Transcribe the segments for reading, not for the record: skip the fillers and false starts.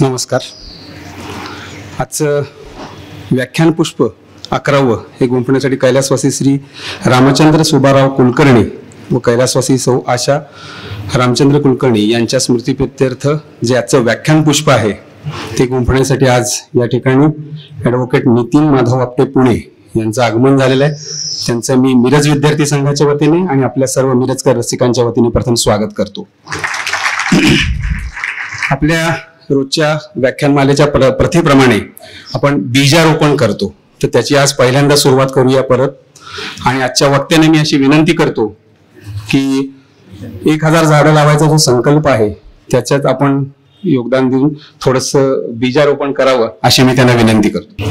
नमस्कार. आजचं व्याख्यान पुष्प 11वं हे गुंफण्यासाठी कैलासवासी श्री रामचंद्र सुबाराव कुलकर्णी व कैलासवासी सौ आशा रामचंद्र कुलकर्णी यांच्या स्मृतीप्रित्यर्थ जे आजचं व्याख्यान पुष्प आहे ते गुंफण्यासाठी आज या ठिकाणी ॲडव्होकेट नितीन माधव आपटे पुणे यांचं आगमन झालेलं आहे. त्यांचं मी मिरज विद्यार्थी संघाच्या वतीने आणि आपल्या सर्व मिरजकर रसिकांच्या वतीने प्रथम स्वागत करतो. आपल्या रोजच्या व्याख्यानमालेच्या प्रथेप्रमाणे आपण बीजारोपण करतो, तर त्याची आज पहिल्यांदा सुरुवात करूया परत. आणि आजच्या वक्त्याने मी अशी विनंती करतो की 1000 झाडं लावायचा जो संकल्प आहे त्याच्यात आपण योगदान देऊन थोडंसं बीजारोपण करावं अशी मी त्यांना विनंती करतो.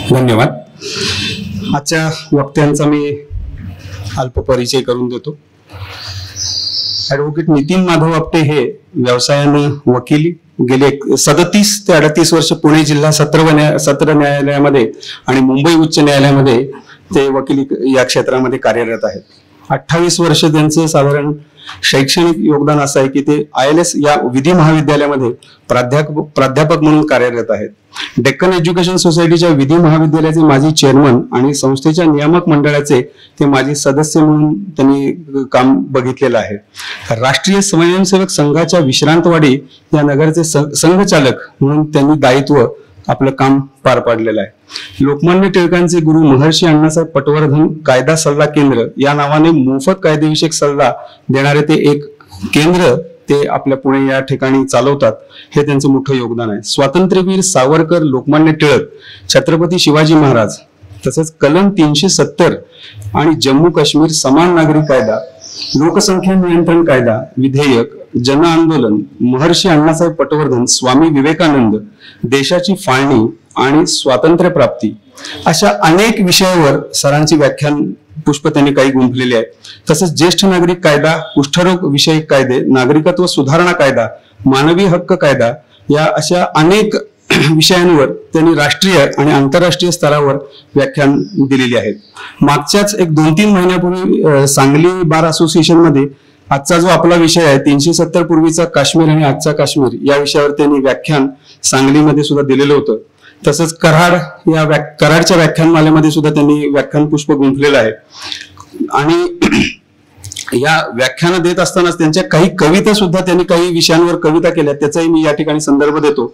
धन्यवाद. आजच्या वक्त्यांचा मी अल्प परिचय करून देतो. ॲडव्होकेट नितीन माधव आपटे हे व्यवसायानं वकिली गेले 37 ते 38 वर्ष पुणे जिल्हा सत्र न्यायालयामध्ये आणि मुंबई उच्च न्यायालयामध्ये ते वकिली या क्षेत्रामध्ये कार्यरत आहेत. 28 वर्ष त्यांचं साधारण शैक्षणिक योगदान असं आहे की ते ILS या विधी महाविद्यालयामध्ये प्राध्यापक म्हणून कार्यरत आहेत. डेक्कन एज्युकेशन सोसायटीच्या विधी महाविद्यालयाचे माजी चेअरमन आणि संस्थेच्या नियामक मंडळाचे ते माजी सदस्य म्हणून त्यांनी काम बघितलेलं आहे. राष्ट्रीय स्वयंसेवक संघाच्या विश्रांतवाडी या नगरचे संघचालक म्हणून त्यांनी दायित्व आपलं काम पार पाडलेलं आहे. लोकमान्य टिळकांचे गुरु महर्षी अण्णासाहेब पटवर्धन कायदा सल्ला केंद्र या नावाने मोफत कायदेविषयक सल्ला देणारे ते एक केंद्र ते आपल्या पुणे या ठिकाणी चालवतात. हे त्यांचं मोठं योगदान आहे. स्वातंत्र्यवीर सावरकर, लोकमान्य टिळक, छत्रपती शिवाजी महाराज तसंच कलम 370 आणि जम्मू काश्मीर समान नागरी कायदा, लोकसंख्या नियंत्रण कायदा विधेयक, जन आंदोलन, महर्षी अण्णासाहेब पटवर्धन, स्वामी विवेकानंद, देशाची फाळणी आणि स्वातंत्र्य प्राप्ती अशा अनेक विषयावर सरांची व्याख्यान पुष्प त्यांनी काही गुंफलेले आहे. तसंच ज्येष्ठ नागरिक कायदा, कुष्ठरोग विषयक कायदे, नागरिकत्व सुधारणा कायदा, मानवी हक्क कायदा या अशा अनेक विषयांवर त्यांनी राष्ट्रीय आणि आंतरराष्ट्रीय स्तरावर व्याख्यान दिलेली आहेत. मागच्याच एक 2-3 महिन्यापूर्वी सांगली बार असोसिएशन मध्ये आजचा जो आपला विषय आहे 370 पूर्वीचा काश्मीर आणि आजचा काश्मीर या विषयावर त्यांनी व्याख्यान सांगलीमध्ये सुद्धा दिलेलं होतं. तसंच कराडच्या व्याख्यानमालेमध्ये सुद्धा त्यांनी व्याख्यान पुष्प गुंफलेलं आहे. आणि या व्याख्यान देत असतानाच त्यांच्या काही कविता सुद्धा त्यांनी काही विषयांवर कविता केल्या, त्याचाही मी या ठिकाणी संदर्भ देतो.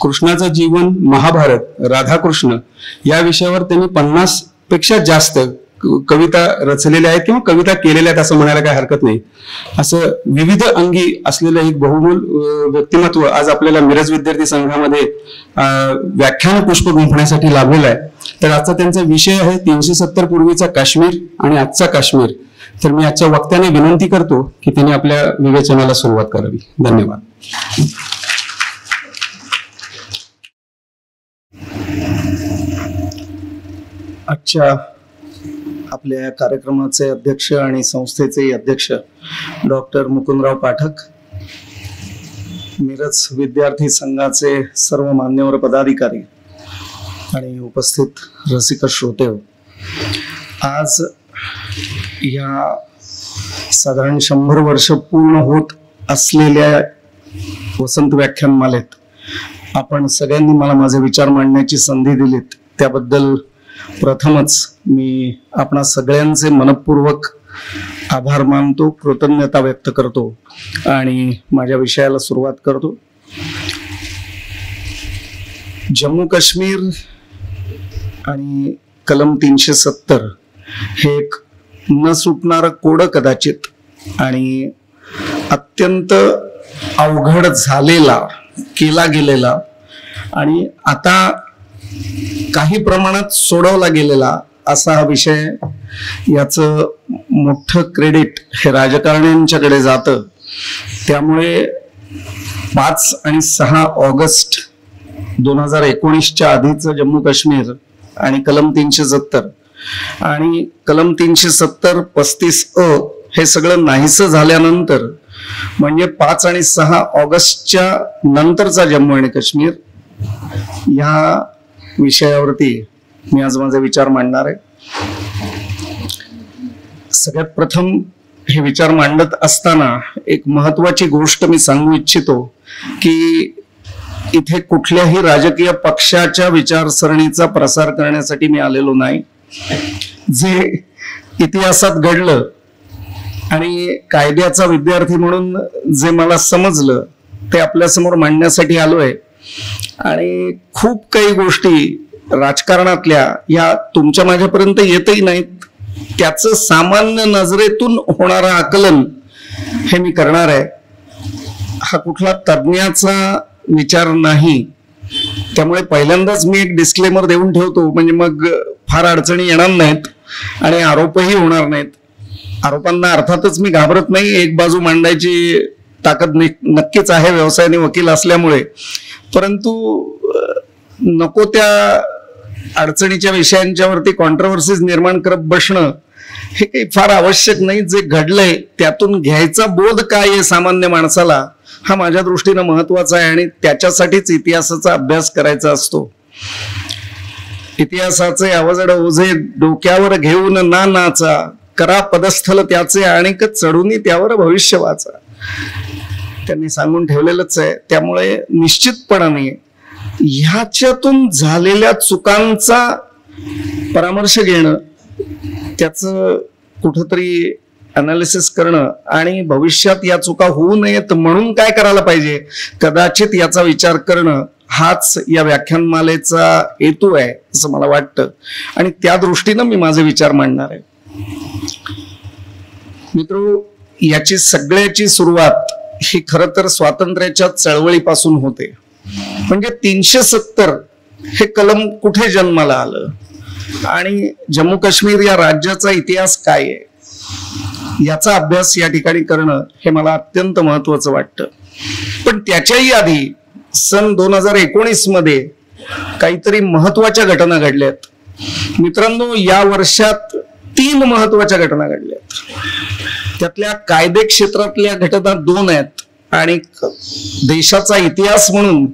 कृष्णाचं जीवन, महाभारत, राधाकृष्ण या विषयावर त्यांनी 50 पेक्षा जास्त कविता रचलेल्या आहेत किंवा कविता केलेल्या आहेत असं म्हणायला काही हरकत नाही. असं विविध अंगी असलेलं एक बहुमूल व्यक्तिमत्व आज आपल्याला मिरज विद्यार्थी संघामध्ये व्याख्यान पुष्प गुंफण्यासाठी लाभलेलं आहे. तर आजचा त्यांचा विषय आहे 370 पूर्वीचा काश्मीर आणि आजचा काश्मीर. तर मी आजच्या वक्त्याने विनंती करतो की त्यांनी आपल्या विवेचनाला सुरुवात करावी. धन्यवाद. आजच्या आपल्या या कार्यक्रमाचे अध्यक्ष आणि संस्थेचे अध्यक्ष डॉक्टर मुकुंदराव पाठक, मिरज विद्यार्थी संघाचे सर्व मान्यवर पदाधिकारी आणि उपस्थित रसिक श्रोते, आज या साधारण 100 वर्ष पूर्ण होत असलेल्या वसंत व्याख्यानमालेत आपण सगळ्यांनी मला माझे विचार मांडण्याची संधी दिलीत त्याबद्दल प्रथमच मी आपणा सगळ्यांचे मनपूर्वक आभार मानतो, कृतज्ञता व्यक्त करतो आणि माझ्या विषयाला सुरुवात करतो. जम्मू काश्मीर आणि कलम 370 हे एक न सुटणारं कोडं कदाचित आणि अत्यंत अवघड झालेला, केला गेलेला आणि आता काही प्रमाणात सोडवला गेलेला असा हा विषय. याचं मोठं क्रेडिट हे राजकारण्यांच्याकडे जातं. त्यामुळे 5 आणि 6 ऑगस्ट 2019च्या आधीचं जम्मू काश्मीर आणि कलम 370 आणि कलम 370 35 हे सगळं नाहीसं झाल्यानंतर म्हणजे 5 आणि 6 ऑगस्टच्या नंतरचा जम्मू आणि काश्मीर या विषयावरती मी आज माझे विचार मांडणार आहे. सगळ्यात प्रथम हे विचार मांडत असताना एक महत्वाची गोष्ट मी सांगू इच्छितो की इथे कुठल्याही राजकीय पक्षाच्या विचारसरणीचा प्रसार करण्यासाठी मी आलेलो नाही. जे इतिहासात घडलं आणि कायद्याचा विद्यार्थी म्हणून जे मला समजलं ते आपल्यासमोर मांडण्यासाठी आलोय. आणि खूप काही गोष्टी राजकारणातल्या या तुमच्या माझ्यापर्यंत येतही नाहीत. त्याचं सामान्य नजरेतून होणारं आकलन हे मी करणार आहे. हा कुठला तज्ज्ञाचा विचार नाही. त्यामुळे पहिल्यांदाच मी एक डिस्क्लेमर देऊन ठेवतो, म्हणजे मग फार अडचणी येणार नाहीत आणि आरोपही होणार नाहीत. आरोपांना अर्थातच मी घाबरत नाही. एक बाजू मांडायची ताकद नक्कीच आहे व्यवसायाने वकील असल्यामुळे. परंतु नको त्या अडचणीच्या विषयांच्यावरती कॉन्ट्रोवर्सीज निर्माण करत बसणं हे काही फार आवश्यक नाही. जे घडलंय त्यातून घ्यायचा बोध काय आहे सामान्य माणसाला, हा माझ्या दृष्टीनं महत्वाचा आहे आणि त्याच्यासाठीच इतिहासाचा अभ्यास करायचा असतो. इतिहासाचे अवजड ओझे डोक्यावर घेऊन ना नाचा, करा पदस्थल त्याचे आणिक चढून त्यावर भविष्य वाचा, त्यांनी सांगून ठेवलेलंच आहे. त्यामुळे निश्चितपणाने ह्याच्यातून झालेल्या चुकांचा परामर्श घेणं, त्याचं कुठंतरी अनालिसिस करणं आणि भविष्यात या चुका होऊ नयेत म्हणून काय करायला पाहिजे कदाचित याचा विचार करणं, हाच या व्याख्यानमालेचा हेतू आहे असं मला वाटतं. आणि त्या दृष्टीनं मी माझे विचार मांडणार आहे. मित्रो, याची सगळ्याची सुरुवात ही खरं तर स्वातंत्र्याच्या चळवळीपासून होते. म्हणजे 370 हे कलम कुठे जन्माला आलं आणि जम्मू काश्मीर या राज्याचा इतिहास काय आहे याचा अभ्यास या ठिकाणी करणं हे मला अत्यंत महत्वाचं वाटतं. पण त्याच्याही आधी सन 2019 मध्ये काहीतरी महत्वाच्या घटना घडल्यात. मित्रांनो, या वर्षात 3 महत्वाच्या घटना घडल्यात. त्यातल्या कायदे क्षेत्रातल्या घटना 2 आहेत आणि देशाचा इतिहास म्हणून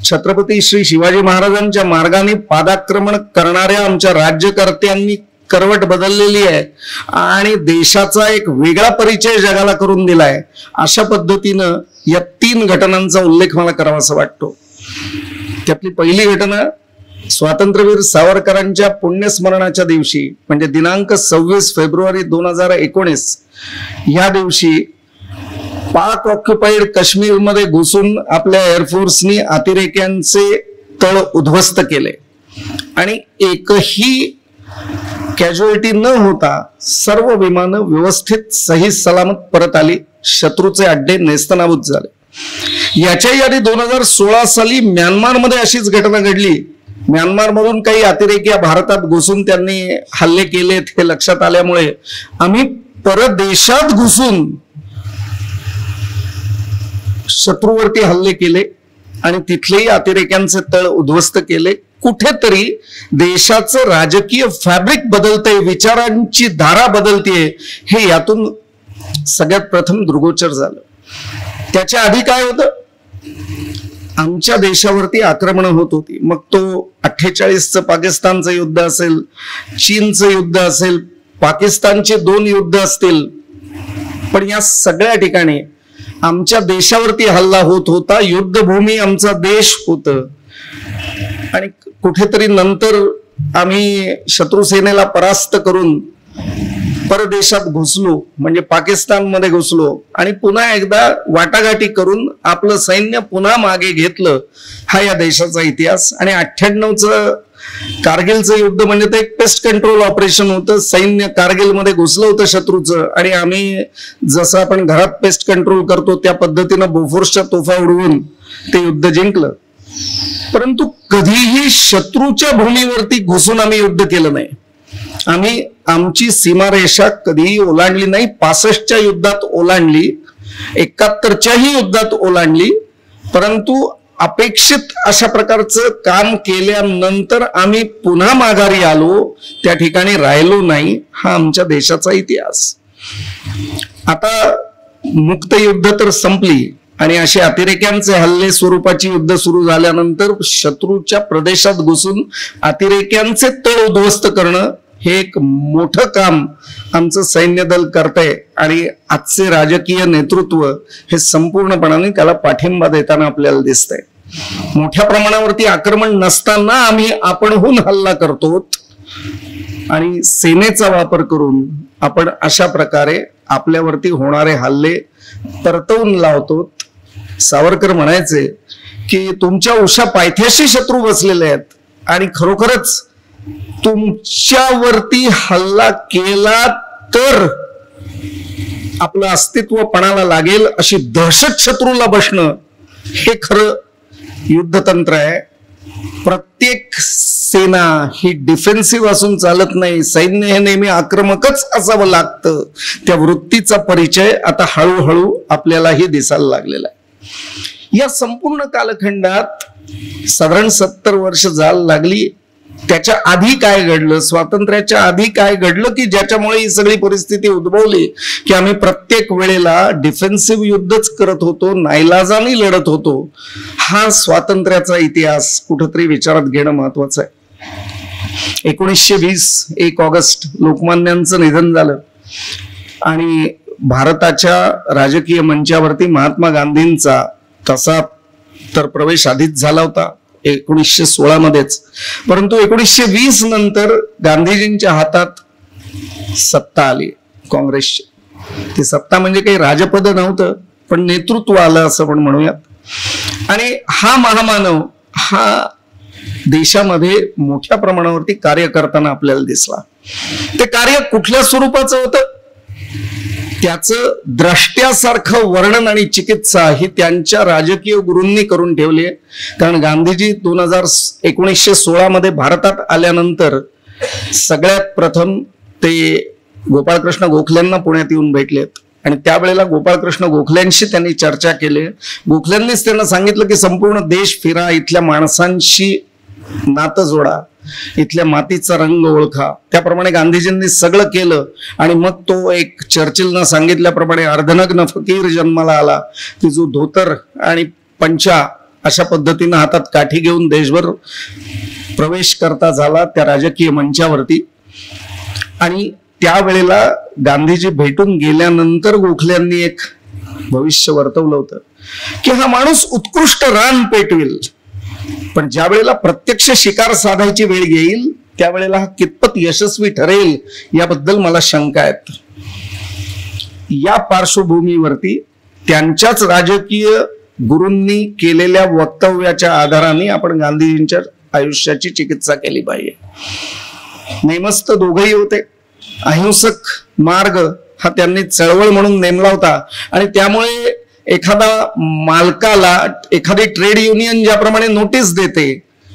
छत्रपती श्री शिवाजी महाराजांच्या मार्गाने पादाक्रमण करणाऱ्या आमच्या राज्यकर्त्यांनी करवट बदललेली आहे आणि देशाचा एक वेगळा परिचय जगाला करून दिलाय. अशा पद्धतीनं या 3 घटनांचा उल्लेख मला करावासा वाटतो. त्यातली पहिली घटना स्वातंत्र्यवीर सावरकरांच्या पुण्यस्मरणाच्या दिवशी म्हणजे दिनांक 26 फेब्रुवारी 2019 या दिवशी पाक ऑक्युपाईड काश्मीर मध्ये घुसून आपल्या एअरफोर्सनी अतिरेक्यांचे तळ उद्ध्वस्त केले आणि एकही कॅज्युअलिटी न होता सर्व विमानं व्यवस्थित सही सलामत परत आली. शत्रूचे अड्डे नेस्तनाबूत झाले. याच्याही आधी 2016 साली म्यानमारमध्ये अशीच घटना घडली. म्यानमार मधून काही अतिरेकी भारतात घुसून त्यांनी हल्ले केलेत हे लक्षात आल्यामुळे आम्ही परदेशात घुसून शत्रूवरती हल्ले केले आणि तिथलेही अतिरेक्यांचे तळ उद्ध्वस्त केले. कुठेतरी देशाचं राजकीय फॅब्रिक बदलतंय, विचारांची धारा बदलतीये हे यातून सगळ्यात प्रथम दृगोचर झालं. त्याच्या आधी काय होतं, आमच्या देशावरती आक्रमण होत होती. मग तो 48चं पाकिस्तानचं युद्ध असेल, चीनचं युद्ध असेल, पाकिस्तानचे 2 युद्ध असतील, पण या सगळ्या ठिकाणी आमच्या देशावरती हल्ला होत होता. युद्धभूमी आमचा देश होत आणि कुठेतरी नंतर आम्ही शत्रू सेनेला परास्त करून परदेशात घुसलो म्हणजे पाकिस्तानमध्ये घुसलो आणि पुन्हा एकदा वाटाघाटी करून आपलं सैन्य पुन्हा मागे घेतलं. हा या देशाचा इतिहास. आणि 98चं कारगिलचं युद्ध म्हणजे ते एक पेस्ट कंट्रोल ऑपरेशन होतं. सैन्य कारगिलमध्ये घुसलं होतं शत्रूचं आणि आम्ही जसं आपण घरात पेस्ट कंट्रोल करतो त्या पद्धतीनं बोफोर्सच्या तोफा उडवून ते युद्ध जिंकलं. परंतु कधीही शत्रूच्या भूमीवरती घुसून आम्ही युद्ध केलं नाही. आम्ही आमची सीमारेषा कधीही ओलांडली नाही. 65च्या युद्धात ओलांडली, 71च्याही युद्धात ओलांडली, परंतु अपेक्षित अशा प्रकारचं काम केल्यानंतर आम्ही पुन्हा माघारी आलो, त्या ठिकाणी राहिलो नाही. हा आमच्या देशाचा इतिहास. आता मुक्त युद्ध तर संपली, आणि असे अतिरेक्यांचे हल्ले स्वरूपाची युद्ध सुरू झाल्यानंतर शत्रूच्या प्रदेशात घुसून अतिरेक्यांचे तळ उद्ध्वस्त करणं हे एक मोठं काम आमचं सैन्य दल करतंय आणि आजचे राजकीय नेतृत्व हे संपूर्णपणाने त्याला पाठिंबा देताना आपल्याला दिसतंय. मोठ्या प्रमाणावरती आक्रमण नसताना आम्ही आपणहून हल्ला करतो आणि सेनेचा वापर करून आपण अशा प्रकारे आपल्यावरती होणारे हल्ले परतवून लावतो. सावरकर म्हणायचे की तुमच्या उषा पायथ्याशी शत्रू बसलेले आहेत आणि खरोखरच तुमच्यावरती हल्ला केला तर आपलं अस्तित्व पणाला लागेल अशी दहशत शत्रूला बसणं हे खरं युद्धतंत्र आहे. प्रत्येक सेना ही डिफेन्सिव्ह असून चालत नाही. सैन्य हे नेहमी आक्रमकच असावं लागतं. त्या वृत्तीचा परिचय आता हळूहळू आपल्यालाही दिसायला लागलेला आहे. या संपूर्ण कालखंडात साधारण 70 वर्ष जायला लागली. त्याच्या आधी काय घडलं, स्वातंत्र्याच्या आधी काय घडलं की ज्याच्यामुळे ही सगळी परिस्थिती उद्भवली की आम्ही प्रत्येक वेळेला डिफेन्सिव्ह युद्धच करत होतो, नाईलाजाने लढत होतो. हा स्वातंत्र्याचा इतिहास कुठंतरी विचारात घेणं महत्वाचं आहे. 1920 1 ऑगस्ट लोकमान्यांचं निधन झालं आणि भारताच्या राजकीय मंचावरती महात्मा गांधींचा तसा तर प्रवेश आधीच झाला होता 1916 मध्येच, परंतु 1920 नंतर गांधीजींच्या हातात सत्ता आली काँग्रेसची. ती सत्ता म्हणजे काही राजपद नव्हतं, पण नेतृत्व आलं असं पण म्हणूयात. आणि हा महामानव हा देशामध्ये मोठ्या प्रमाणावरती कार्य करताना आपल्याला दिसला. ते कार्य कुठल्या स्वरूपाचं होतं त्याचं द्रष्ट्यासारखं वर्णन आणि चिकित्सा ही त्यांच्या राजकीय गुरूंनी करून ठेवली आहे. कारण गांधीजी 1916 मध्ये भारतात आल्यानंतर सगळ्यात प्रथम ते गोपाळकृष्ण गोखल्यांना पुण्यात येऊन भेटलेत आणि त्यावेळेला गोपाळकृष्ण गोखल्यांशी त्यांनी चर्चा केली. गोखल्यांनीच त्यांना सांगितलं की संपूर्ण देश फिरा, इथल्या माणसांशी नातं जोडा, इथल्या मातीचा रंग ओळखा. त्याप्रमाणे गांधीजींनी सगळं केलं आणि मग तो एक चर्चिलनं सांगितल्याप्रमाणे अर्धनग्न फकीर जन्माला आला की जो धोतर आणि पंचा अशा पद्धतीनं हातात काठी घेऊन देशभर प्रवेश करता झाला त्या राजकीय मंचावरती. आणि त्यावेळेला गांधीजी भेटून गेल्यानंतर गोखल्यांनी एक भविष्य वर्तवलं होतं की हा माणूस उत्कृष्ट रान पेटवेल, पण ज्या वेळेला प्रत्यक्ष शिकार साधायची वेळ येईल त्यावेळेला हा कितपत यशस्वी ठरेल याबद्दल मला शंका आहेत. या पार्श्वभूमीवरती त्यांच्याच राजकीय गुरूंनी केलेल्या वक्तव्याच्या आधाराने आपण गांधीजींच्या आयुष्याची चिकित्सा केली पाहिजे. नेमस्त दोघही होते. अहिंसक मार्ग हा त्यांनी चळवळ म्हणून नेमला होता आणि त्यामुळे एखादा मालकाला एखादी ट्रेड युनियन ज्याप्रमाणे नोटीस देते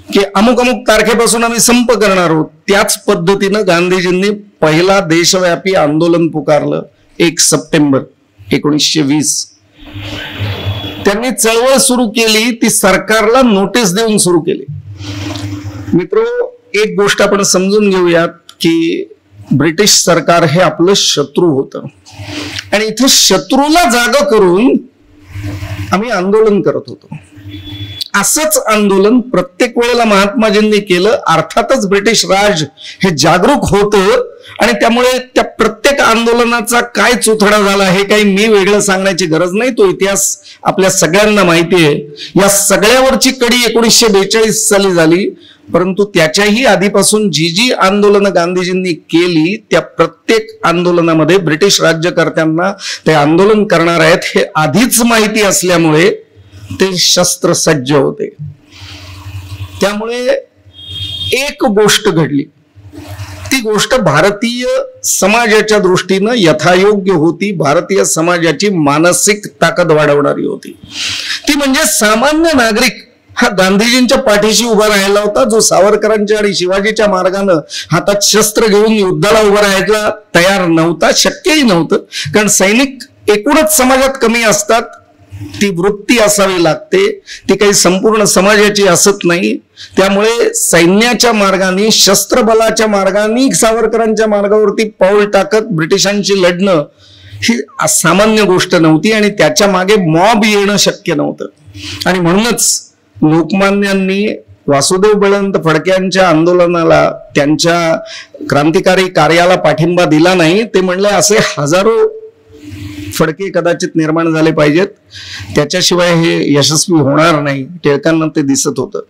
की अमुक अमुक तारखेपासून आम्ही संप करणार आहोत, त्याच पद्धतीनं गांधीजींनी पहिला देशव्यापी आंदोलन पुकारलं 1 सप्टेंबर 1920. त्यांनी चळवळ सुरू केली, ती सरकारला नोटीस देऊन सुरू केली. मित्रो, एक गोष्ट आपण समजून घेऊयात की ब्रिटिश सरकार हे आपलं शत्रू होतं आणि इथं शत्रूला जागा करून आम्ही आंदोलन करत होतो. असंच आंदोलन प्रत्येक वेळेला महात्माजींनी केलं. अर्थातच ब्रिटिश राज हे जागरूक होतं आणि त्यामुळे त्या प्रत्येक आंदोलनाचा काय चुथडा झाला हे काही मी वेगळं सांगण्याची गरज नाही. तो इतिहास आपल्या सगळ्यांना माहिती आहे. या सगळ्यावरची कडी 1942 साली झाली, परंतु त्याच्याही आधीपासून जी जी आंदोलनं गांधीजींनी केली त्या प्रत्येक आंदोलनामध्ये ब्रिटिश राज्यकर्त्यांना ते आंदोलन करणार आहेत हे आधीच माहिती असल्यामुळे ते शस्त्रसज्ज होते. त्यामुळे एक गोष्ट घडली, ती गोष्ट भारतीय समाजाच्या दृष्टीनं यथायोग्य होती, भारतीय समाजाची मानसिक ताकद वाढवणारी होती. ती म्हणजे सामान्य नागरिक हा गांधीजींच्या पाठीशी उभा राहिला होता, जो सावरकरांच्या आणि शिवाजीच्या मार्गानं हातात शस्त्र घेऊन युद्धाला उभा राहायला तयार नव्हता. शक्यही नव्हतं, कारण सैनिक एकूणच समाजात कमी असतात. ती वृत्ती असावी लागते, ती काही संपूर्ण समाजाची असत नाही. त्यामुळे सैन्याच्या मार्गाने, शस्त्रबलाच्या मार्गाने सावरकरांच्या मार्गावरती पाऊल टाकत ब्रिटिशांशी लढणं ही सामान्य गोष्ट नव्हती आणि त्याच्या मागे मॉब येणं शक्य नव्हतं आणि म्हणूनच लोकमान्यांनी वासुदेव बळवंत फडक्यांच्या आंदोलनाला, त्यांच्या क्रांतिकारी कार्याला पाठिंबा दिला नाही. ते म्हणले असे हजारो फडके कदाचित निर्माण झाले पाहिजेत, त्याच्याशिवाय हे यशस्वी होणार नाही. टिळकांना ते दिसत होतं.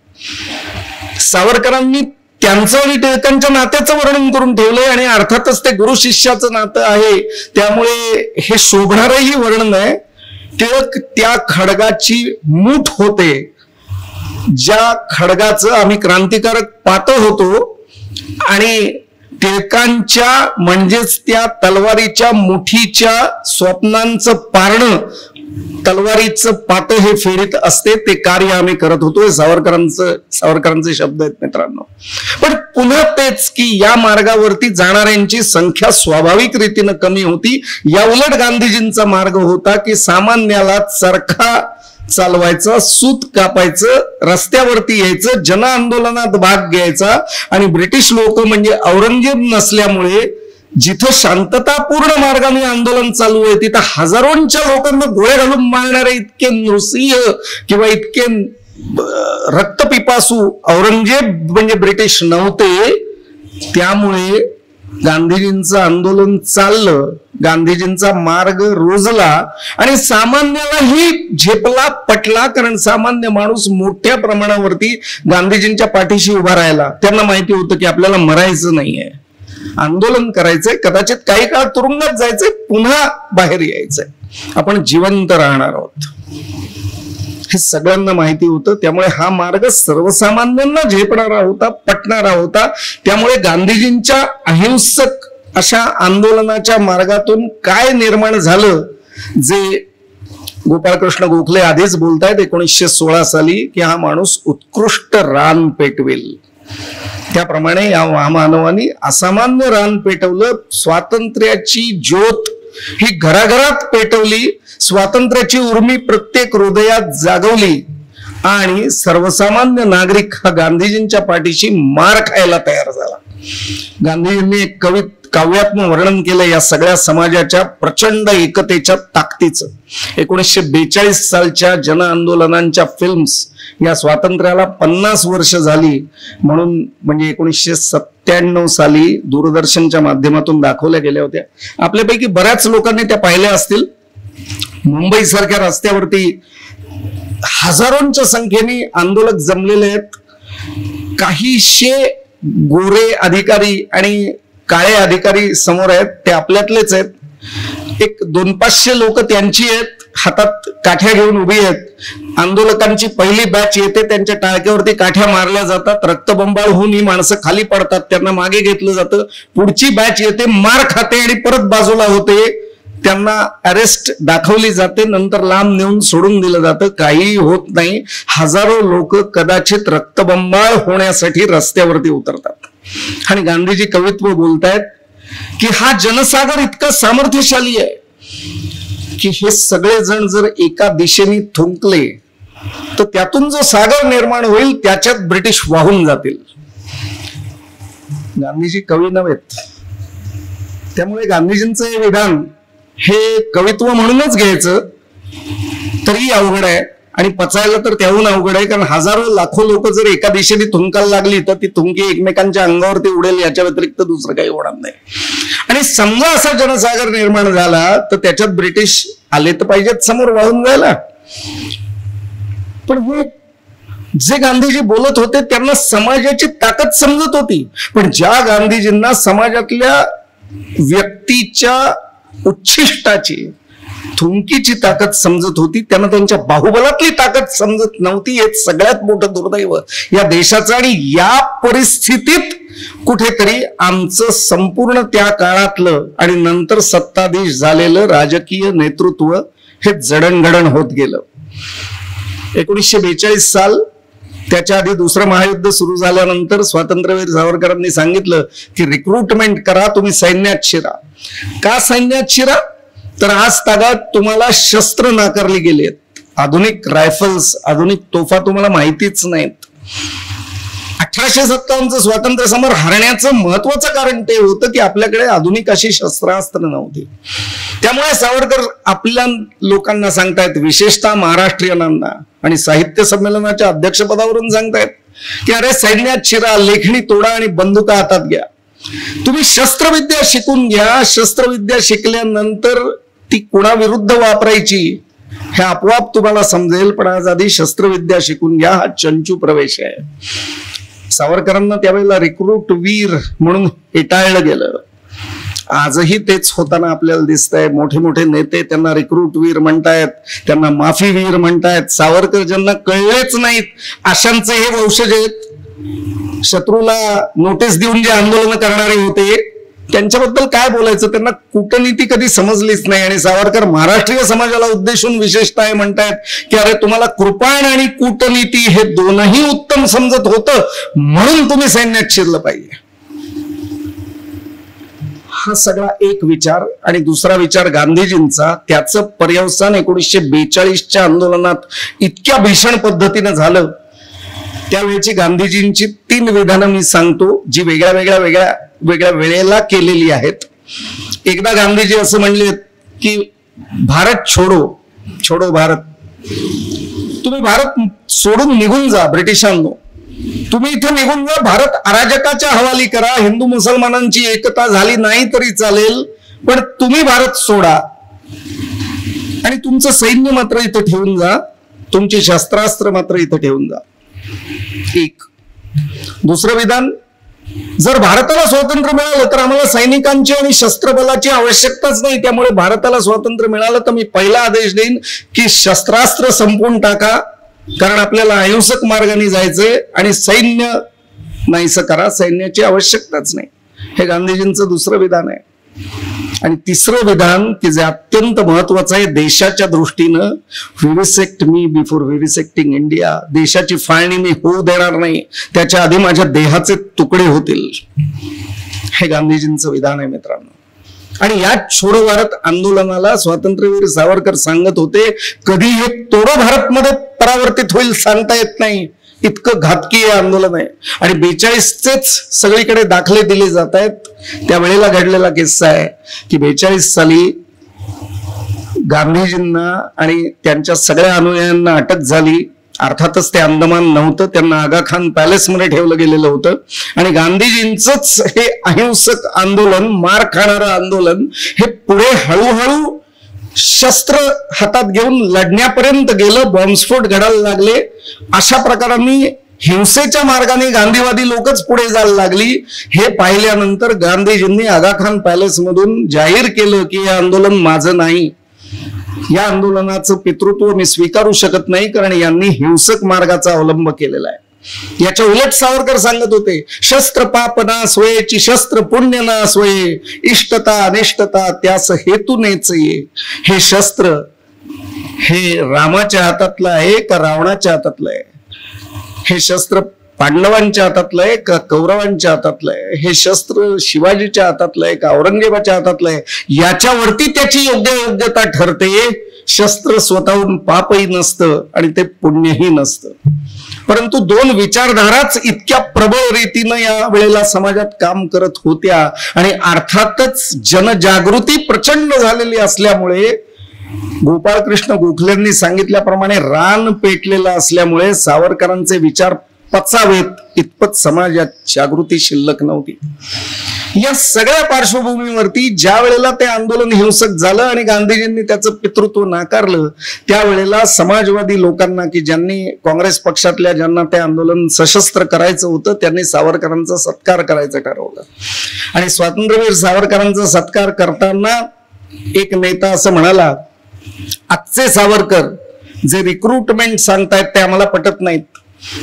सावरकरांनी त्यांचं आणि टिळकांच्या नात्याचं वर्णन करून ठेवलंय आणि अर्थातच ते गुरु शिष्याचं नातं आहे, त्यामुळे हे शोभणारही वर्णन आहे. टिळक त्या खडगाची मूठ होते, ज्या खडगाचं आम्ही क्रांतिकारक पातळ होतो आणि टिळकांच्या म्हणजेच त्या तलवारीच्या मुठीच्या स्वप्नांचं पारणं, तलवारीचं पात हे फेरीत असते, ते कार्य आम्ही करत होतो. सावरकरांचे शब्द आहेत मित्रांनो. पण पुन्हा तेच की या मार्गावरती जाणाऱ्यांची संख्या स्वाभाविक रीतीनं कमी होती. या उलट गांधीजींचा मार्ग होता की सामान्याला चरखा चालवायचा, सूत कापायचं, रस्त्यावरती यायचं, जन आंदोलनात भाग घ्यायचा. आणि ब्रिटिश लोक म्हणजे औरंगजेब नसल्यामुळे जिथं शांततापूर्ण मार्गाने आंदोलन चालू आहे तिथं हजारोंच्या लोकांना गोळ्या घालून मारणारे इतके नृसिंह किंवा इतके रक्तपिपासू औरंगजेब म्हणजे ब्रिटिश नव्हते. त्यामुळे गांधीजींचं आंदोलन चाललं, गांधीजींचा मार्ग रुजला आणि सामान्यालाही झेपला, पटला. कारण सामान्य माणूस मोठ्या प्रमाणावरती गांधीजींच्या पाठीशी उभा राहिला. त्यांना माहिती होतं की आपल्याला मरायचं नाहीये, आंदोलन करायचंय, कदाचित काही काळ तुरुंगात जायचंय, पुन्हा बाहेर यायचंय, आपण जिवंत राहणार आहोत, हे सगळ्यांना माहिती होतं. त्यामुळे हा मार्ग सर्वसामान्यांना झेपणारा होता, पटणारा होता. त्यामुळे गांधीजींच्या अहिंसक अशा आंदोलनाच्या मार्गातून काय निर्माण झालं, जे गोपाळकृष्ण गोखले आधीच बोलतायत 1916 साली की हा माणूस उत्कृष्ट रान पेटवेल. त्याप्रमाणे या महामानवानी असामान्य रान पेटवलं. स्वातंत्र्याची ज्योत ही घराघरात पेटवली, स्वातंत्र्याची उर्मी प्रत्येक हृदयात जागवली आणि सर्वसामान्य नागरिक हा गांधीजींच्या पाठीशी मार खायला तयार झाला. गांधीजींनी एक काव्यात्मक वर्णन केलं या सगळ्या समाजाच्या प्रचंड एकतेच्या ताकदीचं. 1942 सालच्या जन आंदोलनांच्या फिल्म्स या स्वातंत्र्याला 50 वर्ष झाली म्हणून म्हणजे 1997 साली दूरदर्शनच्या माध्यमातून दाखवल्या गेल्या होत्या. आपल्यापैकी बऱ्याच लोकांनी त्या पाहिल्या असतील. मुंबई सारख्या रस्त्यावरती हजारोंच्या संख्येने आंदोलक जमलेले आहेत. काहीशे गोरे अधिकारी आणि काळे अधिकारी समोर आहेत, ते आपल्यातलेच आहेत. एक 200-500 लोक त्यांची आहेत, हातात काठ्या घेऊन उभी आहेत. आंदोलकांची पहिली बॅच येते, त्यांच्या टाळक्यावरती काठ्या मारल्या जातात, रक्तबंबाळ होऊन ही माणसं खाली पडतात, त्यांना मागे घेतलं जातं. पुढची बॅच येते, मार खाते आणि परत बाजूला होते, त्यांना अरेस्ट दाखवली जाते, नंतर लांब नेऊन सोडून दिलं जातं. काही होत नाही. हजारो लोक कदाचित रक्तबंबाळ होण्यासाठी रस्त्यावरती उतरतात. आणि गांधीजी कवित्व बोलतायत की हा जनसागर इतका सामर्थ्यशाली आहे की हे सगळे जण जर एका दिशेने थुंकले तर त्यातून जो सागर निर्माण होईल त्याच्यात ब्रिटिश वाहून जातील. गांधीजी कवी नव्हेत, त्यामुळे गांधीजींचं हे विधान हे कवित्व म्हणूनच घ्यायचं तरी अवघड आहे आणि पचायला तर त्याहून अवघड आहे. कारण हजारो लाखो लोक जर एका दिशेने थुंकायला लागली तर ती थुंकी एकमेकांच्या अंगावरती उडेल, याच्या व्यतिरिक्त दुसरं काही होणार नाही. आणि समजा असा जनसागर निर्माण झाला तर त्याच्यात ब्रिटिश आले तर पाहिजेत समोर वाहून जायला. पण हे जे गांधीजी बोलत होते त्यांना समाजाची ताकद समजत होती. पण ज्या गांधीजींना समाजातल्या व्यक्तीच्या उच्छिष्टाची थुंकीची ताकद समजत होती, त्यांना त्यांच्या बाहुबलातली ताकद समजत नव्हती. हे सगळ्यात मोठं दुर्दैव या देशाचं. आणि या परिस्थितीत कुठेतरी आमचं संपूर्ण त्या काळातलं आणि नंतर सत्ताधीश झालेलं राजकीय नेतृत्व हे जडणघडण होत गेलं. 1942 साल, त्याच्या आधी दुसरं महायुद्ध सुरू झाल्यानंतर स्वातंत्र्यवीर सावरकरांनी सांगितलं की रिक्रुटमेंट करा, तुम्ही सैन्यात शिरा. का सैन्यात शिरा? तर आज तागात तुम्हाला शस्त्र नाकारली गेली आहेत. आधुनिक रायफल्स, आधुनिक तोफा तुम्हाला माहितीच नाहीत. 1857 स्वातंत्र्य समर हरण्याचं महत्वाचं कारण ते होतं की आपल्याकडे आधुनिक अशी शस्त्रास्त्र नव्हती. त्यामुळे सावरकर आपल्या लोकांना सांगतायत, विशेषतः महाराष्ट्रीयनांना आणि साहित्य संमेलनाच्या अध्यक्षपदावरून सांगतायत की अरे सैन्यात शिरा, लेखणी तोडा आणि बंदुका हातात घ्या. तुम्ही शस्त्रविद्या शिकून घ्या. शस्त्रविद्या शिकल्यानंतर ती कुणाविरुद्ध वापरायची हे आपोआप तुम्हाला समजेल, पण आज आधी शस्त्रविद्या शिकून घ्या. हा चंचू प्रवेश आहे. सावरकरांना त्यावेळेला रिक्रूट वीर म्हणून हेटाळलं गेलं. आजही तेच होताना आपल्याला दिसतंय. मोठे मोठे नेते त्यांना रिक्रूट वीर म्हणतायत, त्यांना माफी वीर म्हणतायत. सावरकर ज्यांना कळलेच नाहीत अशांचे हे वंशज आहेत. शत्रूला नोटीस देऊन जे आंदोलन करणारे होते त्यांच्याबद्दल काय बोलायचं, त्यांना कूटनीती कधी समजलीच नाही. आणि सावरकर महाराष्ट्रीय समाजाला उद्देशून विशेषतः म्हणतायत की अरे तुम्हाला कृपाण आणि कूटनीती हे दोनही उत्तम समजत होतं म्हणून तुम्ही सैन्यात शिरलं पाहिजे. हा सगळा एक विचार. आणि दुसरा विचार गांधीजींचा, त्याचं पर्यवसान 1942च्या आंदोलनात इतक्या भीषण पद्धतीने झालं. त्यावेळेची गांधीजींची 3 विधानं मी सांगतो, जी वेगळ्या वेळेला केलेली आहेत. एकदा गांधीजी असं म्हणले की भारत छोडो, छोडो भारत. तुम्ही भारत सोडून निघून जा ब्रिटिशांनो. तुम्ही इथे निघून जा. भारत अराजकाच्या हवाली करा. हिंदू मुसलमानांची एकता झाली नाही तरी चालेल, पण तुम्ही भारत सोडा आणि तुमचं सैन्य मात्र इथं ठेवून जा. तुमची शस्त्रास्त्र मात्र इथं ठेवून जा. एक. दुसरं विधान, जर भारताला स्वातंत्र्य मिळालं तर आम्हाला सैनिकांची आणि शस्त्रबलाची आवश्यकताच नाही. त्यामुळे भारताला स्वातंत्र्य मिळालं तर मी पहिला आदेश देईन की शस्त्रास्त्र संपवून टाका, कारण आपल्याला अहिंसक मार्गाने जायचंय आणि सैन्य नाहीसं करा. सैन्याची आवश्यकताच नाही. हे गांधीजींचं दुसरं विधान आहे. आणि तिसरं विधान की जे अत्यंत महत्वाचं आहे देशाच्या दृष्टीनं, विविसेक्ट मी बिफोर विविसेक्टिंग इंडिया. देशाची फाळणी मी होऊ देणार नाही, त्याच्या आधी माझ्या देहाचे तुकडे होतील. हे गांधीजींचं विधान आहे मित्रांनो. आणि या छोडो भारत आंदोलनाला स्वातंत्र्यवीर सावरकर सांगत होते, कधी हे तोडो भारत मध्ये परावर्तित होईल सांगता येत नाही, इतकं घातकी हे आंदोलन आहे. आणि 42चेच सगळीकडे दाखले दिले जात आहेत. त्यावेळेला घडलेला किस्सा आहे की 42 साली गांधीजींना आणि त्यांच्या सगळ्या अनुयायांना अटक झाली. अर्थातच ते अंदमान नव्हतं, त्यांना आगा खान पॅलेसमध्ये ठेवलं गेलेलं होतं. आणि गांधीजींचंच हे अहिंसक आंदोलन, मार खाणारं आंदोलन, हे पुढे हळूहळू शस्त्र हातात घेऊन लढण्यापर्यंत गेलं. बॉम्बस्फोट घडायला लागले. अशा प्रकारांनी हिंसेच्या मार्गाने गांधीवादी लोकच पुढे जायला लागली. हे पाहिल्यानंतर गांधीजींनी आगा खान पॅलेस मधून जाहीर केलं की हे आंदोलन माझं नाही, या आंदोलनाचं पितृत्व मी स्वीकारू शकत नाही, कारण यांनी हिंसक मार्गाचा अवलंब केलेला आहे. याच्या उलट सावरकर सांगत होते, शस्त्र पाप ना सोयेची शस्त्र पुण्य ना सोये, इष्टता अनिष्टता त्यास हेतू नेचये. हे शस्त्र हे रामाच्या हातातलं आहे का रावणाच्या हातातलं आहे? हे शस्त्र पांडवांच्या हातातलं आहे का कौरवांच्या हातातलं आहे? हे शस्त्र शिवाजीच्या हातातलं आहे का औरंगजेबाच्या हातातलं आहे? याच्यावरती त्याची योग्यता ठरते. शस्त्र स्वतःहून पापही नसतं आणि ते पुण्यही नसतं. परंतु 2 विचारधाराच इतक्या प्रबळ रीतीनं या वेळेला समाजात काम करत होत्या. आणि अर्थातच जनजागृती प्रचंड झालेली असल्यामुळे, गोपाळकृष्ण गोखलेंनी सांगितल्याप्रमाणे रान पेटलेलं असल्यामुळे सावरकरांचे विचार पचावेत इतपत समाजात जागृती शिल्लक नव्हती. या सगळ्या पार्श्वभूमीवरती ज्या वेळेला ते आंदोलन हिंसक झालं आणि गांधीजींनी त्याचं पितृत्व नाकारलं, त्यावेळेला समाजवादी लोकांना की ज्यांनी काँग्रेस पक्षातल्या ज्यांना ते आंदोलन सशस्त्र करायचं होतं, त्यांनी सावरकरांचा सत्कार करायचं ठरवलं. आणि स्वातंत्र्यवीर सावरकरांचा सत्कार करताना एक नेता असं म्हणाला, आजचे सावरकर जे रिक्रुटमेंट सांगतायत ते आम्हाला पटत नाहीत,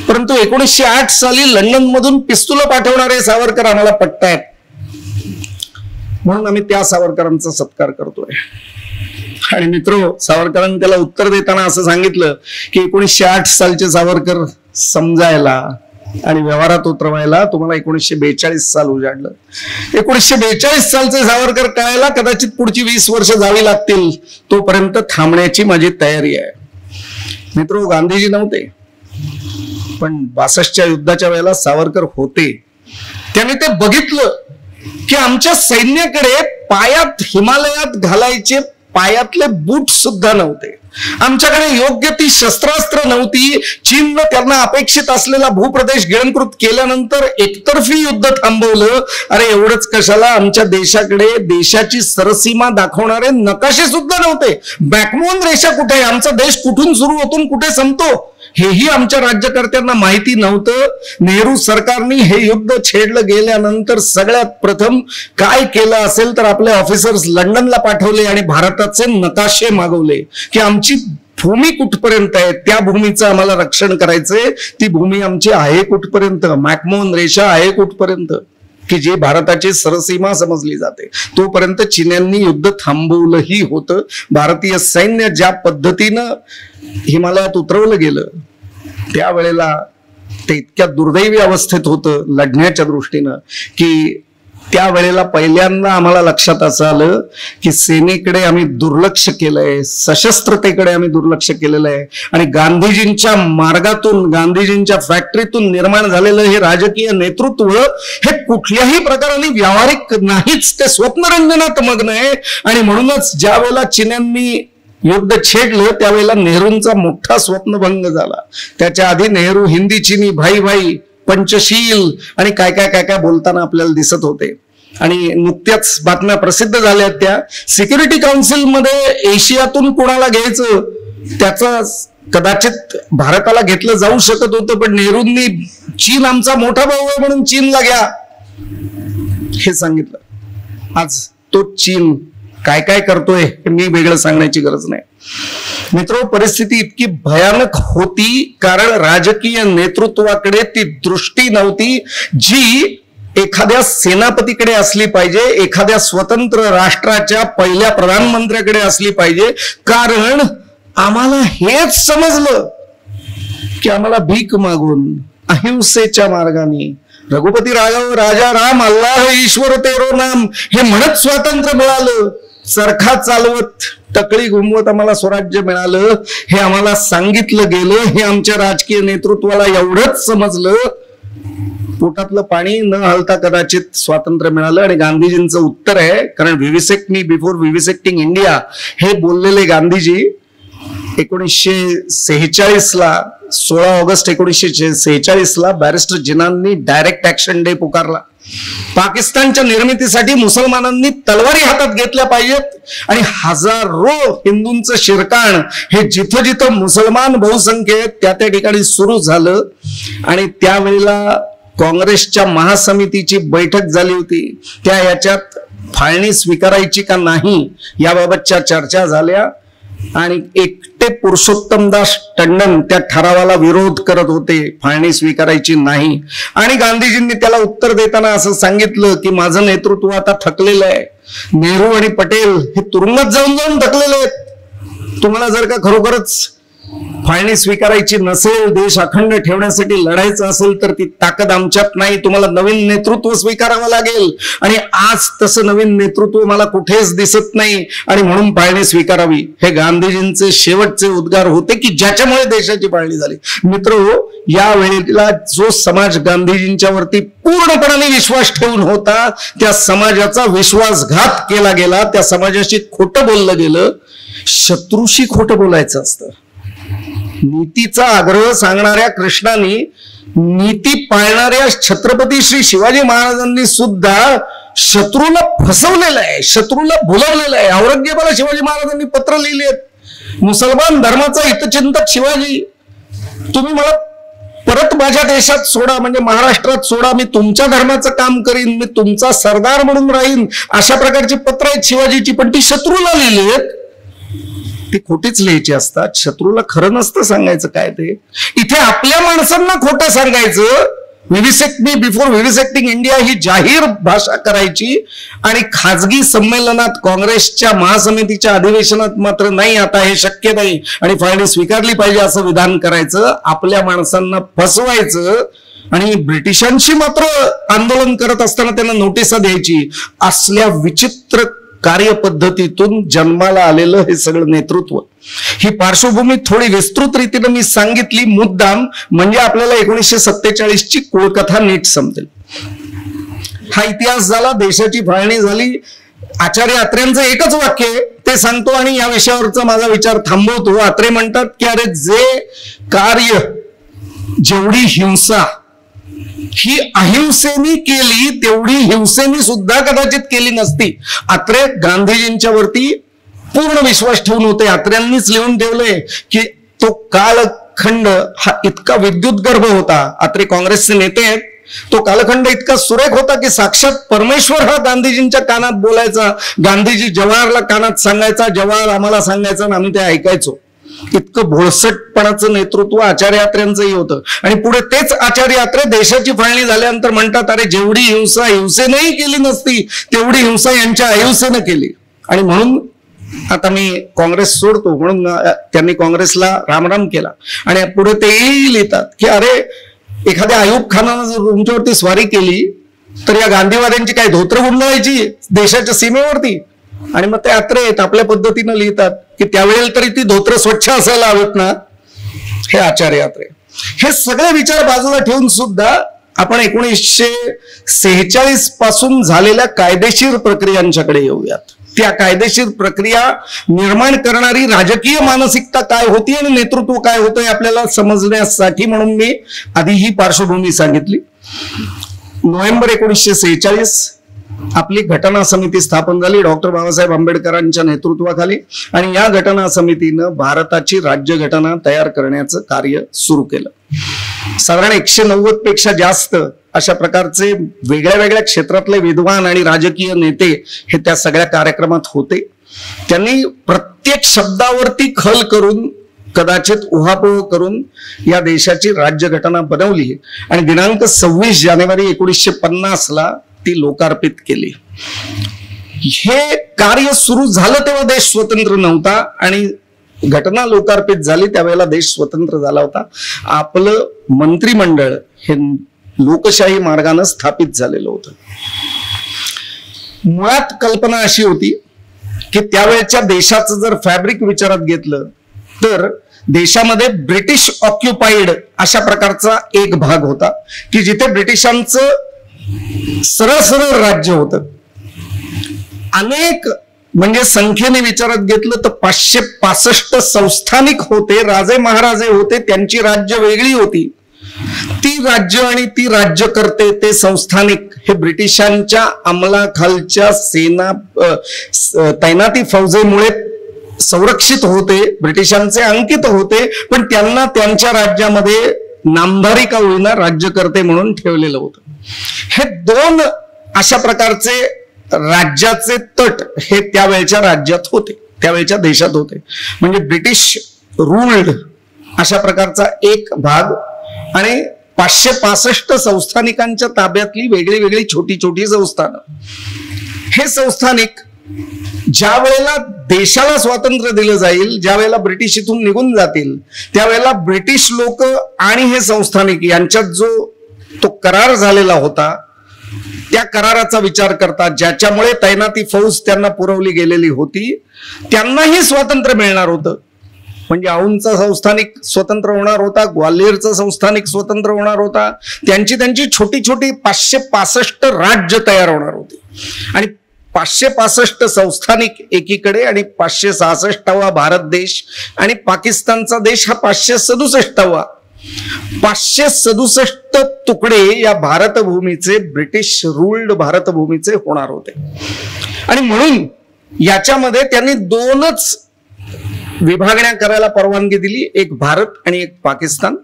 परंतु 1908 साली लंडन मधून पिस्तूल पाठवणारे सावरकर आम्हाला पटतायत, म्हणून आम्ही त्या सावरकरांचा सत्कार करतोय. आणि मित्र, सावरकरांनी त्याला उत्तर देताना असं सांगितलं की 1908 सालचे सावरकर समजायला आणि व्यवहारात उतरवायला तुम्हाला 1942 साल उजाडलं. 1942 सालचे सावरकर कळायला कदाचित पुढची 20 वर्ष जावी लागतील. तोपर्यंत थांबण्याची माझी तयारी आहे. मित्र, गांधीजी नव्हते, पण 62च्या युद्धाच्या वेळेला सावरकर होते, त्याने ते बघितलं की आमच्या सैन्याकडे पायात हिमालयात घालायचे पायातले बूट सुद्धा नव्हते, आमच्याकडे योग्य ती शस्त्रास्त्र नव्हती. चीननं त्यांना अपेक्षित असलेला भूप्रदेश गिळंकृत केल्यानंतर एकतर्फी युद्ध थांबवलं. अरे एवढंच कशाला, आमच्या देशाकडे देशाची सरसीमा दाखवणारे नकाशे सुद्धा नव्हते. बॅकबोन रेषा कुठे, आमचा देश कुठून सुरू होतून कुठे संपतो हेही आमच्या राज्यकर्त्यांना माहिती नव्हतं. नेहरू सरकारने हे युद्ध छेडलं गेल्यानंतर सगळ्यात प्रथम काय केलं असेल तर आपले ऑफिसर्स लंडनला पाठवले आणि भारताचे नकाशे मागवले की आमची भूमी कुठपर्यंत आहे, त्या भूमीचं आम्हाला रक्षण करायचंय, ती भूमी आमची आहे कुठपर्यंत, मॅकमोहन रेषा आहे कुठपर्यंत, की जी भारताची सरसीमा समजली जाते. तोपर्यंत चीन्यांनी युद्ध थांबवलंही होतं. भारतीय सैन्य ज्या पद्धतीनं हिमालयात उतरवलं गेलं त्यावेळेला ते इतक्या दुर्दैवी अवस्थेत होतं लढण्याच्या दृष्टीनं की त्यावेळेला पहिल्यांदा आम्हाला लक्षात असं आलं की सेनेकडे आम्ही दुर्लक्ष केलंय, सशस्त्रतेकडे आम्ही दुर्लक्ष केलेलं आहे. आणि गांधीजींच्या मार्गातून, गांधीजींच्या फॅक्टरीतून निर्माण झालेलं हे राजकीय नेतृत्व हे कुठल्याही प्रकाराने व्यावहारिक नाहीच, ते स्वप्नरंजनात मग्न आहे. आणि म्हणूनच ज्या वेळेला चीन्यांनी युद्ध छेडलं त्यावेळेला नेहरूंचा मोठा स्वप्नभंग झाला. त्याच्या आधी नेहरू हिंदी चीनी भाई भाई पंचशील आणि काय काय काय काय बोलताना आपल्याला दिसत होते. आणि नुकत्याच बातम्या प्रसिद्ध झाल्या त्या सिक्युरिटी काउन्सिल मध्ये एशियातून कोणाला घ्यायचं त्याचा कदाचित भारताला घेतलं जाऊ शकत होतं, पण नेहरूंनी चीन आमचा मोठा भाऊ आहे म्हणून चीनला घ्या हे सांगितलं. आज तो चीन काय काय करतोय हे मी वेगळं सांगण्याची गरज नाही. मित्र, परिस्थिती इतकी भयानक होती कारण राजकीय नेतृत्वाकडे ती दृष्टी नव्हती जी एखाद्या सेनापतीकडे असली पाहिजे, एखाद्या स्वतंत्र राष्ट्राच्या पहिल्या प्रधानमंत्र्याकडे असली पाहिजे. कारण आम्हाला हेच समजलं की आम्हाला भीक मागून अहिंसेच्या मार्गाने रघुपती राघव राजा राम अल्लाह ईश्वर तेरो नाम हे म्हणत स्वातंत्र्य मिळालं. चरखा चालवत टकळी घुमवत आम्हाला स्वराज्य मिळालं हे आम्हाला सांगितलं गेलं. हे आमच्या राजकीय नेतृत्वाला एवढंच समजलं, पोटातलं पाणी न हलता कदाचित स्वातंत्र्य मिळालं. आणि गांधीजींचं उत्तर आहे, कारण विविसेक्ट मी बिफोर विविसेक्टिंग इंडिया हे बोललेले गांधीजी 1946 ला 16 ऑगस्ट 1946 ला बॅरिस्टर जिनांनी डायरेक्ट ऍक्शन डे पुकारला. पाकिस्तानच्या निर्मितीसाठी मुसलमानांनी तलवारी हातात घेतल्या पाहिजेत आणि हजारो हिंदूंचं शिरकाण हे जिथं जिथं मुसलमान बहुसंख्य आहेत त्या त्या ठिकाणी सुरू झालं. आणि त्यावेळेला काँग्रेसच्या महासमितीची बैठक झाली होती. त्या याच्यात फाळणी स्वीकारायची का नाही याबाबतच्या चर्चा झाल्या आणि एकटे पुरुषोत्तमदास टंडन त्या ठरावाला विरोध करत होते, फाळणी स्वीकारायची नाही. आणि गांधीजींनी त्याला उत्तर देताना असं सांगितलं की माझं नेतृत्व आता थकलेलं आहे. नेहरू आणि पटेल हे तुरुंगात जाऊन जाऊन थकलेले आहेत. तुम्हाला जर का खरोखरच फाळणी स्वीकारायची नसेल, देश अखंड ठेवण्यासाठी लढायचं असेल तर ती ताकद आमच्यात नाही, तुम्हाला नवीन नेतृत्व स्वीकारावं लागेल. आणि आज तसं नवीन नेतृत्व मला कुठेच दिसत नाही आणि म्हणून फाळणी स्वीकारावी हे गांधीजींचे शेवटचे उद्गार होते की ज्याच्यामुळे देशाची फाळणी झाली. मित्र, या वेळेला जो समाज गांधीजींच्या वरती पूर्णपणे विश्वास ठेवून होता त्या समाजाचा विश्वासघात केला गेला, त्या समाजाशी खोटं बोललं गेलं. शत्रूशी खोटं बोलायचं असतं. नीतीचा आग्रह सांगणाऱ्या कृष्णाने नीती पाळणाऱ्या छत्रपती श्री शिवाजी महाराजांनी सुद्धा शत्रूला फसवलेलं आहे, शत्रूला भुलवलेलं आहे. औरंगजेबाला शिवाजी महाराजांनी पत्र लिहिलेत, मुसलमान धर्माचा हितचिंतक शिवाजी, तुम्ही मला परत माझ्या देशात सोडा, म्हणजे महाराष्ट्रात सोडा, मी तुमच्या धर्माचं काम करीन, मी तुमचा सरदार म्हणून राहीन, अशा प्रकारची पत्र आहेत शिवाजीची. पण ती शत्रूला लिहिली आहेत, ती खोटीच लिहायची असतात. शत्रूला खरं नसतं सांगायचं. काय ते इथे आपल्या माणसांना खोटं सांगायचं. विविसेक्ट मी बिफोर विविसेक्टिंग इंडिया ही जाहीर भाषा करायची आणि खाजगी संमेलनात काँग्रेसच्या महासमितीच्या अधिवेशनात मात्र नाही, आता हे शक्य नाही आणि फाळणी स्वीकारली पाहिजे असं विधान करायचं. आपल्या माणसांना फसवायचं आणि ब्रिटिशांशी मात्र आंदोलन करत असताना त्यांना नोटिसा द्यायची. असल्या विचित्र कार्यपद्धतीतून जन्माला आलेलं हे सगळं नेतृत्व. ही पार्श्वभूमी थोडी विस्तृत रीतीने मी सांगितली मुद्दाम, म्हणजे आपल्याला 1947 ची कुळकथा नीट समजेल. हा इतिहास झाला, देशाची फाळणी झाली. आचार्य अत्र्यांचं एकच वाक्य आहे, ते सांगतो आणि या विषयावरचा माझा विचार थांबवतो. अत्रे म्हणतात की अरे जे कार्य, जेवढी हिंसा ही अहिंसेने केली तेवढी हिंसेने सुद्धा कदाचित केली नसती. अत्रे गांधीजींच्या वरती पूर्ण विश्वास ठेवून होते. अत्र्यांनीच लिहून ठेवलंय की तो कालखंड हा इतका विद्युत गर्भ होता. अत्रे काँग्रेसचे नेते आहेत. तो कालखंड इतका सुरेख होता की साक्षात परमेश्वर हा गांधीजींच्या कानात बोलायचा. गांधीजी जवाहरला कानात सांगायचा, जवाहर आम्हाला सांगायचा आणि आम्ही ते ऐकायचो. इतकं भोळसटपणाचं नेतृत्व आचार्य अत्र्यांचंही होतं. आणि पुढे तेच आचार्य अत्रे देशाची फाळणी झाल्यानंतर म्हणतात अरे जेवढी हिंसा हिंसेनेही केली नसती तेवढी हिंसा यांच्या अहिंसेनं केली. आणि म्हणून आता मी काँग्रेस सोडतो म्हणून त्यांनी काँग्रेसला रामराम केला. आणि पुढे तेही लिहितात की अरे एखाद्या अयूब खानानं जर तुमच्यावरती स्वारी केली तर या गांधीवाद्यांची काय धोत्र गुंडाळायची देशाच्या सीमेवरती. आणि मग ते अत्रे आपल्या पद्धतीनं लिहितात की त्यावेळेला तरी ती धोत्र स्वच्छ असायला हवेत ना. हे आचार्य अत्रे. हे सगळे विचार बाजूला ठेवून सुद्धा आपण 1946 पासून झालेल्या कायदेशीर प्रक्रियांच्याकडे येऊयात. त्या कायदेशीर प्रक्रिया निर्माण करणारी राजकीय मानसिकता काय होती आणि नेतृत्व काय होतं हे आपल्याला समजण्यासाठी म्हणून मी आधी ही पार्श्वभूमी सांगितली. नोव्हेंबर 1946 आपली घटना समिती स्थापन झाली डॉक्टर बाबासाहेब आंबेडकरांच्या नेतृत्वाखाली. आणि या घटना समितीनं भारताची राज्यघटना तयार करण्याचं कार्य सुरू केलं. साधारण 190 पेक्षा जास्त अशा प्रकारचे वेगळ्या वेगळ्या क्षेत्रातले विद्वान आणि राजकीय नेते हे त्या सगळ्या कार्यक्रमात होते. त्यांनी प्रत्येक शब्दावरती खल करून कदाचित उहापोह करून या देशाची राज्यघटना बनवली आणि दिनांक 26 जानेवारी 1950 ती लोकार्पित केली. हे कार्य सुरू झालं तेव्हा देश स्वतंत्र नव्हता आणि घटना लोकार्पित झाली त्यावेळेला देश स्वतंत्र झाला होता. आपलं मंत्रिमंडळ हे लोकशाही मार्गाने स्थापित झालेलं होतं. मुळात कल्पना अशी होती की त्यावेळेच्या देशाचं जर फॅब्रिक विचारात घेतलं तर देशामध्ये ब्रिटिश ऑक्युपाईड अशा प्रकारचा एक भाग होता की जिथे ब्रिटिशांचं सरळ सरळ राज्य होतं. अनेक म्हणजे संख्येने विचारात घेतलं तर 565 संस्थानिक होते, राजे महाराजे होते, त्यांची राज्य वेगळी होती. ती राज्य आणि ती राज्यकर्ते ते संस्थानिक हे ब्रिटिशांच्या अंमलाखालच्या सेना तैनाती फौजेमुळे संरक्षित होते, ब्रिटिशांचे अंकित होते, पण त्यांना त्यांच्या राज्यामध्ये नामधारी का होईना राज्यकर्ते म्हणून ठेवलेलं होतं. हे दोन अशा प्रकारचे राज्याचे तट हे त्यावेळच्या राज्यात होते, त्यावेळच्या देशात होते. म्हणजे ब्रिटिश रूल्ड अशा प्रकारचा एक भाग आणि 565 संस्थानिकांच्या ताब्यातली वेगळी वेगळी छोटी छोटी संस्थानं. हे संस्थानिक ज्या वेळेला देशाला स्वातंत्र्य दिलं जाईल, ज्या वेळेला ब्रिटिश इथून निघून जातील, त्यावेळेला ब्रिटिश लोक आणि हे संस्थानिक यांच्यात जो तो करार झालेला होता त्या कराराचा विचार करतात, ज्याच्यामुळे तैनाती फौज त्यांना पुरवली गेलेली होती, त्यांनाही स्वातंत्र्य मिळणार होतं. म्हणजे औंधचा संस्थानिक स्वतंत्र होणार होता, ग्वाल्हेरचा संस्थानिक स्वतंत्र होणार होता, त्यांची छोटी छोटी 565 राज्य तयार होणार होती. आणि 565 संस्थानिक एकीकडे आणि 566वा भारत देश आणि पाकिस्तानचा देश हा 567वा. 567 तुकडे या भारतभूमीचे ब्रिटिश रूल्ड भारतभूमीचे होणार होते. आणि म्हणून याच्यामध्ये त्यांनी दोनच विभागण्या करायला परवानगी दिली, एक भारत आणि एक पाकिस्तान.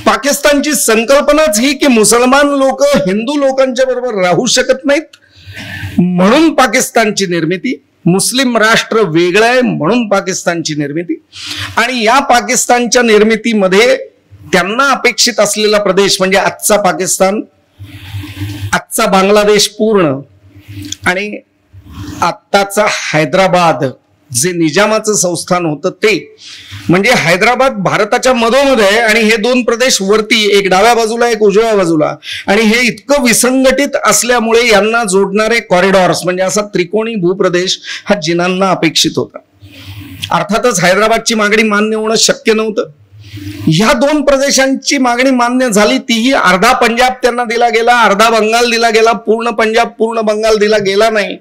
पाकिस्तानची संकल्पनाच ही की मुसलमान लोक हिंदू लोकांच्या बरोबर राहू शकत नाहीत म्हणून पाकिस्तानची निर्मिती, मुस्लिम राष्ट्र वेगळं आहे म्हणून पाकिस्तानची निर्मिती. आणि या पाकिस्तानच्या निर्मितीमध्ये त्यांना अपेक्षित असलेला प्रदेश म्हणजे आजचा पाकिस्तान, आजचा बांगलादेश पूर्ण आणि आत्ताचा हैदराबाद जे निजामाचं संस्थान होतं ते म्हणजे हैदराबाद भारताच्या मधोमध आहे आणि हे दोन प्रदेश वरती, एक डाव्या बाजूला एक उजव्या बाजूला, आणि हे इतकं विसंघटित असल्यामुळे यांना जोडणारे कॉरिडॉर्स म्हणजे असा त्रिकोणी भूप्रदेश हा जिनांना अपेक्षित होता. अर्थातच हैदराबादची मागणी मान्य होणं शक्य नव्हतं. ह्या दोन प्रदेशांची मागणी मान्य झाली, तीही अर्धा पंजाब त्यांना दिला गेला, अर्धा बंगाल दिला गेला, पूर्ण पंजाब पूर्ण बंगाल दिला गेला नाही.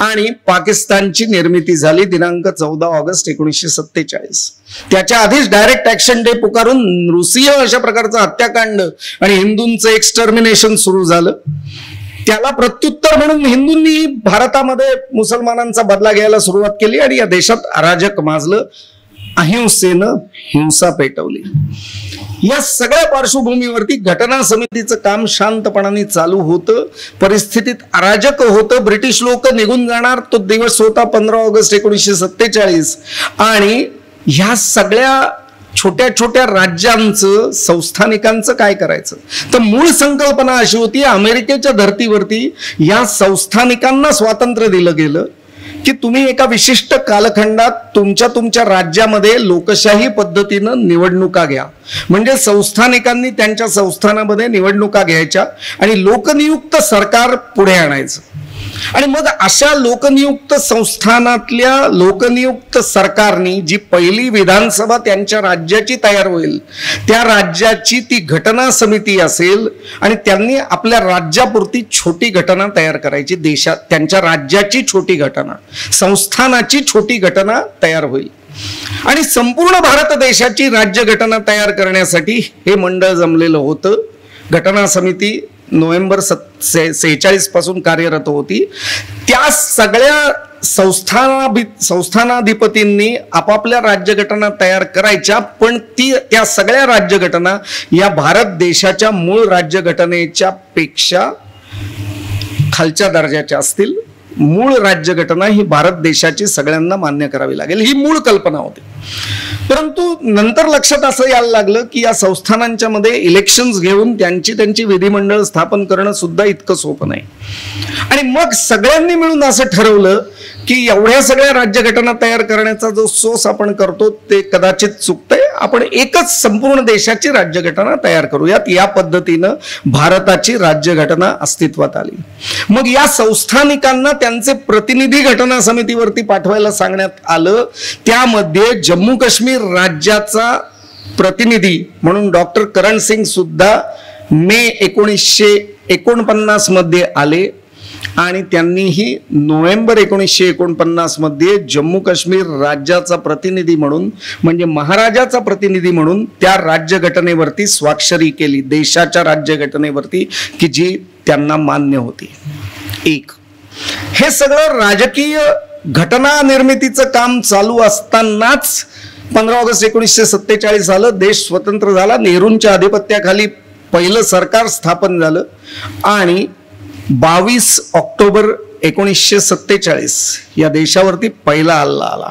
आणि पाकिस्तानची निर्मिती झाली दिनांक 14 ऑगस्ट 1947. त्याच्या आधीच डायरेक्ट ऍक्शन डे पुकारून रूसिय अशा प्रकारचं हत्याकांड आणि हिंदूंचं एक्सटर्मिनेशन सुरू झालं. त्याला प्रत्युत्तर म्हणून हिंदूंनी भारतामध्ये मुसलमानांचा बदला घ्यायला सुरुवात केली आणि या देशात अराजक माजलं. अहिंसेनं हिंसा पेटवली. या सगळ्या पार्श्वभूमीवरती घटना समितीचं काम शांतपणाने चालू होतं. परिस्थितीत अराजक होतं. ब्रिटिश लोक निघून जाणार तो दिवस होता 15 ऑगस्ट 1947. आणि ह्या सगळ्या छोट्या छोट्या राज्यांचं संस्थानिकांचं काय करायचं, तर मूळ संकल्पना अशी होती, अमेरिकेच्या धर्तीवरती या संस्थानिकांना स्वातंत्र्य दिलं गेलं की तुम्ही एका विशिष्ट कालखंडात तुमच्या राज्यामध्ये लोकशाही पद्धतीनं निवडणुका घ्या. म्हणजे संस्थानिकांनी त्यांच्या संस्थानामध्ये निवडणुका घ्यायच्या आणि लोकनियुक्त सरकार पुढे आणायचं. आणि मग अशा लोकनियुक्त संस्थानातल्या लोकनियुक्त सरकारनी जी पहिली विधानसभा त्यांच्या राज्याची तयार होईल त्या राज्याची ती घटना समिती असेल आणि त्यांनी आपल्या राज्यापुरती छोटी घटना तयार करायची. देशात त्यांच्या राज्याची छोटी घटना, संस्थानाची छोटी घटना तयार होईल. आणि संपूर्ण भारत देशाची राज्यघटना तयार करण्यासाठी हे मंडळ जमलेलं होतं. घटना समिती नोव्हेंबर 46 पासून कार्यरत होती. त्या सगळ्या संस्थानाधिपतींनी आपापल्या राज्यघटना तयार करायच्या, पण त्या सगळ्या राज्यघटना या भारत देशाच्या मूळ राज्यघटनेच्या पेक्षा खालच्या दर्जाच्या असतील. मूळ राज्यघटना ही भारत देशाची सगळ्यांना मान्य करावी लागेल, ही मूळ कल्पना होती. परंतु नंतर लक्षात असं यायला लागलं की या संस्थानांच्या मध्ये इलेक्शन्स घेऊन त्यांची विधिमंडळ स्थापन करणं सुद्धा इतकं सोपं नाही. आणि मग सगळ्यांनी मिळून असं ठरवलं की एवढ्या सगळ्या राज्यघटना तयार करण्याचा जो सोस आपण करतो ते कदाचित चुकतंय. आपण एकच संपूर्ण देशाची राज्यघटना तयार करूयात. या पद्धतीनं भारताची राज्यघटना अस्तित्वात आली. मग या संस्थानिकांना त्यांचे प्रतिनिधी घटना समितीवरती पाठवायला सांगण्यात आलं. त्यामध्ये जम्मू काश्मीर राज्याचा प्रतिनिधी म्हणून डॉक्टर करण सिंग सुद्धा मे 1949 मध्ये आले आणि त्यांनीही नोव्हेंबर 1949 मध्ये जम्मू काश्मीर राज्याचा प्रतिनिधी म्हणून म्हणजे महाराजाचा प्रतिनिधी म्हणून त्या राज्यघटनेवरती स्वाक्षरी केली, देशाच्या राज्यघटनेवरती की जी त्यांना मान्य होती. एक हे सगळं राजकीय घटना निर्मितीचं काम चालू असतानाच 15 ऑगस्ट 1947 झालं. देश स्वतंत्र झाला. नेहरूंच्या अधिपत्याखाली पहिलं सरकार स्थापन झालं आणि 22 ऑक्टोबर 1947 या देशावरती पहिला हल्ला आला.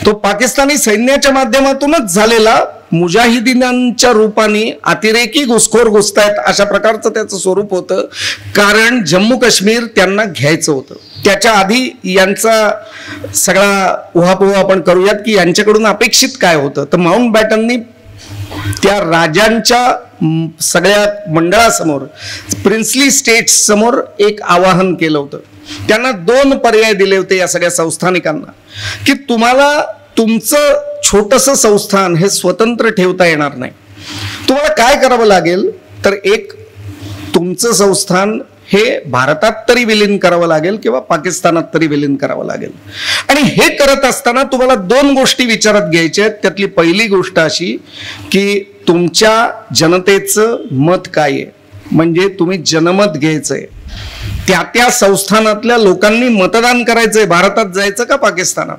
तो पाकिस्तानी सैन्याच्या माध्यमातूनच झालेला. मुजाहिदीनांच्या रूपाने अतिरेकी घुसखोर घुसतायत अशा प्रकारचं त्याचं स्वरूप होतं. कारण जम्मू काश्मीर त्यांना घ्यायचं होतं. त्याच्या आधी यांचा सगळा उहापोहा आपण करूयात की यांच्याकडून अपेक्षित काय होतं. तर माउंट बॅटननी त्या राजांच्या सगळ्या मंडळासमोर प्रिन्सली स्टेट्स समोर एक आवाहन केलं होतं. त्यांना 2 पर्याय दिले होते या सगळ्या संस्थानिकांना की तुम्हाला तुमचं छोटंसं संस्थान हे स्वतंत्र ठेवता येणार नाही. तुम्हाला काय करावं लागेल तर एक तुमचं संस्थान हे भारतात तरी विलीन करावं लागेल किंवा पाकिस्तानात तरी विलीन करावं लागेल. आणि हे करत असताना तुम्हाला 2 गोष्टी विचारात घ्यायच्या आहेत. त्यातली पहिली गोष्ट अशी की तुमच्या जनतेचं मत काय आहे, म्हणजे तुम्ही जनमत घ्यायचंय. त्या संस्थानातल्या लोकांनी मतदान करायचंय भारतात जायचं का पाकिस्तानात.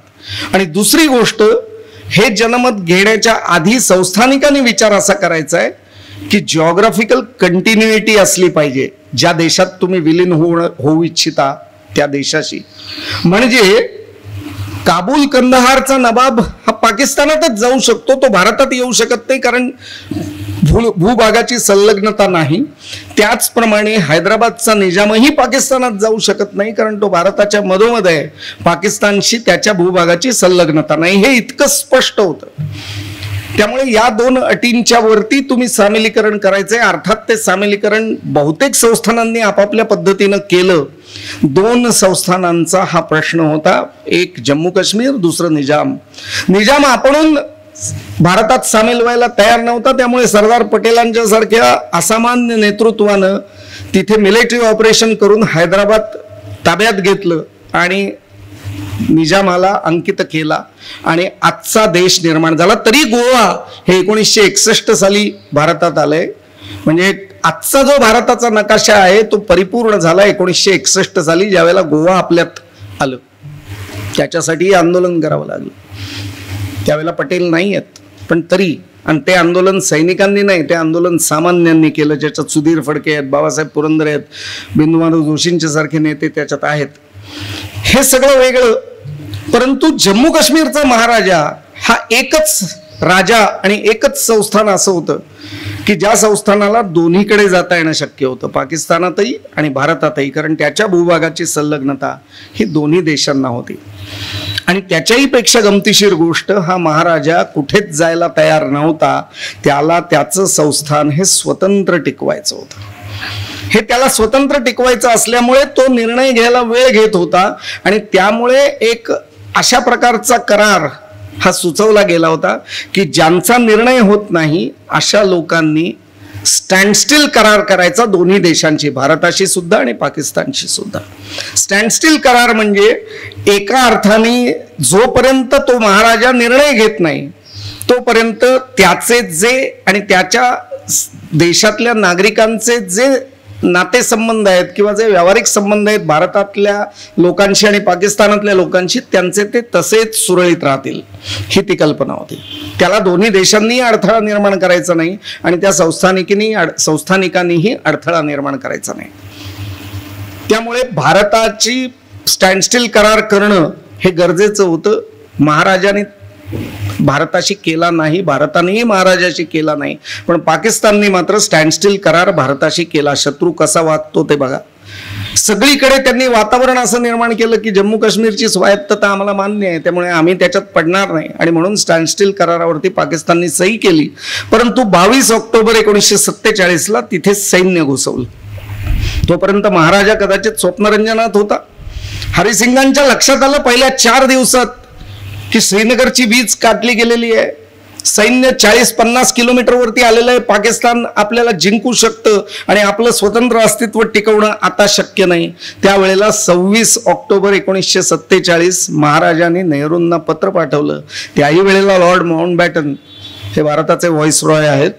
आणि दुसरी गोष्ट हे जनमत घेण्याच्या आधी संस्थानिकांनी विचार असा करायचा आहे की जिओग्राफिकल कंटिन्युइटी असली पाहिजे ज्या देशात तुम्ही विलीन होऊ इच्छिता त्या देशाशी. म्हणजे काबूल कंदहारचा नवाब हा पाकिस्तानातच जाऊ शकतो, तो भारतात येऊ शकत नाही. कारण भूभागाची संलग्नता नाही. त्याचप्रमाणे हैदराबादचा निजामही पाकिस्तानात जाऊ शकत नाही, कारण तो भारताच्या मधोमध आहे. पाकिस्तानशी त्याच्या भूभागाची संलग्नता नाही, हे इतकं स्पष्ट होतं. त्यामुळे या दोन अटींच्या वरती तुम्ही सामिलीकरण करायचंय. अर्थात ते सामिलीकरण बहुतेक संस्थानांनी आपापल्या पद्धतीनं केलं. दोन संस्थानांचा हा प्रश्न होता, एक जम्मू काश्मीर, दुसरं निजाम. निजाम आपणून भारतात सामील व्हायला तयार नव्हता, त्यामुळे सरदार पटेलांच्या सारख्या असामान्य नेतृत्वानं तिथे मिलिटरी ऑपरेशन करून हैदराबाद ताब्यात घेतलं आणि निजामाला अंकित केला आणि आजचा देश निर्माण झाला. तरी गोवा हे 1961 साली भारतात आलंय. म्हणजे आजचा जो भारताचा नकाशा आहे तो परिपूर्ण झाला 1961 साली, ज्यावेळेला गोवा आपल्यात आलं. त्याच्यासाठी आंदोलन करावं लागलं. त्यावेळेला पटेल नाही आहेत, पण तरी, आणि ते आंदोलन सैनिकांनी नाही, ते आंदोलन सामान्यांनी केलं, ज्याच्यात सुधीर फडके आहेत, बाबासाहेब पुरंदरे आहेत, बिंदुमाधव जोशींच्या सारखे नेते त्याच्यात आहेत. हे सगळं वेगळं. परंतु जम्मू काश्मीरचा महाराजा हा एकच राजा आणि एकच संस्थान असं होतं की ज्या संस्थानाला दोन्हीकडे जाता येणं शक्य होतं, पाकिस्तानातही आणि भारतातही, कारण त्याच्या भूभागाची संलग्नता ही दोन्ही देशांना होती. आणि त्याच्याही पेक्षा गमतीशीर गोष्ट, हा महाराजा कुठेच जायला तयार नव्हता. त्याला त्याचं संस्थान हे स्वतंत्र टिकवायचं होतं. हे त्याला स्वतंत्र टिकवायचं असल्यामुळे तो निर्णय घ्यायला वेळ घेत होता आणि त्यामुळे एक अशा प्रकारचा करार हा सुचवला गेला होता की ज्यांचा निर्णय होत नाही अशा लोकांनी स्टँडस्टिल करार करायचा दोन्ही देशांची, भारताशी सुद्धा आणि पाकिस्तानशी सुद्धा. स्टँडस्टिल करार म्हणजे एका अर्थाने जोपर्यंत तो महाराजा निर्णय घेत नाही तोपर्यंत त्याचे जे आणि त्याच्या देशातल्या नागरिकांचे जे नातेसंबंध आहेत किंवा जे व्यावहारिक संबंध आहेत भारतातल्या लोकांशी आणि पाकिस्तानातल्या लोकांशी, त्यांचे ते तसेच सुरळीत राहतील, ही ती कल्पना होती. त्याला दोन्ही देशांनी अडथळा निर्माण करायचा नाही आणि त्या संस्थानिकांनीही अडथळा निर्माण करायचा नाही. त्यामुळे भारताची स्टँडस्टिल करार करणं हे गरजेचं होतं. महाराजाने भारताशी केला नाही, भारतानेही महाराजाशी केला नाही, पण पाकिस्तानने मात्र स्टँडस्टिल करार भारताशी केला. शत्रू कसा वागतो ते बघा. सगळीकडे त्यांनी वातावरण असं निर्माण केलं की जम्मू काश्मीरची स्वायत्तता आम्हाला मान्य आहे, त्यामुळे आम्ही त्याच्यात पडणार नाही, आणि म्हणून स्टँडस्टिल करारावरती पाकिस्तानने सही केली. परंतु 22 ऑक्टोबर 1947ला तिथे सैन्य घुसवलं. तोपर्यंत महाराजा कदाचित स्वप्नरंजनात होता. हरिसिंगांच्या लक्षात आलं पहिल्या 4 दिवसात की श्रीनगरची वीज काटली गेलेली आहे, सैन्य 40-50 किलोमीटर वरती आलेलं आहे, पाकिस्तान आपल्याला जिंकू शकतं आणि आपलं स्वतंत्र अस्तित्व टिकवणं आता शक्य नाही. त्यावेळेला 26 ऑक्टोबर 1947 महाराजांनी नेहरूंना पत्र पाठवलं. त्याही वेळेला लॉर्ड माउंटबॅटन हे भारताचे व्हॉइसरॉय आहेत,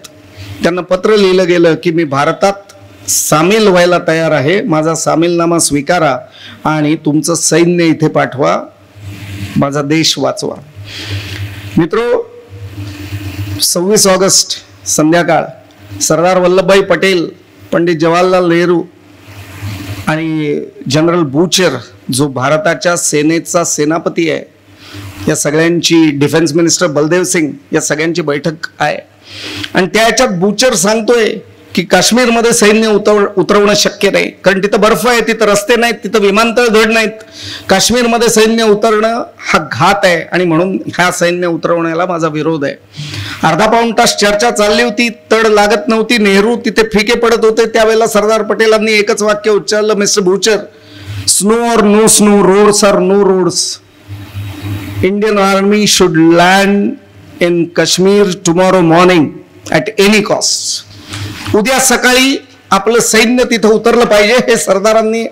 त्यांना पत्र लिहिलं गेलं की मी भारतात सामील व्हायला तयार आहे, माझा सामीलनामा स्वीकारा आणि तुमचं सैन्य इथे पाठवा, माझा देश वाचवा. मित्रो, 26 ऑगस्ट संध्याकाळ सरदार वल्लभभाई पटेल, पंडित जवाहरलाल नेहरू आणि जनरल बूचर जो भारताच्या सेनेचा सेनापती आहे, या सगळ्यांची, डिफेन्स मिनिस्टर बलदेव सिंग, या सगळ्यांची बैठक आहे. आणि त्याच्यात बूचर सांगतोय की काश्मीरमध्ये सैन्य उतरवणं शक्य नाही, कारण तिथं बर्फ आहे, तिथं रस्ते नाहीत, तिथं विमानतळ धड नाहीत. काश्मीरमध्ये सैन्य उतरणं हा घात आहे आणि म्हणून ह्या सैन्य उतरवण्याला माझा विरोध आहे. अर्धा पाऊण तास चर्चा चालली होती, तड लागत नव्हती. नेहरू तिथे फिके पडत होते. त्यावेळेला सरदार पटेलांनी एकच वाक्य उच्चारलं, mister Bucher, snow or no snow, roads are no roads, Indian army should land in Kashmir tomorrow morning at any cost. उद्या सकाळी आपलं सैन्य तिथं उतरलं पाहिजे, हे सरदारांनी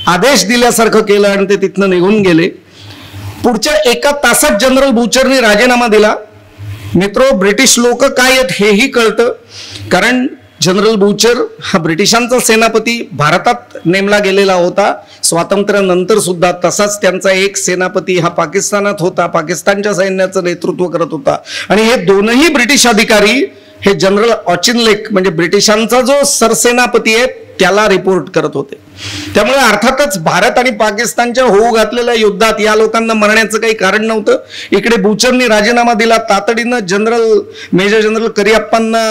आदेश दिल्यासारखं केलं आणि ते तिथनं निघून गेले. पुढच्या 1 तासात जनरल बूचरनी राजीनामा दिला. मित्रो, ब्रिटिश लोक काय आहेत हेही कळतं, कारण जनरल बूचर हा ब्रिटिशांचा सेनापती भारतात नेमला गेलेला होता स्वातंत्र्यानंतर सुद्धा. तसाच त्यांचा एक सेनापती हा पाकिस्तानात होता, पाकिस्तानच्या सैन्याचं नेतृत्व करत होता. आणि हे दोनही ब्रिटिश अधिकारी हे जनरल ऑचिनलेक म्हणजे ब्रिटिशांचा जो सरसेनापती आहे त्याला रिपोर्ट करत होते. त्यामुळे अर्थातच भारत आणि पाकिस्तानच्या होऊ घातलेल्या युद्धात या लोकांना मरण्याचं काही कारण नव्हतं. इकडे बूचरनी राजीनामा दिला. तातडीनं मेजर जनरल करिअप्पांना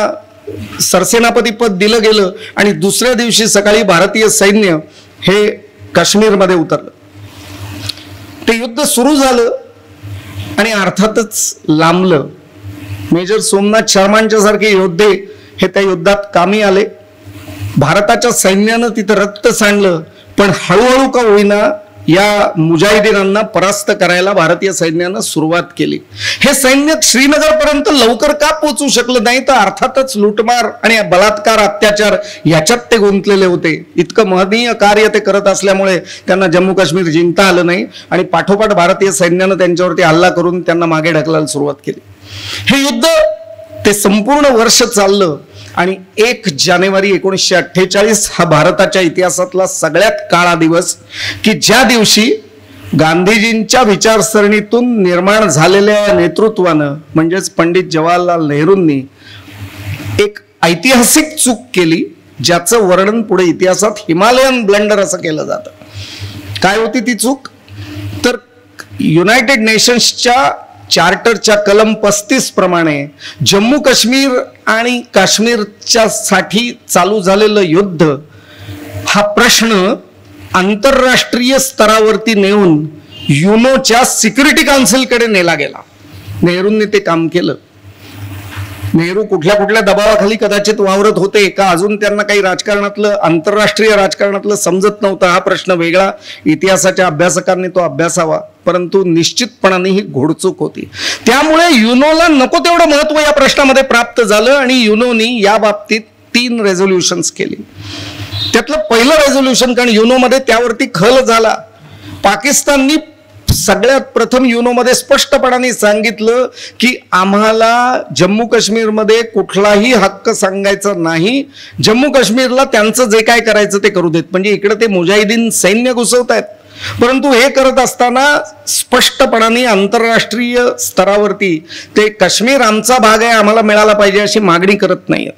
सरसेनापती पद दिलं गेलं आणि दुसऱ्या दिवशी सकाळी भारतीय सैन्य हे काश्मीरमध्ये उतरलं. ते युद्ध सुरू झालं आणि अर्थातच लांबलं. मेजर सोमनाथ शर्मांच्या सारखे योद्धे हे त्या युद्धात कामी आले. भारताच्या सैन्यानं तिथं रक्त सांडलं, पण हळूहळू का होईना या मुजाहिदीनांना परास्त करायला भारतीय सैन्यानं सुरुवात केली. हे सैन्य श्रीनगरपर्यंत लवकर का पोहोचू शकलं नाही, तर अर्थातच लुटमार आणि बलात्कार अत्याचार याच्यात ते गुंतलेले होते. इतकं महनीय कार्य ते करत असल्यामुळे त्यांना जम्मू काश्मीर जिंकता आलं नाही आणि पाठोपाठ भारतीय सैन्यानं त्यांच्यावरती हल्ला करून त्यांना मागे ढकलायला सुरुवात केली. हे युद्ध ते संपूर्ण वर्ष चाललं आणि 1 जानेवारी 1948 हा भारताच्या इतिहासातला सगळ्यात काळा दिवस, की ज्या दिवशी गांधीजींच्या विचारसरणीतून निर्माण झालेल्या नेतृत्वानं म्हणजेच पंडित जवाहरलाल नेहरूंनी एक ऐतिहासिक चूक केली, ज्याचं वर्णन पुढे इतिहासात हिमालयन ब्लंडर असं केलं जातं. काय होती ती चूक? तर युनायटेड नेशन्सच्या चार्टरच्या कलम 35 प्रमाणे जम्मू काश्मीर आणि काश्मीरच्या साठी चालू झालेलं युद्ध हा प्रश्न आंतरराष्ट्रीय स्तरावरती नेऊन युनोच्या सिक्युरिटी काउन्सिलकडे नेला गेला. नेहरूंनी ते काम केलं. नेहरू कुठल्या दबावाखाली कदाचित वावरत होते का अजून त्यांना काही राजकारणातलं आंतरराष्ट्रीय राजकारणातलं समजत नव्हतं, हा प्रश्न वेगळा. इतिहासाच्या अभ्यासकांनी तो अभ्यासावा, परंतु निश्चितपणाने ही घोडचूक होती. त्यामुळे युनोला नको तेवढं महत्व या प्रश्नामध्ये प्राप्त झालं आणि युनोनी या बाबतीत 3 रेझोल्युशन्स केली. त्यातलं पहिलं रेझोल्युशन, कारण युनोमध्ये त्यावरती खल झाला, पाकिस्ताननी सगळ्यात प्रथम युनोमध्ये स्पष्टपणाने सांगितलं की आम्हाला जम्मू काश्मीरमध्ये कुठलाही हक्क सांगायचा नाही, जम्मू काश्मीरला त्यांचं जे काय करायचं ते करू देत. म्हणजे इकडे ते मुजाहिदीन सैन्य घुसवत आहेत, परंतु हे करत असताना स्पष्टपणाने आंतरराष्ट्रीय स्तरावरती ते काश्मीर आमचा भाग आहे, आम्हाला मिळाला पाहिजे अशी मागणी करत नाहीत.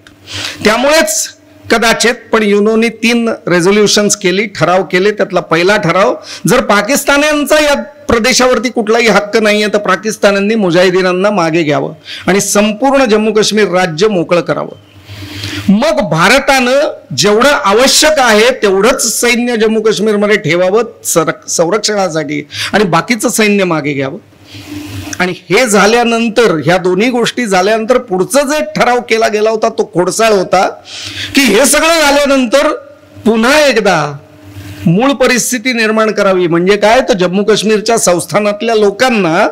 त्यामुळेच कदाचित पण युनोनी 3 रेझोल्युशन्स केली, ठराव केले. त्यातला पहिला ठराव, जर पाकिस्तान्यांचा या प्रदेशावरती कुठलाही हक्क नाहीये तर पाकिस्तान्यांनी मुजाहिदीनांना मागे घ्यावं आणि संपूर्ण जम्मू काश्मीर राज्य मोकळं करावं. मग भारतानं जेवढं आवश्यक आहे तेवढंच सैन्य जम्मू काश्मीरमध्ये ठेवावं संरक्षणासाठी आणि बाकीचं सैन्य मागे घ्यावं. आणि हे झाल्यानंतर, ह्या दोन्ही गोष्टी झाल्यानंतर पुढचा जे ठराव केला गेला होता तो खोडसाळ होता, की हे सगळं झाल्यानंतर पुन्हा एकदा मूळ परिस्थिती निर्माण करावी. म्हणजे काय, तर जम्मू काश्मीरच्या संस्थानातल्या लोकांना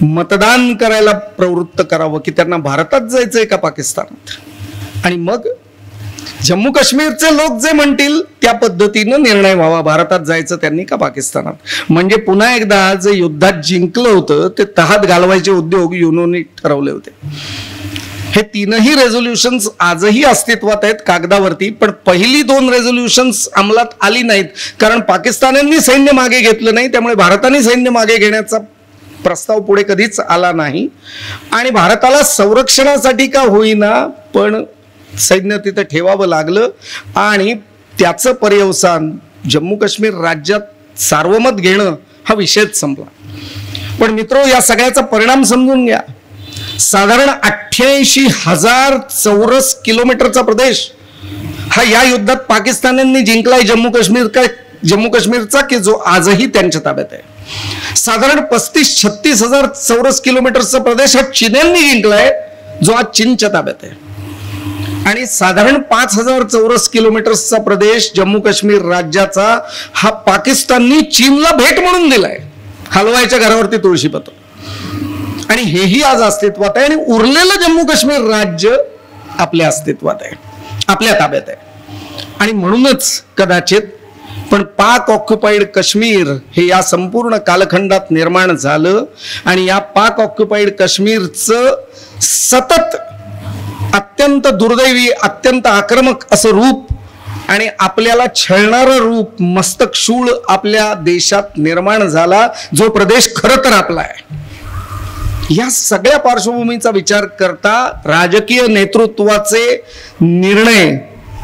मतदान करायला प्रवृत्त करावं की त्यांना भारतात जायचंय का पाकिस्तानात. आणि मग जम्मू काश्मीरचे लोक जे म्हणतील त्या पद्धतीनं निर्णय व्हावा, भारतात जायचं त्यांनी का पाकिस्तानात. म्हणजे पुन्हा एकदा जे युद्धात जिंकलं होतं ते तहात घालवायचे उद्योग युनोनी ठरवले होते. हे 3ही रेझोल्युशन्स आजही अस्तित्वात आहेत कागदावरती, पण पहिली 2 रेझोल्युशन्स अंमलात आली नाहीत कारण पाकिस्तान्यांनी सैन्य मागे घेतलं नाही. त्यामुळे भारताने सैन्य मागे घेण्याचा प्रस्ताव पुढे कधीच आला नाही आणि भारताला संरक्षणासाठी का होईना पण सैन्य तिथं ठेवावं लागलं आणि त्याचं पर्यवसान जम्मू काश्मीर राज्यात सार्वमत घेणं हा विषयच संपला. पण मित्रो, या सगळ्याचा परिणाम समजून घ्या. साधारण 88,000 चौरस किलोमीटरचा प्रदेश हा या युद्धात पाकिस्तान्यांनी जिंकलाय जम्मू काश्मीरचा, की जो आजही त्यांच्या ताब्यात आहे. साधारण 35-36 हजार चौरस किलोमीटरचा प्रदेश हा चीन्यांनी जिंकलाय, जो आज चीनच्या ताब्यात आहे. आणि साधारण 5,000 चौरस किलोमीटरचा प्रदेश जम्मू काश्मीर राज्याचा हा पाकिस्ताननी चीनला भेट म्हणून दिलाय, हलवायच्या घरावरती तुळशीपत्र. आणि हेही आज अस्तित्वात आहे आणि उरलेलं जम्मू काश्मीर राज्य आपल्या अस्तित्वात आहे, आपल्या ताब्यात आहे. आणि म्हणूनच कदाचित पण पाक ऑक्युपाईड काश्मीर हे या संपूर्ण कालखंडात निर्माण झालं आणि या पाक ऑक्युपाईड काश्मीरचं सतत अत्यंत दुर्दैवी, अत्यंत आक्रमक असं रूप आणि आपल्याला छळणारं रूप, मस्तकशूळ आपल्या देशात निर्माण झाला, जो प्रदेश खरं तर आपला आहे. या सगळ्या पार्श्वभूमीचा विचार करता राजकीय नेतृत्वाचे निर्णय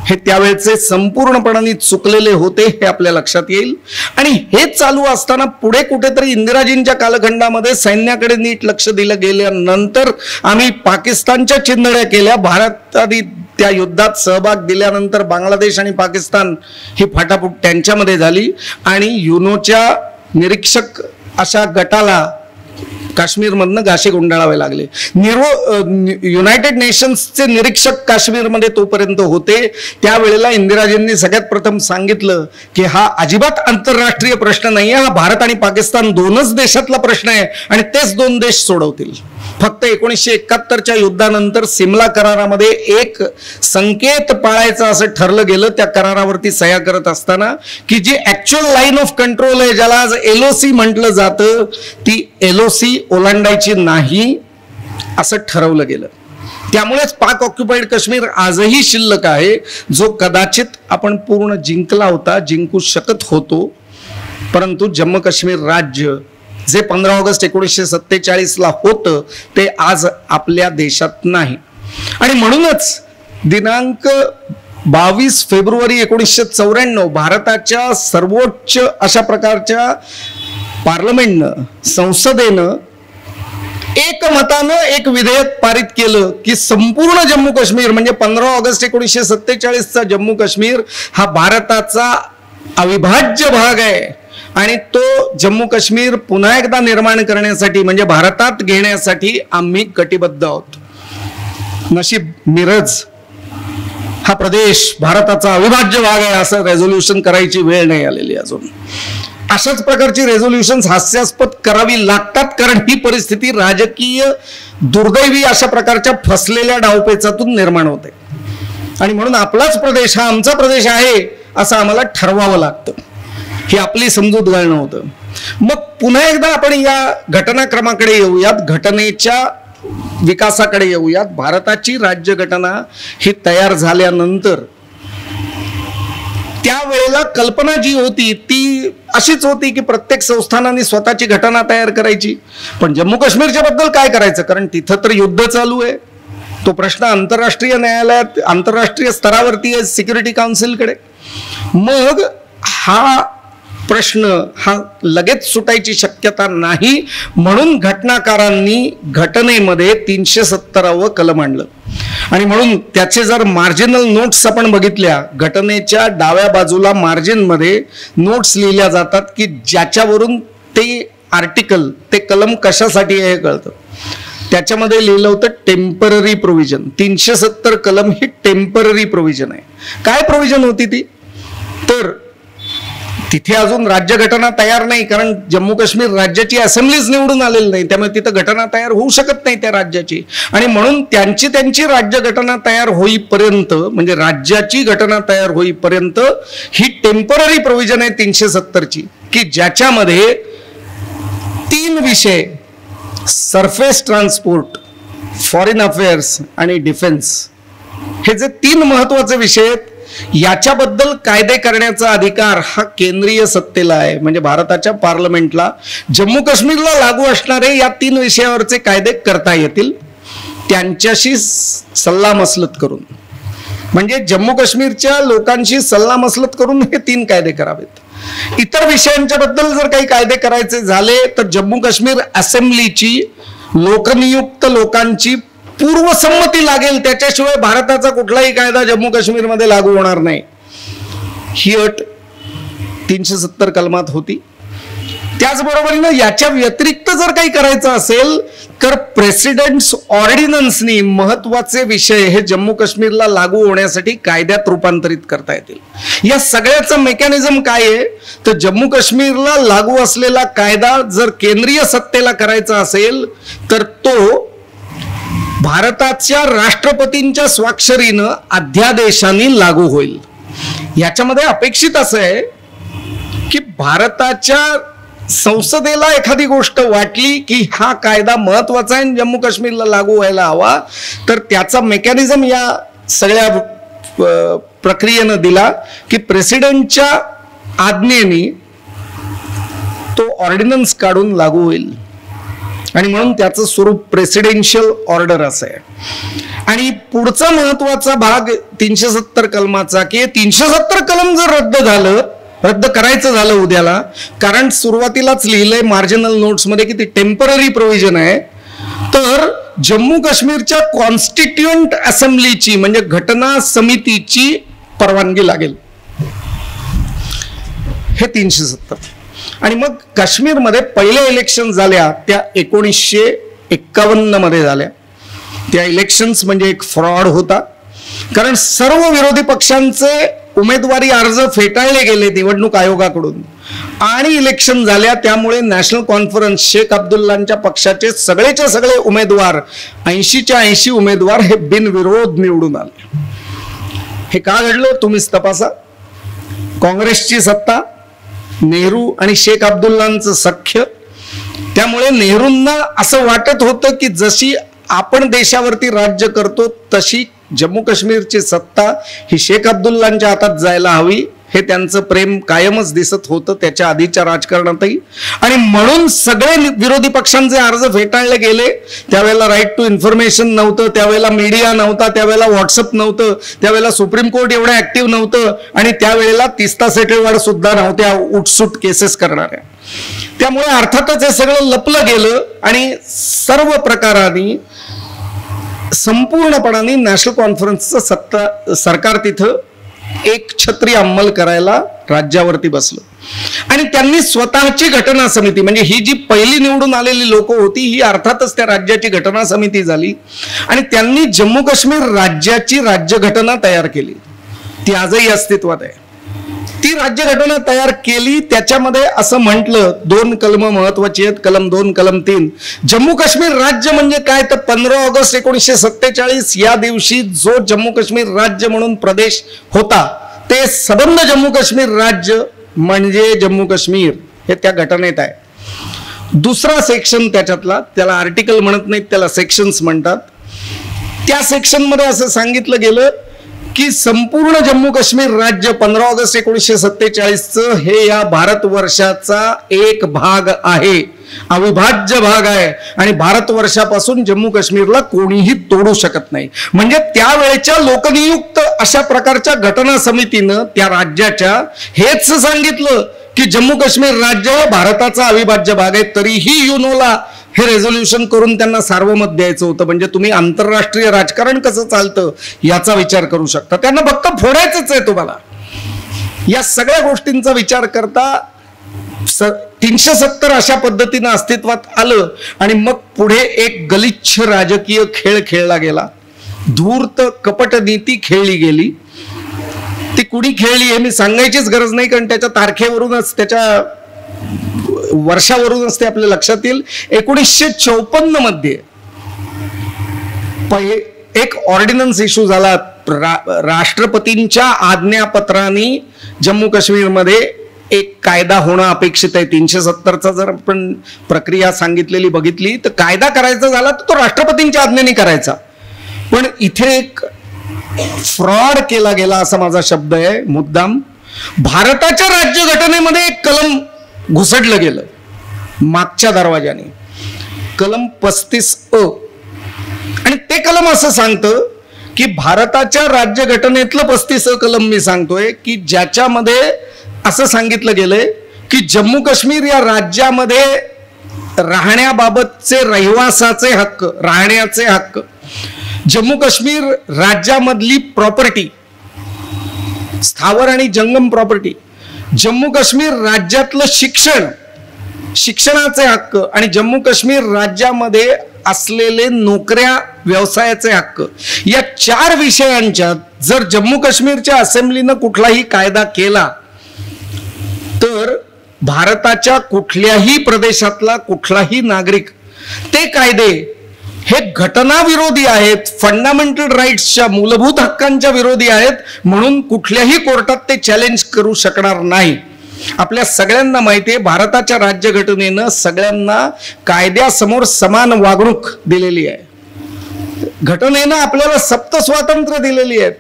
हे त्यावेळेचे संपूर्णपणाने चुकलेले होते हे आपल्या लक्षात येईल. आणि हे चालू असताना पुढे कुठेतरी इंदिराजींच्या कालखंडामध्ये सैन्याकडे नीट लक्ष दिलं गेल्यानंतर आम्ही पाकिस्तानच्या चिंधड्या केल्या. भारताने त्या युद्धात सहभाग दिल्यानंतर बांगलादेश आणि पाकिस्तान ही फाटाफूट त्यांच्यामध्ये झाली आणि युनोच्या निरीक्षक अशा गटाला काश्मीरमधनं घाशी गुंडाळावे लागले. युनायटेड नेशन्सचे निरीक्षक काश्मीरमध्ये तोपर्यंत होते. त्यावेळेला इंदिराजींनी सगळ्यात प्रथम सांगितलं की हा अजिबात आंतरराष्ट्रीय प्रश्न नाही आहे, हा भारत आणि पाकिस्तान दोनच देशातला प्रश्न आहे आणि तेच दोन देश सोडवतील. फक्त 1971च्या युद्धानंतर सिमला करारामध्ये एक संकेत पाळायचा असं ठरलं गेलं. त्या करारावरती सह्या करत असताना की जी ऍक्च्युअल लाईन ऑफ कंट्रोल आहे, ज्याला आज LOC म्हटलं जातं, ती LOC ओलांडायची नाही असं ठरवलं गेलं. त्यामुळेच पाक ऑक्युपाईड काश्मीर आजही शिल्लक आहे, जो कदाचित आपण पूर्ण जिंकला होता, जिंकू शकत होतो. परंतु जम्मू काश्मीर राज्य जे 15 ऑगस्ट 1947ला होतं ते आज आपल्या देशात नाही. आणि म्हणूनच दिनांक 22 फेब्रुवारी 1994 भारताच्या सर्वोच्च अशा प्रकारच्या पार्लमेंटनं, संसदेनं एकमतानं एक विधेयक पारित केलं की संपूर्ण जम्मू काश्मीर म्हणजे 15 ऑगस्ट 1947चा जम्मू काश्मीर हा भारताचा अविभाज्य भाग आहे आणि तो जम्मू काश्मीर पुन्हा एकदा निर्माण करण्यासाठी म्हणजे भारतात घेण्यासाठी आम्ही कटिबद्ध आहोत. नशीब मिरज हा प्रदेश भारताचा अविभाज्य भाग आहे असं रेझोल्युशन करायची वेळ नाही आलेली अजून. अशाच प्रकारची रेझोल्युशन हास्यास्पद करावी लागतात, कारण ही परिस्थिती राजकीय दुर्दैवी अशा प्रकारच्या फसलेल्या डावपेचातून निर्माण होते. आणि म्हणून आपलाच प्रदेश हा आमचा प्रदेश आहे असं आम्हाला ठरवावं लागतं. ही आपली समजूत घालणं होतं. मग पुन्हा एकदा आपण या घटनाक्रमाकडे येऊयात, घटनेच्या विकासाकडे येऊयात. भारताची राज्यघटना ही तयार झाल्यानंतर त्यावेळेला कल्पना जी होती ती अशीच होती की प्रत्येक संस्थानाने स्वतःची घटना तयार करायची. पण जम्मू काश्मीरच्या बद्दल काय करायचं, कारण तिथं तर युद्ध चालू आहे. तो प्रश्न आंतरराष्ट्रीय न्यायालयात, आंतरराष्ट्रीय स्तरावरती आहे, सिक्युरिटी काउन्सिलकडे. मग हा प्रश्न हा लगेच सुटायची शक्यता नाही, म्हणून घटनाकारांनी घटनेमध्ये 370वे कलम आणलं. आणि म्हणून त्याचे जर मार्जिनल नोट्स आपण बघितल्या, घटनेच्या डाव्या बाजूला मार्जिनमध्ये नोट्स लिहिल्या जातात की ज्याच्यावरून ते आर्टिकल, ते कलम कशासाठी आहे हे कळतं. त्याच्यामध्ये लिहिलं होतं टेम्पररी प्रोव्हिजन. 370 कलम ही टेम्पररी प्रोव्हिजन आहे. काय प्रोव्हिजन होती ती, तर तिथे अजून राज्यघटना तयार नाही, कारण जम्मू काश्मीर राज्याची असेंब्लीज निवडून आलेली नाही, त्यामुळे तिथं घटना तयार होऊ शकत नाही त्या राज्याची. आणि म्हणून त्यांची राज्यघटना तयार होईपर्यंत, म्हणजे राज्याची घटना तयार होईपर्यंत ही टेम्पररी प्रोव्हिजन आहे 370ची, की ज्याच्यामध्ये 3 विषय, सरफेस ट्रान्सपोर्ट, फॉरेन अफेअर्स आणि डिफेन्स, हे जे 3 महत्वाचे विषय आहेत, याच्याबद्दल कायदे करण्याचा अधिकार हा केंद्रीय सत्तेला आहे. म्हणजे भारताच्या पार्लमेंटला जम्मू काश्मीरला लागू असणारे या 3 विषयावरचे कायदे करता येतील, त्यांच्याशी सल्लामसलत करून. म्हणजे जम्मू काश्मीरच्या लोकांशी सल्लामसलत करून हे 3 कायदे करावेत. इतर विषयांच्या बद्दल जर काही कायदे करायचे झाले तर जम्मू काश्मीर असेंब्लीची, लोकनियुक्त लोकांची पूर्वसंमती लागेल, त्याच्याशिवाय भारताचा कुठलाही कायदा जम्मू काश्मीरमध्ये लागू होणार नाही. ही अट 370 कलमात होती. त्याचबरोबरीनं याच्या व्यतिरिक्त जर काही करायचं असेल तर प्रेसिडेंट्स ऑर्डिनन्सनी महत्वाचे विषय हे जम्मू काश्मीरला लागू होण्यासाठी कायद्यात रूपांतरित करता येतील. या सगळ्याचं मेकॅनिझम काय आहे, तर जम्मू काश्मीरला लागू असलेला कायदा जर केंद्रीय सत्तेला करायचा असेल तर तो भारताच्या राष्ट्रपतींच्या स्वाक्षरीनं अध्यादेशाने लागू होईल. याच्यामध्ये अपेक्षित असं आहे की भारताच्या संसदेला एखादी गोष्ट वाटली की हा कायदा महत्वाचा आहे जम्मू काश्मीरला लागू व्हायला हवा, तर त्याचा मेकॅनिझम या सगळ्या प्रक्रियेनं दिला की प्रेसिडेंटच्या आज्ञेने तो ऑर्डिनन्स काढून लागू होईल. आणि म्हणून त्याचं स्वरूप प्रेसिडेन्शियल ऑर्डर असं आहे. आणि पुढचा महत्वाचा भाग 370 कलमाचा, की 370 कलम जर रद्द करायचं झालं उद्याला, कारण सुरुवातीलाच लिहिलंय मार्जिनल नोट्स मध्ये की ती टेम्पररी प्रोव्हिजन आहे, तर जम्मू काश्मीरच्या कॉन्स्टिट्युएंट असेंब्लीची म्हणजे घटना समितीची परवानगी लागेल. हे 370. आणि मग काश्मीरमध्ये पहिल्या इलेक्शन झाल्या त्या 1951 मध्ये झाल्या. त्या इलेक्शन्स म्हणजे एक फ्रॉड होता, कारण सर्व विरोधी पक्षांचे उमेदवारी अर्ज फेटाळले गेले निवडणूक आयोगाकडून आणि इलेक्शन झाल्या. त्यामुळे नॅशनल कॉन्फरन्स शेख अब्दुल्लांच्या पक्षाचे सगळेच्या सगळे उमेदवार 80च्या 80 उमेदवार हे बिनविरोध निवडून आले. हे का घडलं तुम्हीच तपासा. काँग्रेसची सत्ता, नेहरू आणि शेख अब्दुल्लांचं सख्य, त्यामुळे नेहरूंना असं वाटत होतं की जशी आपण देशावरती राज्य करतो तशी जम्मू काश्मीरची सत्ता ही शेख अब्दुल्लांच्या हातात जायला हवी. हे त्यांचं प्रेम कायमच दिसत होतं त्याच्या आधीच्या राजकारणातही. आणि म्हणून सगळे विरोधी पक्षांचे अर्ज फेटाळले गेले. त्यावेळेला राईट टू इन्फॉर्मेशन नव्हतं, त्यावेळेला मीडिया नव्हता, त्यावेळेला व्हॉट्सअप नव्हतं, त्यावेळेला सुप्रीम कोर्ट एवढं ऍक्टिव्ह नव्हतं आणि त्यावेळेला तीस्ता सेटलवाड सुद्धा नव्हत्या उठसूट केसेस करणाऱ्या. त्यामुळे अर्थातच हे सगळं लपलं गेलं आणि सर्व प्रकारांनी संपूर्णपणाने नॅशनल कॉन्फरन्सचं सरकार तिथं एक छत्री अंमल करायला राज्यावरती बसलं. आणि त्यांनी स्वतःची घटना समिती, म्हणजे ही जी पहिली निवडून आलेली लोक होती ही अर्थातच त्या राज्याची घटना समिती झाली आणि त्यांनी जम्मू काश्मीर राज्याची राज्यघटना तयार केली. ती आजही अस्तित्वात आहे. ती राज्यघटना तयार केली. त्याच्यामध्ये असं म्हटलं, 2 कलम महत्वाची आहेत, कलम 2, कलम 3. जम्मू काश्मीर राज्य म्हणजे काय, तर 15 ऑगस्ट 1947 या दिवशी जो जम्मू काश्मीर राज्य म्हणून प्रदेश होता ते सबंध जम्मू काश्मीर राज्य म्हणजे जम्मू काश्मीर हे त्या घटनेत आहे. दुसरा सेक्शन त्याच्यातला, त्याला आर्टिकल म्हणत नाहीत, त्याला सेक्शन्स म्हणतात. त्या सेक्शन मध्ये असं सांगितलं गेलं की संपूर्ण जम्मू काश्मीर राज्य 15 ऑगस्ट 1947 हे या भारतवर्षाचा एक भाग आहे, अविभाज्य भाग आहे आणि भारतवर्षापासून जम्मू काश्मीरला कोणीही तोडू शकत नाही. म्हणजे त्यावेळेच्या लोकनियुक्त अशा प्रकारच्या घटना समितीनं त्या राज्याच्या हेच सांगितलं की जम्मू काश्मीर राज्य भारताचा अविभाज्य भाग आहे. तरीही युनोला हे रेझोल्युशन करून त्यांना सार्वमत द्यायचं होतं. म्हणजे तुम्ही आंतरराष्ट्रीय राजकारण कसं चालतं याचा विचार करू शकता. त्यांना फक्त फोडायचंच आहे तुम्हाला. या सगळ्या गोष्टींचा विचार करता 370 अशा पद्धतीनं अस्तित्वात आलं आणि मग पुढे एक गलिच्छ राजकीय खेळ खेळला गेला. धूर्त कपट नीती खेळली गेली. ती कुणी खेळली हे मी सांगायचीच गरज नाही, कारण त्याच्या तारखेवरूनच त्याच्या वर्षावरूनच ते आपल्या लक्षात येईल. 1954 मध्ये एक ऑर्डिनन्स इश्यू झाला. राष्ट्रपतींच्या आज्ञापत्राने जम्मू काश्मीरमध्ये एक कायदा होणं अपेक्षित आहे. 370चा जर आपण प्रक्रिया सांगितलेली बघितली तर कायदा करायचा झाला तर तो राष्ट्रपतींच्या आज्ञेने करायचा. पण इथे एक फ्रॉड केला गेला असा माझा शब्द आहे मुद्दाम. भारताच्या राज्यघटनेमध्ये एक कलम घुसडलं गेलं मागच्या दरवाजाने, कलम 35A. आणि ते कलम असं सांगतं की भारताच्या राज्यघटनेतलं 35A कलम मी सांगतोय की ज्याच्यामध्ये असं सांगितलं गेलंय की जम्मू काश्मीर या राज्यामध्ये राहण्याबाबतचे रहिवासाचे हक्क, राहण्याचे हक्क, जम्मू काश्मीर राज्यामधली प्रॉपर्टी, स्थावर आणि जंगम प्रॉपर्टी, जम्मू काश्मीर राज्यातलं शिक्षण, शिक्षणाचे हक्क आणि जम्मू काश्मीर राज्यामध्ये असलेले नोकऱ्या, व्यवसायाचे हक्क, या 4 विषयांच्या जर जम्मू काश्मीरच्या असेंब्लीनं कुठलाही कायदा केला तर भारताच्या कुठल्याही प्रदेशातला कुठलाही नागरिक ते कायदे हे घटनाविरोधी आहेत, फंडामेंटल राईट्सच्या, मूलभूत हक्कांच्या विरोधी आहेत, म्हणून कुठल्याही कोर्टात ते चॅलेंज करू शकणार नाही. आपल्या सगळ्यांना माहिती आहे भारताच्या राज्यघटनेनं सगळ्यांना कायद्यासमोर समान वागणूक दिलेली आहे. घटनेनं आपल्याला सप्त स्वातंत्र्य दिलेली आहेत.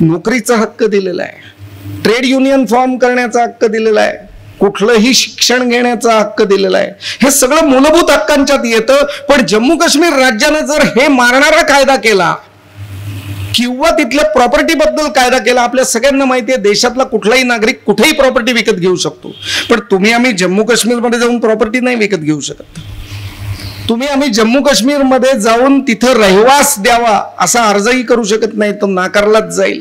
नोकरीचा हक्क दिलेला आहे, ट्रेड युनियन फॉर्म करण्याचा हक्क दिलेला आहे, कुठलंही शिक्षण घेण्याचा हक्क दिलेला आहे. हे सगळं मूलभूत हक्कांच्यात येतं. पण जम्मू काश्मीर राज्यानं जर हे मारणारा कायदा केला किंवा तिथल्या प्रॉपर्टी बद्दल कायदा केला, आपल्या सगळ्यांना माहिती आहे देशातला कुठलाही नागरिक कुठेही प्रॉपर्टी विकत घेऊ शकतो. पण तुम्ही आम्ही जम्मू काश्मीरमध्ये जाऊन प्रॉपर्टी नाही विकत घेऊ शकत. तुम्ही आम्ही जम्मू काश्मीरमध्ये जाऊन तिथं रहिवास द्यावा असा अर्जही करू शकत नाही, तो नाकारलाच जाईल.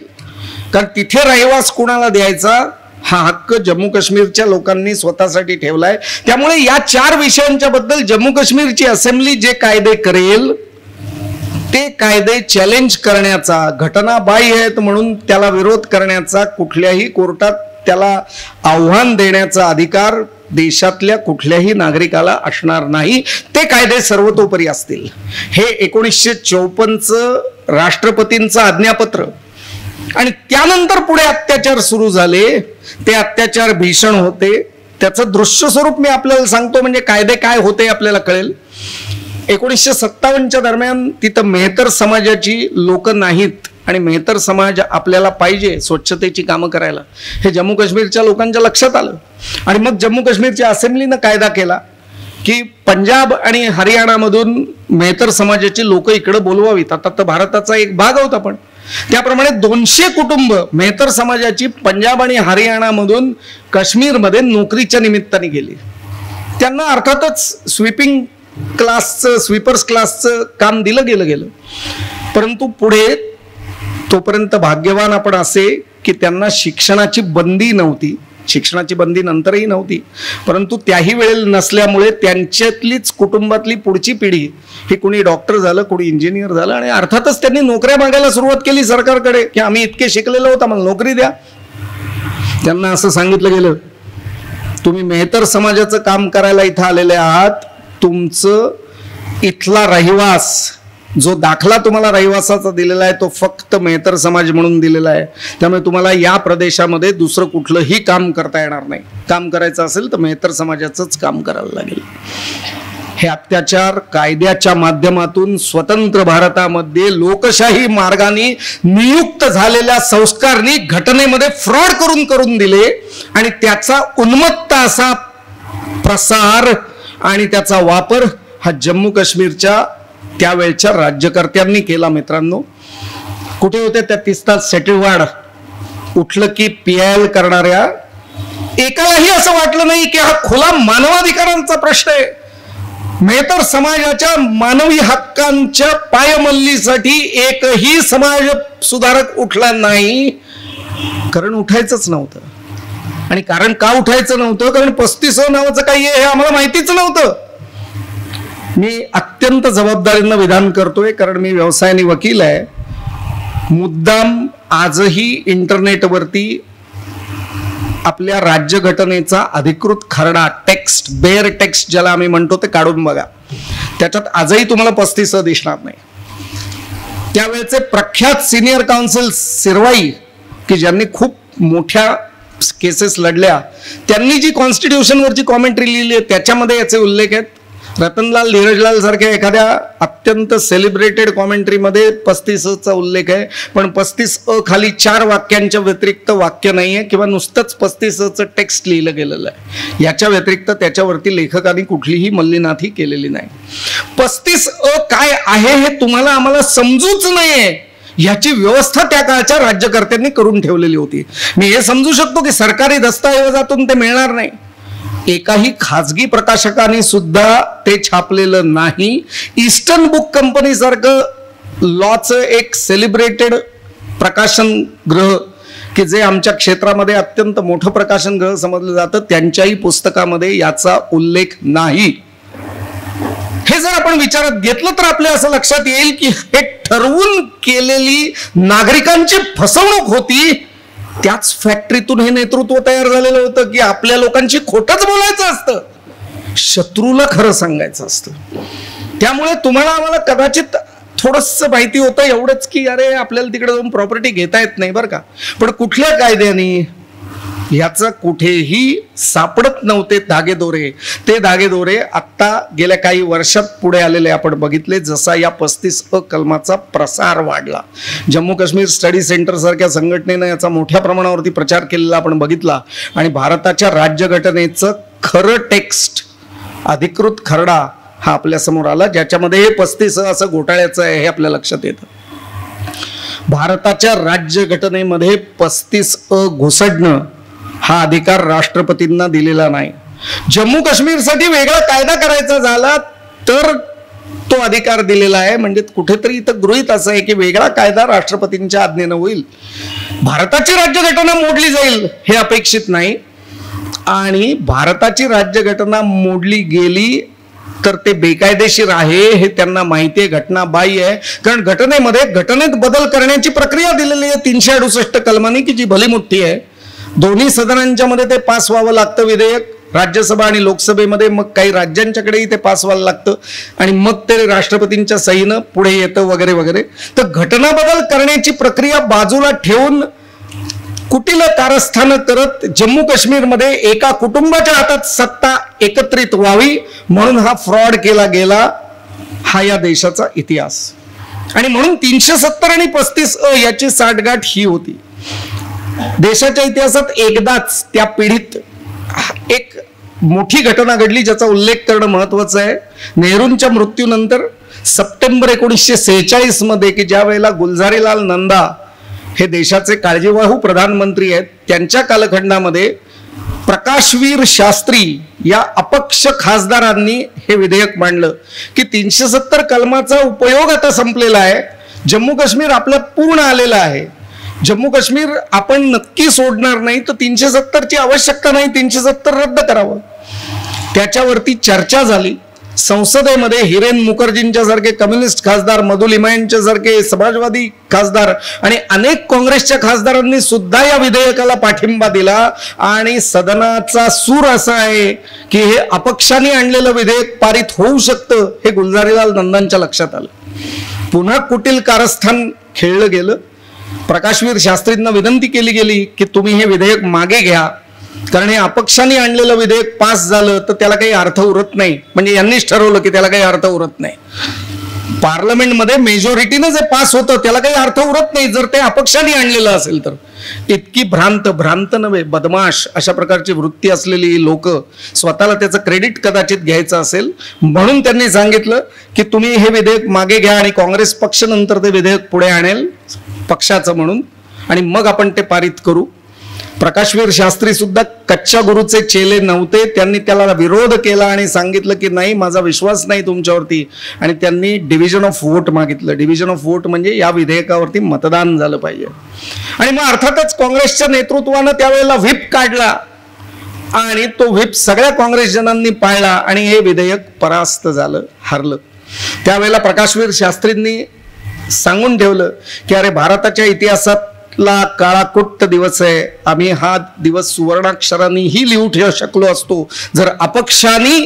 कारण तिथे रहिवास कुणाला द्यायचा हा हक्क जम्मू काश्मीरच्या लोकांनी स्वतःसाठी ठेवलाय. त्यामुळे या 4 विषयांच्या बद्दल जम्मू काश्मीरची असेंब्ली जे कायदे करेल ते कायदे चॅलेंज करण्याचा, घटनाबाह्य आहेत म्हणून त्याला विरोध करण्याचा, कुठल्याही कोर्टात त्याला आव्हान देण्याचा अधिकार देशातल्या कुठल्याही नागरिकाला असणार नाही. ते कायदे सर्वतोपरी असतील. हे 1954चं राष्ट्रपतींचं आज्ञापत्र आणि त्यानंतर पुढे अत्याचार सुरू झाले. ते अत्याचार भीषण होते. त्याचं दृश्य स्वरूप मी आपल्याला सांगतो म्हणजे कायदे काय होते आपल्याला कळेल. 1957च्या दरम्यान तिथं मेहतर समाजाची लोक नाहीत आणि मेहतर समाज आपल्याला पाहिजे स्वच्छतेची कामं करायला, हे जम्मू काश्मीरच्या लोकांच्या लक्षात आलं. आणि मग जम्मू काश्मीरच्या असेंब्लीनं कायदा केला की पंजाब आणि हरियाणामधून मेहतर समाजाची लोक इकडे बोलवावीत. आता तर भारताचा एक भाग होता. पण त्याप्रमाणे 200 कुटुंब मेहतर समाजाची पंजाब आणि हरियाणामधून काश्मीरमध्ये नोकरीच्या निमित्ताने गेली. त्यांना अर्थातच स्वीपर्स क्लासचं काम दिलं गेलं. परंतु पुढे तोपर्यंत भाग्यवान आपण असे की त्यांना शिक्षणाची बंदी नव्हती. शिक्षणाची बंदी नंतरही नव्हती, परंतु त्याही वेळेला नसल्यामुळे त्यांच्यातलीच कुटुंबातली पुढची पिढी ही कुणी डॉक्टर झालं, कुणी इंजिनियर झालं आणि अर्थातच त्यांनी नोकऱ्या मागायला सुरुवात केली सरकारकडे की आम्ही इतके शिकलेलो आहोत, आम्हाला नोकरी द्या. त्यांना असं सांगितलं गेलं तुम्ही मेहतर समाजाचं काम करायला इथं आलेले आहात, तुमचं इथला रहिवास जो दाखला तुम्हाला रहिवासाचा दिलेला आहे तो फक्त मेहतर समाज म्हणून दिलेला आहे. त्यामुळे तुम्हाला या प्रदेशामध्ये दुसरं कुठलंही काम करता येणार नाही. काम करायचं असेल तर मेहतर समाजाचंच काम करायला लागेल. हे अत्याचार कायद्याच्या माध्यमातून स्वतंत्र भारतामध्ये लोकशाही मार्गाने नियुक्त झालेल्या संस्कारनी घटनेमध्ये फ्रॉड करून दिले आणि त्याचा उन्मत्त असा प्रसार आणि त्याचा वापर हा जम्मू काश्मीरच्या त्यावेळच्या राज्यकर्त्यांनी केला. मित्रांनो, कुठे होते त्या 30 तास सेटिलवाड उठलं की PIL करणाऱ्या एकालाही असं वाटलं नाही की हा खुला मानवाधिकारांचा प्रश्न आहे. मेहतर समाजाच्या मानवी हक्कांच्या पायमल्लीसाठी एकही समाज सुधारक उठला नाही. कारण उठायचंच नव्हतं. आणि कारण का उठायचं नव्हतं? कारण 35 नावाचं काही आहे हे आम्हाला माहितीच नव्हतं. मी अत्यंत जबाबदारीनं विधान करतोय कारण मी व्यवसायाने वकील आहे. मुद्दाम आजही इंटरनेटवरती आपल्या राज्यघटनेचा अधिकृत खरडा टेक्स्ट, बेअर टेक्स्ट ज्याला आम्ही म्हणतो ते काढून बघा. त्याच्यात आजही तुम्हाला 35 दिसणार नाही. त्यावेळेचे प्रख्यात सिनियर काउन्सिल सिरवाई की ज्यांनी खूप मोठ्या केसेस लढल्या, त्यांनी जी कॉन्स्टिट्यूशनवरची कॉमेंट्री लिहिली आहे त्याच्यामध्ये याचे उल्लेख आहेत. रतनलाल धीरजलाल सारख्या एखाद्या अत्यंत सेलिब्रेटेड कॉमेंट्रीमध्ये 35चा उल्लेख आहे. पण 35 खाली 4 वाक्यांच्या व्यतिरिक्त वाक्य नाहीये किंवा नुसतंच 35चं टेक्स्ट लिहिलं गेलेलं आहे. याच्या व्यतिरिक्त त्याच्यावरती लेखकांनी कुठलीही मल्लीनाथी केलेली नाही. 35 काय आहे हे तुम्हाला आम्हाला समजूच नाहीये. याची व्यवस्था त्या काळच्या राज्यकर्त्यांनी करून ठेवलेली होती. मी हे समजू शकतो की सरकारी दस्तऐवजातून ते मिळणार नाही. एकाही खाजगी प्रकाशकाने सुद्धा ते छापलेलं नाही. ईस्टर्न बुक कंपनी सारखं लॉचं एक सेलिब्रेटेड प्रकाशन गृह की जे आमच्या क्षेत्रामध्ये अत्यंत मोठं प्रकाशन गृह समजलं जातं, त्यांच्याही पुस्तकामध्ये याचा उल्लेख नाही. हे जर आपण विचारात घेतलं तर आपल्या असं लक्षात येईल की हे ठरवून केलेली नागरिकांची फसवणूक होती. त्याच फॅक्टरीतून हे नेतृत्व तयार झालेलं होतं की आपल्या लोकांची खोटंच बोलायचं असतं, शत्रूला खरं सांगायचं असतं. त्यामुळे तुम्हाला आम्हाला कदाचित थोडंसं माहिती होतं एवढंच की अरे आपल्याला तिकडे जाऊन प्रॉपर्टी घेता येत नाही बरं का. पण कुठल्या कायद्याने? याचं कुठेही सापडत नव्हते धागेदोरे. ते धागेदोरे आत्ता गेल्या काही वर्षात पुढे आलेले आपण बघितले. जसा या 35 कलमाचा प्रसार वाढला, जम्मू काश्मीर स्टडी सेंटर सारख्या संघटनेनं याचा मोठ्या प्रमाणावरती प्रचार केलेला आपण बघितला. आणि भारताच्या राज्यघटनेचं खरं टेक्स्ट, अधिकृत खरडा हा आपल्या समोर आला, ज्याच्यामध्ये हे 35 असं घोटाळ्याचं आहे हे आपल्या लक्षात येतं. भारताच्या राज्यघटनेमध्ये 35 घुसडणं हा अधिकार राष्ट्रपतींना दिलेला नाही. जम्मू काश्मीरसाठी वेगळा कायदा करायचा झाला तर तो अधिकार दिलेला आहे. म्हणजे कुठेतरी इथं गृहीत असं आहे की वेगळा कायदा राष्ट्रपतींच्या आज्ञेनं होईल. भारताची राज्यघटना मोडली जाईल हे अपेक्षित नाही. आणि भारताची राज्यघटना मोडली गेली तर ते बेकायदेशीर आहे हे त्यांना माहिती आहे, घटनाबाह्य आहे. कारण घटनेत बदल करण्याची प्रक्रिया दिलेली आहे 368 कलमांनी, की जी भली मोठी आहे. दोन्ही सदनांच्या मध्ये ते पास व्हावं लागतं विधेयक, राज्यसभा आणि लोकसभेमध्ये. मग काही राज्यांच्याकडेही ते पास व्हायला लागतं आणि मग ते राष्ट्रपतींच्या सहीनं पुढे येतं वगैरे वगैरे. तर घटना बदल करण्याची प्रक्रिया बाजूला ठेवून कुटील कारस्थान करत जम्मू काश्मीरमध्ये एका कुटुंबाच्या हातात सत्ता एकत्रित व्हावी म्हणून हा फ्रॉड केला गेला. हा या देशाचा इतिहास. आणि म्हणून 370 आणि 35 याची साठगाठ ही होती. देशाच्या इतिहासात एकदाच त्या पिढीत एक मोठी घटना घडली ज्याचा उल्लेख करणं महत्वाचं आहे. नेहरूंच्या मृत्यूनंतर सप्टेंबर 1946 मध्ये, की ज्या वेळेला गुलझारीलाल नंदा हे देशाचे काळजीवाहू प्रधानमंत्री आहेत, त्यांच्या कालखंडामध्ये प्रकाशवीर शास्त्री या अपक्ष खासदारांनी हे विधेयक मांडलं की 370 कलमाचा उपयोग आता संपलेला आहे. जम्मू काश्मीर आपल्या पूर्ण आलेला आहे. जम्मू काश्मीर आपण नक्की सोडणार नाही, तर 370ची आवश्यकता नाही, 370 रद्द करावं. त्याच्यावरती चर्चा झाली. संसदेमध्ये हिरेन मुखर्जींच्या सारखे कम्युनिस्ट खासदार, मधु लिमायनच्या सारखे समाजवादी खासदार आणि अनेक काँग्रेसच्या खासदारांनी सुद्धा या विधेयकाला पाठिंबा दिला. आणि सदनाचा सूर असा आहे की हे अपक्षांनी आणलेलं विधेयक पारित होऊ शकतं हे गुलझारीलाल नंदांच्या लक्षात आलं. पुन्हा कुटील कारस्थान खेळलं गेलं. प्रकाशवीर शास्त्रींना विनंती केली गेली की तुम्ही हे विधेयक मागे घ्या, कारण हे अपक्षांनी आणलेलं विधेयक पास झालं तर त्याला काही अर्थ उरत नाही. म्हणजे यांनीच ठरवलं की त्याला काही अर्थ उरत नाही. पार्लमेंटमध्ये मेजॉरिटीनं जे पास होतं त्याला काही अर्थ उरत नाही जर ते अपक्षांनी आणलेलं असेल तर. इतकी भ्रांत नव्हे, बदमाश अशा प्रकारची वृत्ती असलेली लोक, स्वतःला त्याचं क्रेडिट कदाचित घ्यायचं असेल म्हणून त्यांनी सांगितलं की तुम्ही हे विधेयक मागे घ्या आणि काँग्रेस पक्ष नंतर ते विधेयक पुढे आणेल पक्षाचं म्हणून, आणि मग आपण ते पारित करू. प्रकाशवीर शास्त्री सुद्धा कच्च्या गुरुचे चेले नव्हते. त्यांनी त्याला विरोध केला आणि सांगितलं की नाही, माझा विश्वास नाही तुमच्यावरती. आणि त्यांनी डिव्हिजन ऑफ वोट मागितलं. डिव्हिजन ऑफ वोट म्हणजे या विधेयकावरती मतदान झालं पाहिजे. आणि मग अर्थातच काँग्रेसच्या नेतृत्वानं त्यावेळेला व्हिप काढला आणि तो व्हिप सगळ्या काँग्रेसजनांनी पाळला आणि हे विधेयक परास्त झालं, हरलं. त्यावेळेला प्रकाशवीर शास्त्रींनी सांगून ठेवलं की अरे, भारताच्या इतिहासातला काळाकुट्ट दिवस आहे. आम्ही हा दिवस सुवर्णाक्षरांनीही लिहू ठेवू शकलो असतो जर अपक्षांनी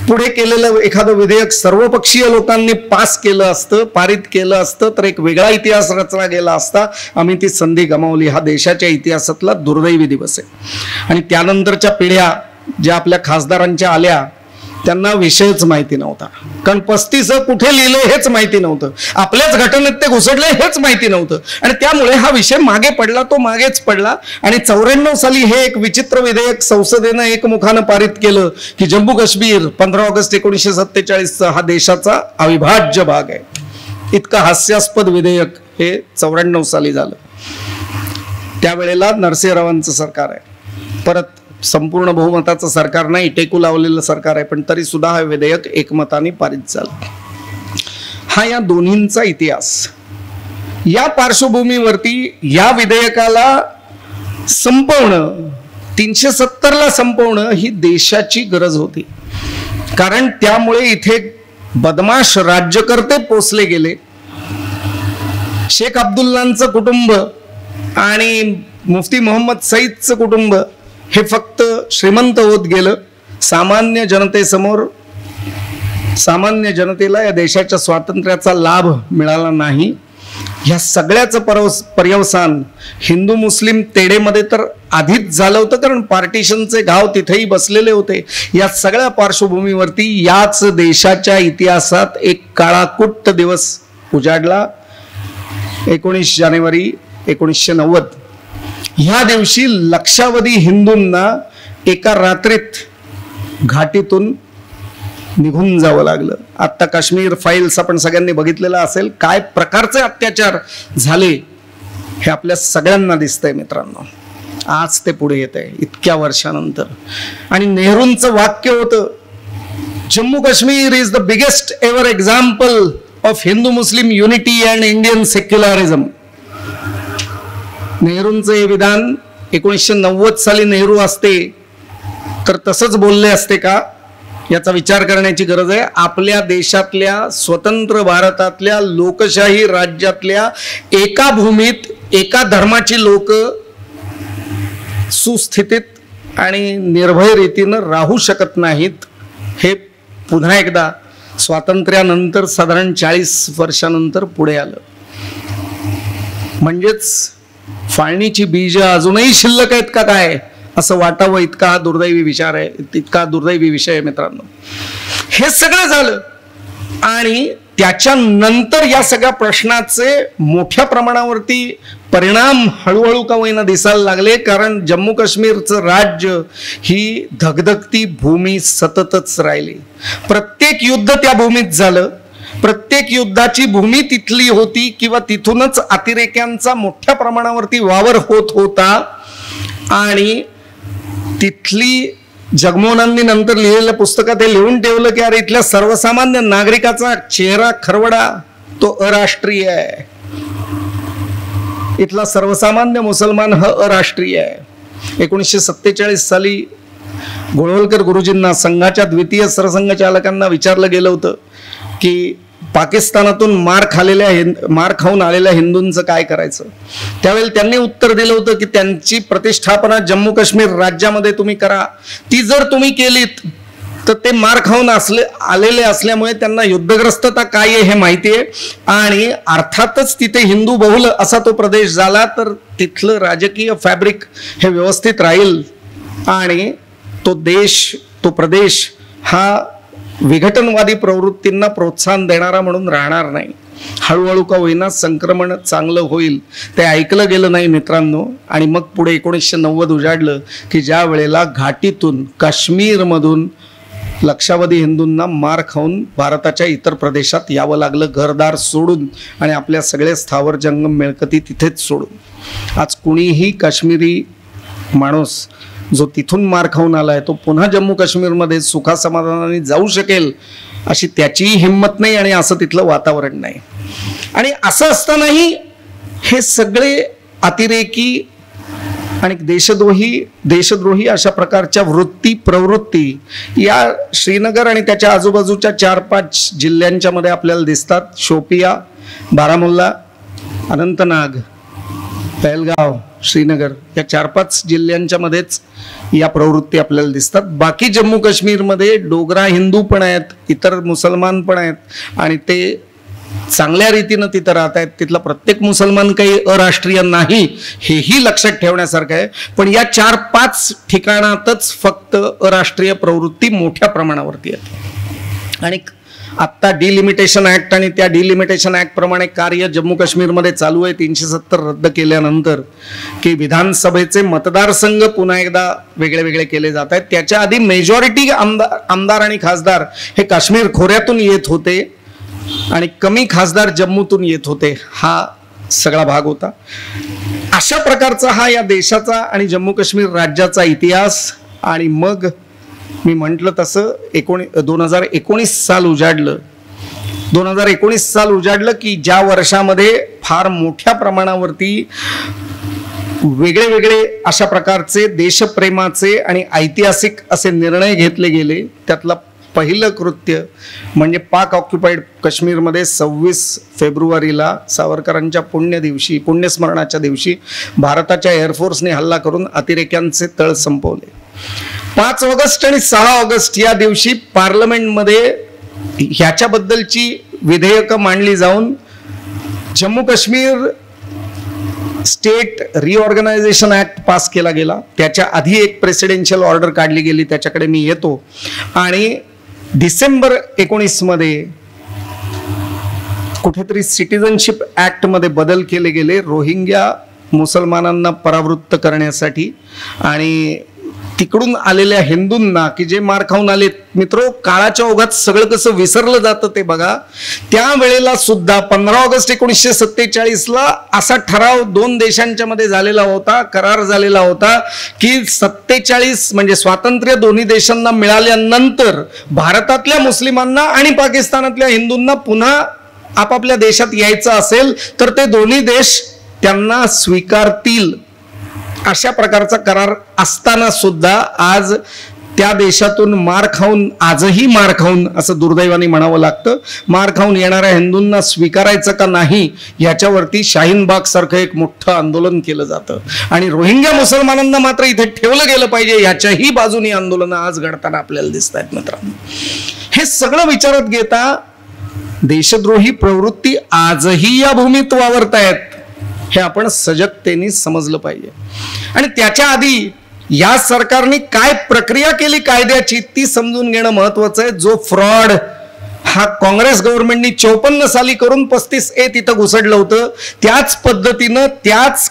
पुढे केलेलं एखादं विधेयक सर्वपक्षीय लोकांनी पास केलं असतं, पारित केलं असतं तर एक वेगळा इतिहास रचला गेला असता. आम्ही ती संधी गमावली. हा देशाच्या इतिहासातला दुर्दैवी दिवस आहे. आणि त्यानंतरच्या पिढ्या ज्या आपल्या खासदारांच्या आल्या त्यांना विषयच माहिती नव्हता. कारण 35 कुठे लिहिले हेच माहिती नव्हतं. आपल्याच घटनेत ते घुसडले हेच माहिती नव्हतं. आणि त्यामुळे हा विषय मागे पडला, तो मागेच पडला. आणि 94 साली हे एक विचित्र विधेयक संसदेनं एकमुखानं पारित केलं की जम्मू काश्मीर 15 ऑगस्ट 1947 हा देशाचा अविभाज्य भाग आहे. इतकं हास्यास्पद विधेयक हे 94 साली झालं. त्यावेळेला नरसिंहरावांचं सरकार आहे. परत संपूर्ण बहुमताचं सरकार नाही, टेकू लावलेलं सरकार आहे, पण तरी सुद्धा हा विधेयक एकमताने पारित झालं. हा या दोन्हींचा इतिहास. या पार्श्वभूमीवरती या विधेयकाला संपवणं, 370ला संपवणं ही देशाची गरज होती. कारण त्यामुळे इथे बदमाश राज्यकर्ते पोचले गेले. शेख अब्दुल्लांचं कुटुंब आणि मुफ्ती मोहम्मद सईदचं कुटुंब हे फक्त श्रीमंत होत गेलं. सामान्य जनतेला या देशाच्या स्वातंत्र्याचा लाभ मिळाला नाही. ह्या सगळ्याचं पर्यवसान हिंदू मुस्लिम तेढेमध्ये तर आधीच झालं होतं, कारण पार्टिशनचे घाव तिथेही बसलेले होते. या सगळ्या पार्श्वभूमीवरती याच देशाच्या इतिहासात एक काळाकुट्ट दिवस उजाडला. 19 जानेवारी 1990. ह्या दिवशी लक्षावधी हिंदूंना एका रात्रीत घाटीतून निघून जावं लागलं. आता काश्मीर फाईल्स आपण सगळ्यांनी बघितलेलं असेल. काय प्रकारचे अत्याचार झाले हे आपल्या सगळ्यांना दिसतंय मित्रांनो. आज ते पुढे येत आहे इतक्या वर्षानंतर. आणि नेहरूंचं वाक्य होतं, Jammu Kashmir is the biggest ever example of Hindu Muslim unity and Indian secularism. नेहरूंचं हे विधान 1990 साली नेहरू असते तर तसंच बोलले असते का, याचा विचार करण्याची गरज आहे. आपल्या देशातल्या स्वतंत्र भारतातल्या लोकशाही राज्यातल्या एका भूमीत एका धर्माची लोक सुस्थितीत आणि निर्भय रीतीनं राहू शकत नाहीत. हे पुन्हा एकदा स्वातंत्र्यानंतर साधारण 40 वर्षानंतर पुढे आलं. म्हणजेच फाळणीची बीज अजूनही शिल्लक आहेत का काय असं वाटावं, इतका हा दुर्दैवी विचार आहे, इतका दुर्दैवी विषय आहे मित्रांनो. हे सगळं झालं आणि त्याच्यानंतर या सगळ्या प्रश्नाचे मोठ्या प्रमाणावरती परिणाम हळूहळू का होईना दिसायला लागले. कारण जम्मू काश्मीरचं राज्य ही धगधगती भूमी सततच राहिली. प्रत्येक युद्ध त्या भूमीत झालं. प्रत्येक युद्धाची भूमी तिथली होती किंवा तिथूनच अतिरेक्यांचा मोठ्या प्रमाणावरती वावर होत होता. आणि तिथली जगमोहनांनी नंतर लिहिलेल्या पुस्तकात हे लिहून ठेवलं की अरे इथल्या सर्वसामान्य नागरिकाचा चेहरा खरवडा तो अराष्ट्रीय आहे. इथला सर्वसामान्य मुसलमान हा अराष्ट्रीय आहे. 1947 साली गोळवलकर गुरुजींना संघाच्या द्वितीय सरसंघचालकांना विचारलं गेलं होतं की पाकिस्तानातून मार खाऊन आलेल्या हिंदूंचं काय करायचं. त्यावेळी त्यांनी उत्तर दिलं होतं की त्यांची प्रतिष्ठापना जम्मू काश्मीर राज्यामध्ये तुम्ही करा. ती जर तुम्ही केलीत तर ते मार खाऊन आलेले असल्यामुळे त्यांना युद्धग्रस्तता काय आहे हे माहिती आहे. आणि अर्थातच तिथे हिंदू बहुल असा तो प्रदेश झाला तर तिथलं राजकीय फॅब्रिक हे व्यवस्थित राहील आणि तो देश तो प्रदेश हा विघटनवादी प्रवृत्तींना प्रोत्साहन देणारा म्हणून राहणार नाही. हळूहळू का होईना संक्रमण चांगलं होईल. ते ऐकलं गेलं नाही मित्रांनो. आणि मग पुढे 1990 उजाडलं की ज्या वेळेला घाटीतून काश्मीरमधून लक्षावधी हिंदूंना मार खाऊन भारताच्या इतर प्रदेशात यावं लागलं, घरदार सोडून आणि आपल्या सगळ्या स्थावर जंगम मिळकती तिथेच सोडून. आज कुणीही काश्मीरी माणूस जो तिथून मार खाऊन आलाय तो पुन्हा जम्मू काश्मीरमध्ये सुखासमाधानाने जाऊ शकेल अशी त्याचीही हिंमत नाही आणि असं तिथलं वातावरण नाही. आणि असं असतानाही हे सगळे अतिरेकी आणि देशद्रोही अशा प्रकारच्या प्रवृत्ती या श्रीनगर आणि त्याच्या आजूबाजूच्या 4-5 जिल्ह्यांच्या मध्ये आपल्याला दिसतात. शोपिया, बारामुल्ला, अनंतनाग, पहलगाव, श्रीनगर या 4-5 जिल्ह्यांच्या मध्येच या प्रवृत्ती आपल्याला दिसतात. बाकी जम्मू काश्मीरमध्ये डोगरा हिंदू पण आहेत, इतर मुसलमान पण आहेत आणि ते चांगल्या रीतीनं तिथं राहत आहेत. तिथला प्रत्येक मुसलमान काही अराष्ट्रीय नाही हेही लक्षात ठेवण्यासारखं आहे. पण या 4-5 ठिकाणातच फक्त अराष्ट्रीय प्रवृत्ती मोठ्या प्रमाणावरती आहेत. आणि आत्ता डिलिमिटेशन ऍक्ट आणि त्या डिलिमिटेशन ऍक्ट प्रमाणे कार्य जम्मू काश्मीरमध्ये चालू आहे. 370 रद्द केल्यानंतर की विधानसभेचे मतदारसंघ पुन्हा एकदा वेगळे वेगळे केले जात आहेत. त्याच्या आधी मेजॉरिटी आमदार आणि खासदार हे काश्मीर खोऱ्यातून येत होते आणि कमी खासदार जम्मूतून येत होते. हा सगळा भाग होता. अशा प्रकारचा हा या देशाचा आणि जम्मू काश्मीर राज्याचा इतिहास. आणि मग मी म्हटलं तसं 2019 साल उजाडलं. 2019 साल उजाडलं की ज्या वर्षामध्ये फार मोठ्या प्रमाणावरती वेगळे वेगळे अशा प्रकारचे देशप्रेमाचे आणि ऐतिहासिक असे निर्णय घेतले गेले. त्यातला पहिलं कृत्य म्हणजे पाक ऑक्युपाईड काश्मीरमध्ये 26 फेब्रुवारीला सावरकरांच्या पुण्यस्मरणाच्या दिवशी भारताच्या एअरफोर्सने हल्ला करून अतिरेक्यांचे तळ संपवले. 5 ऑगस्ट आणि 6 ऑगस्ट या दिवशी पार्लमेंटमध्ये ह्याच्याबद्दलची विधेयकं मांडली जाऊन Jammu Kashmir state reorganisation act pass केला गेला, त्याच्या आधी एक प्रेसिडेन्शियल ऑर्डर काढली गेली, त्याच्याकडे मी येतो. आणि डिसेंबर 19 मध्ये कुठेतरी सिटिझनशिप ऍक्ट मध्ये बदल केले गेले रोहिंग्या मुसलमानांना परावृत्त करण्यासाठी. आणि तिकडून आलेल्या हिंदूंना की जे मार खाऊन आले, मित्रो काळाच्या ओघात सगळं कसं विसरलं जातं ते बघा. त्यावेळेला सुद्धा 15 ऑगस्ट 1947 असा ठराव 2 देशांच्या मध्ये झालेला होता, करार झालेला होता की 47 म्हणजे स्वातंत्र्य दोन्ही देशांना मिळाल्यानंतर भारतातल्या मुस्लिमांना आणि पाकिस्तानातल्या हिंदूंना पुन्हा आपापल्या देशात यायचं असेल तर ते दोन्ही देश त्यांना स्वीकारतील, अशा प्रकारचा करार असताना सुद्धा आज त्या देशातून मार खाऊन, आजही मार खाऊन असं दुर्दैवाने म्हणावं लागतं, मार खाऊन येणाऱ्या हिंदूंना स्वीकारायचं का नाही याच्यावरती शाहीन बाग सारखं एक मोठं आंदोलन केलं जातं. आणि रोहिंग्या मुसलमानांना मात्र इथे ठेवलं गेलं पाहिजे याच्याही बाजूनी आंदोलनं आज घडताना आपल्याला दिसत आहेत. मित्रांनो, हे सगळं विचारात घेता देशद्रोही प्रवृत्ती आजही या भूमीत वावरतायत हे आपण सजगतेने समजलं पाहिजे. आणि त्याच्या आधी या सरकारने काय प्रक्रिया केली कायद्याची ती समजून घेणं महत्वाचं आहे. जो फ्रॉड हा काँग्रेस गव्हर्नमेंटनी 54 साली करून 35A तिथं घुसडलं होतं, त्याच पद्धतीनं त्याच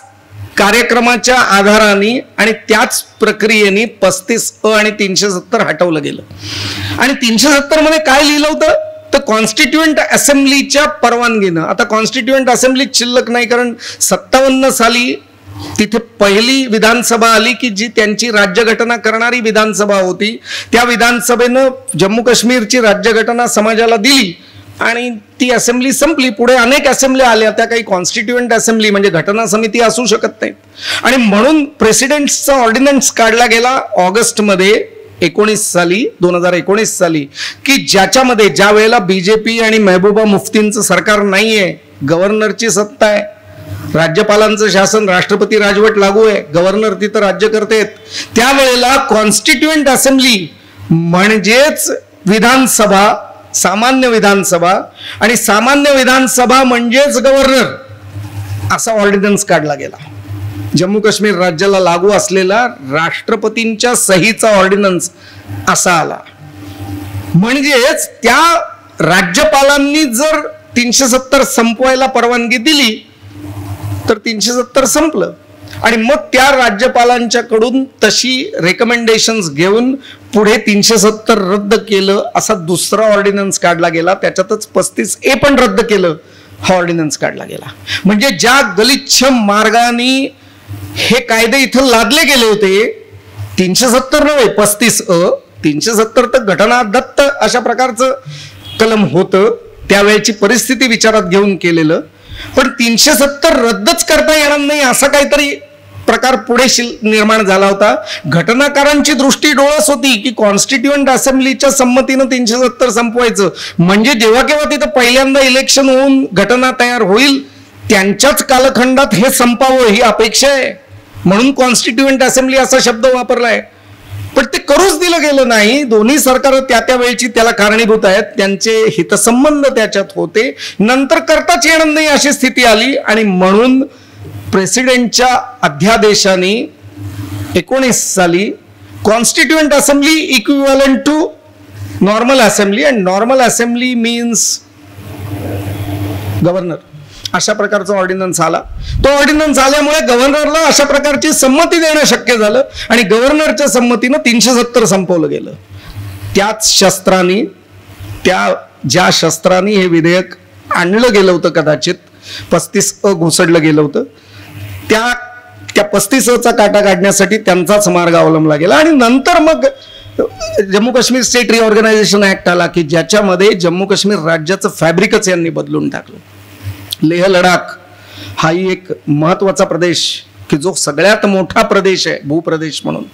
कार्यक्रमाच्या आधाराने आणि त्याच प्रक्रियेने 35A आणि 370 हटवलं गेलं. आणि 370 मध्ये काय लिहिलं होतं तर कॉन्स्टिट्युएंट असेंब्लीच्या परवानगीनं. आता कॉन्स्टिट्युएंट असेंब्ली शिल्लक नाही, कारण 57 साली तिथे पहिली विधानसभा आली की जी त्यांची राज्यघटना करणारी विधानसभा होती. त्या विधानसभेनं जम्मू काश्मीरची राज्यघटना समाजाला दिली आणि ती असेंब्ली संपली. पुढे अनेक असेंब्ल्या आल्या, त्या काही कॉन्स्टिट्युएंट असेंब्ली म्हणजे घटना समिती असू शकत नाहीत. आणि म्हणून प्रेसिडेंटचा ऑर्डिनन्स काढला गेला ऑगस्टमध्ये 2019 साली की ज्याच्यामध्ये ज्या वेळेला बीजेपी आणि महबूबा मुफ्तींचं सरकार नाहीये, गव्हर्नरची सत्ता आहे, राज्यपालांचं शासन, राष्ट्रपती राजवट लागू आहे, गव्हर्नर तिथं राज्य करतेत, त्यावेळेला कॉन्स्टिट्युएंट असेंब्ली म्हणजेच विधानसभा, सामान्य विधानसभा आणि सामान्य विधानसभा म्हणजेच गव्हर्नर असा ऑर्डिनन्स काढला गेला. जम्मू काश्मीर राज्याला लागू असलेला राष्ट्रपतींच्या सहीचा ऑर्डिनन्स असा आला. म्हणजेच त्या राज्यपालांनी जर 370 संपवायला परवानगी दिली तर 370 संपलं. आणि मग त्या राज्यपालांच्याकडून तशी रेकमेंडेशन्स घेऊन पुढे 370 रद्द केलं असा दुसरा ऑर्डिनन्स काढला गेला. त्याच्यातच 35A पण रद्द केलं हा ऑर्डिनन्स काढला गेला. म्हणजे ज्या गलिच्छ मार्गाने हे कायदे इथं लादले गेले होते, 370 नव्हे 35A, 370 तर घटना दत्त अशा प्रकारचं कलम होतं, त्यावेळेची परिस्थिती विचारात घेऊन केलेलं. पण 370 रद्दच करता येणार नाही असा काहीतरी प्रकार पुढे निर्माण झाला होता. घटनाकारांची दृष्टी डोळस होती की कॉन्स्टिट्युएंट असेंब्लीच्या संमतीनं 370 संपवायचं, म्हणजे जेव्हा केव्हा तिथं पहिल्यांदा इलेक्शन होऊन घटना तयार होईल त्यांच्याच कालखंडात हे संपावं ही अपेक्षा आहे, म्हणून कॉन्स्टिट्युएंट असेंब्ली असा शब्द वापरलाय. पण ते करूच दिलं गेलं नाही. दोन्ही सरकार त्या वेळची त्याला कारणीभूत आहेत, त्यांचे हितसंबंध त्याच्यात होते. नंतर करताच येणार नाही अशी स्थिती आली आणि म्हणून प्रेसिडेंटच्या अध्यादेशाने 19 साली constituent assembly equivalent to normal assembly and normal assembly means governor अशा प्रकारचा ऑर्डिनन्स आला. तो ऑर्डिनन्स आल्यामुळे गव्हर्नरला अशा प्रकारची संमती देणं शक्य झालं आणि गव्हर्नरच्या संमतीनं 370 संपवलं गेलं. त्याच शस्त्रांनी, ज्या शस्त्रांनी हे विधेयक आणलं गेलं होतं, कदाचित 35A घुसडलं गेलं होतं, त्या 35Aचा काटा काढण्यासाठी त्यांचाच मार्ग अवलंबला गेला. आणि नंतर मग Jammu Kashmir state reorganisation act आला की ज्याच्यामध्ये जम्मू काश्मीर राज्याचं फॅब्रिकच यांनी बदलून टाकलं. लेह लडाख हाही एक महत्वाचा प्रदेश की जो सगळ्यात मोठा प्रदेश आहे भूप्रदेश म्हणून.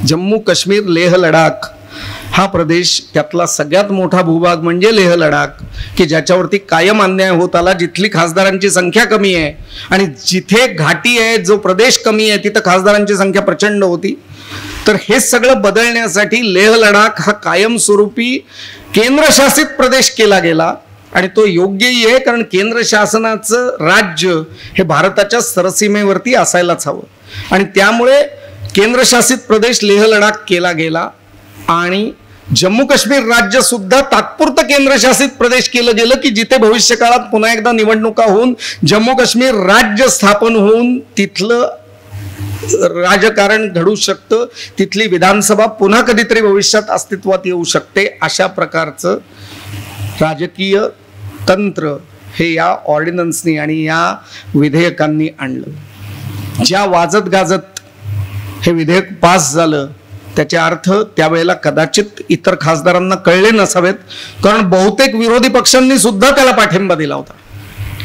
जम्मू काश्मीर लेह लडाख हा प्रदेश, त्यातला सगळ्यात मोठा भूभाग म्हणजे लेह लडाख की ज्याच्यावरती कायम अन्याय होत आला. जिथली खासदारांची संख्या कमी आहे आणि जिथे घाटी आहे, जो प्रदेश कमी आहे, तिथं खासदारांची संख्या प्रचंड होती. तर हे सगळं बदलण्यासाठी लेह लडाख हा कायमस्वरूपी केंद्रशासित प्रदेश केला गेला आणि तो योग्यही आहे, कारण केंद्र शासनाचं राज्य हे भारताच्या सरसीमेवरती असायलाच हवं आणि त्यामुळे केंद्रशासित प्रदेश लेह लडाख केला गेला आणि जम्मू काश्मीर राज्य सुद्धा तात्पुरतं केंद्रशासित प्रदेश केलं गेलं की जिथे भविष्य काळात पुन्हा एकदा निवडणुका होऊन जम्मू काश्मीर राज्य स्थापन होऊन तिथलं राजकारण घडू शकतं, तिथली विधानसभा पुन्हा कधीतरी भविष्यात अस्तित्वात येऊ शकते. अशा प्रकारचं राजकीय तंत्र हे या ऑर्डिनन्सनी आणि या विधेयकांनी आणलं. ज्या वाजत गाजत हे विधेयक पास झालं त्याचे अर्थ त्यावेळेला कदाचित इतर खासदारांना कळले नसावेत, कारण बहुतेक विरोधी पक्षांनी सुद्धा त्याला पाठिंबा दिला होता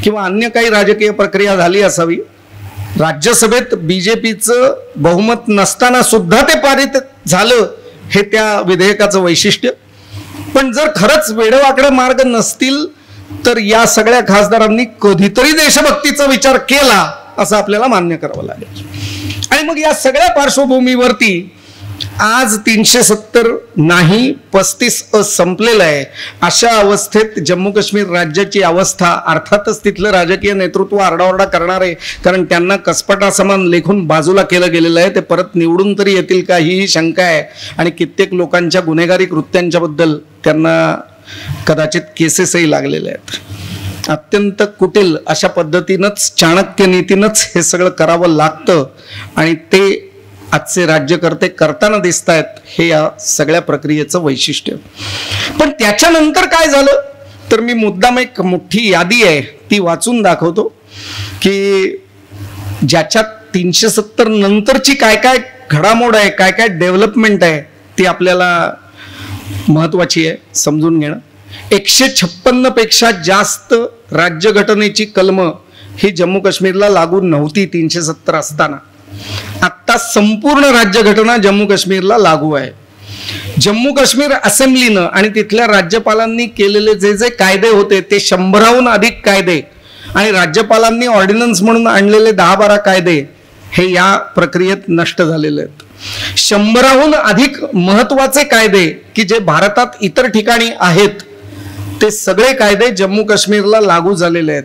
किंवा अन्य काही राजकीय प्रक्रिया झाली असावी. राज्यसभेत बीजेपीचं बहुमत नसताना सुद्धा ते पारित झालं हे त्या विधेयकाचं वैशिष्ट्य. पण जर खरंच वेडेवाकडे मार्ग नसतील तर या सगळ्या खासदारांनी कधीतरी देशभक्तीचा विचार केला असं आपल्याला मान्य करावं लागेल. आणि मग या सगळ्या पार्श्वभूमीवरती आज 370 नाही 35 संपलेलं आहे. अशा अवस्थेत जम्मू काश्मीर राज्याची अवस्था, अर्थातच तिथलं राजकीय नेतृत्व आरडाओरडा करणार आहे, कारण त्यांना कसपटासमान लेखून बाजूला केलं गेलेलं आहे. ते परत निवडून तरी येतील का ही शंका आहे आणि कित्येक लोकांच्या गुन्हेगारी कृत्यांच्या बद्दल त्यांना कदाचित केसेसही लागलेले आहेत. अत्यंत कुटील अशा पद्धतीनंच चाणक्य नीतीनंच हे सगळं करावं लागतं आणि ते आजचे राज्यकर्ते करताना दिसत आहेत. हे या सगळ्या प्रक्रियेचं वैशिष्ट्य. पण त्याच्यानंतर काय झालं तर मी मुद्दाम एक मोठी यादी आहे ती वाचून दाखवतो की ज्याच्यात 370 नंतरची काय काय घडामोड आहे, काय काय डेव्हलपमेंट आहे ती आपल्याला महत्वाची आहे समजून घेणं. 156 पेक्षा जास्त राज्यघटनेची कलमं ही जम्मू काश्मीरला लागू नव्हती 370 असताना. आता संपूर्ण राज्यघटना जम्मू काश्मीरला लागू आहे. जम्मू काश्मीर असेंब्लीनं आणि तिथल्या राज्यपालांनी केलेले जे जे कायदे होते ते 100हून अधिक कायदे आणि राज्यपालांनी ऑर्डिनन्स म्हणून आणलेले 10-12 कायदे हे या प्रक्रियेत नष्ट झालेले आहेत. 100हून अधिक महत्वाचे कायदे की जे भारतात इतर ठिकाणी आहेत ते सगळे कायदे जम्मू काश्मीरला लागू झालेले आहेत.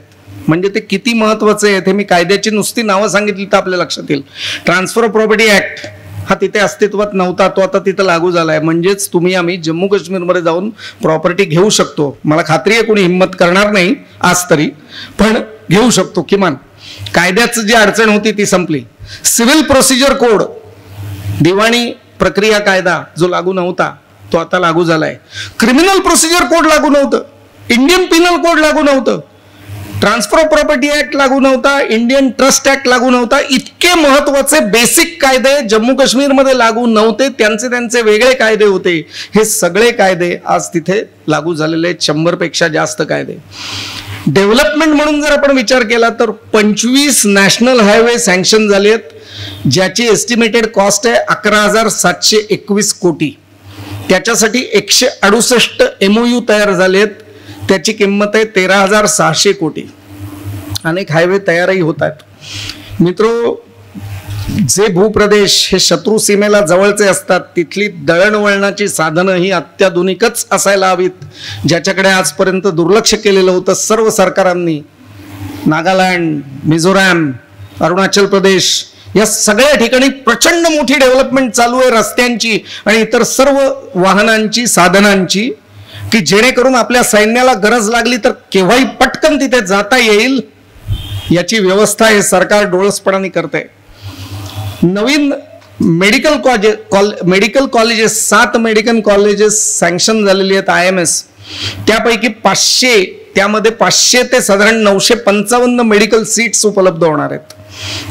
म्हणजे ते किती महत्वाचे आहेत हे मी कायद्याची नुसती नावं सांगितली तर आपल्या लक्षात येईल. ट्रान्सफर ऑफ प्रॉपर्टी ऍक्ट हा तिथे अस्तित्वात नव्हता, तो आता तिथे लागू झालाय. म्हणजेच तुम्ही आम्ही जम्मू काश्मीरमध्ये जाऊन प्रॉपर्टी घेऊ शकतो. मला खात्री आहे कोणी हिंमत करणार नाही आज तरी, पण घेऊ शकतो. किमान कायद्याचं जी अडचण होती ती संपली. सिव्हिल प्रोसिजर कोड, दिवाणी प्रक्रिया कायदा जो लागू नव्हता तो आता लागू झालाय. क्रिमिनल प्रोसिजर कोड लागू नव्हतं, इंडियन पिनल कोड लागू नव्हतं, ट्रान्सफर ऑफ प्रॉपर्टी ऍक्ट लागू नव्हता, इंडियन ट्रस्ट ऍक्ट लागू नव्हता. इतके महत्वाचे बेसिक कायदे जम्मू काश्मीरमध्ये लागू नव्हते. त्यांचे वेगळे कायदे होते. हे सगळे कायदे आज तिथे लागू झालेले आहेत. 100 पेक्षा जास्त कायदे. डेव्हलपमेंट म्हणून जर आपण विचार केला तर 25 नॅशनल हायवे सँक्शन झाले आहेत, ज्याची एस्टिमेटेड कॉस्ट आहे 11,721 कोटी. त्याच्यासाठी 168 MOU तयार झाले आहेत, त्याची किंमत आहे 13,600 कोटी. अनेक हायवे तयारही होत आहेत. मित्रो, जे भूप्रदेश हे शत्रू सीमेला जवळचे असतात तिथली दळणवळणाची साधनं ही अत्याधुनिकच असायला हवीत, ज्याच्याकडे आजपर्यंत दुर्लक्ष केलेलं होतं सर्व सरकारांनी. नागालँड, मिझोराम, अरुणाचल प्रदेश या सगळ्या ठिकाणी प्रचंड मोठी डेव्हलपमेंट चालू आहे रस्त्यांची आणि इतर सर्व वाहनांची साधनांची, की जेणेकरून आपल्या सैन्याला गरज लागली तर केव्हाही पटकन तिथे जाता येईल याची व्यवस्था हे सरकार डोळसपणाने करते. नवीन medical colleges 7 medical colleges sanction झालेली आहेत IMS. त्यापैकी 500, त्यामध्ये 500 ते साधारण 955 मेडिकल सीट्स उपलब्ध होणार आहेत.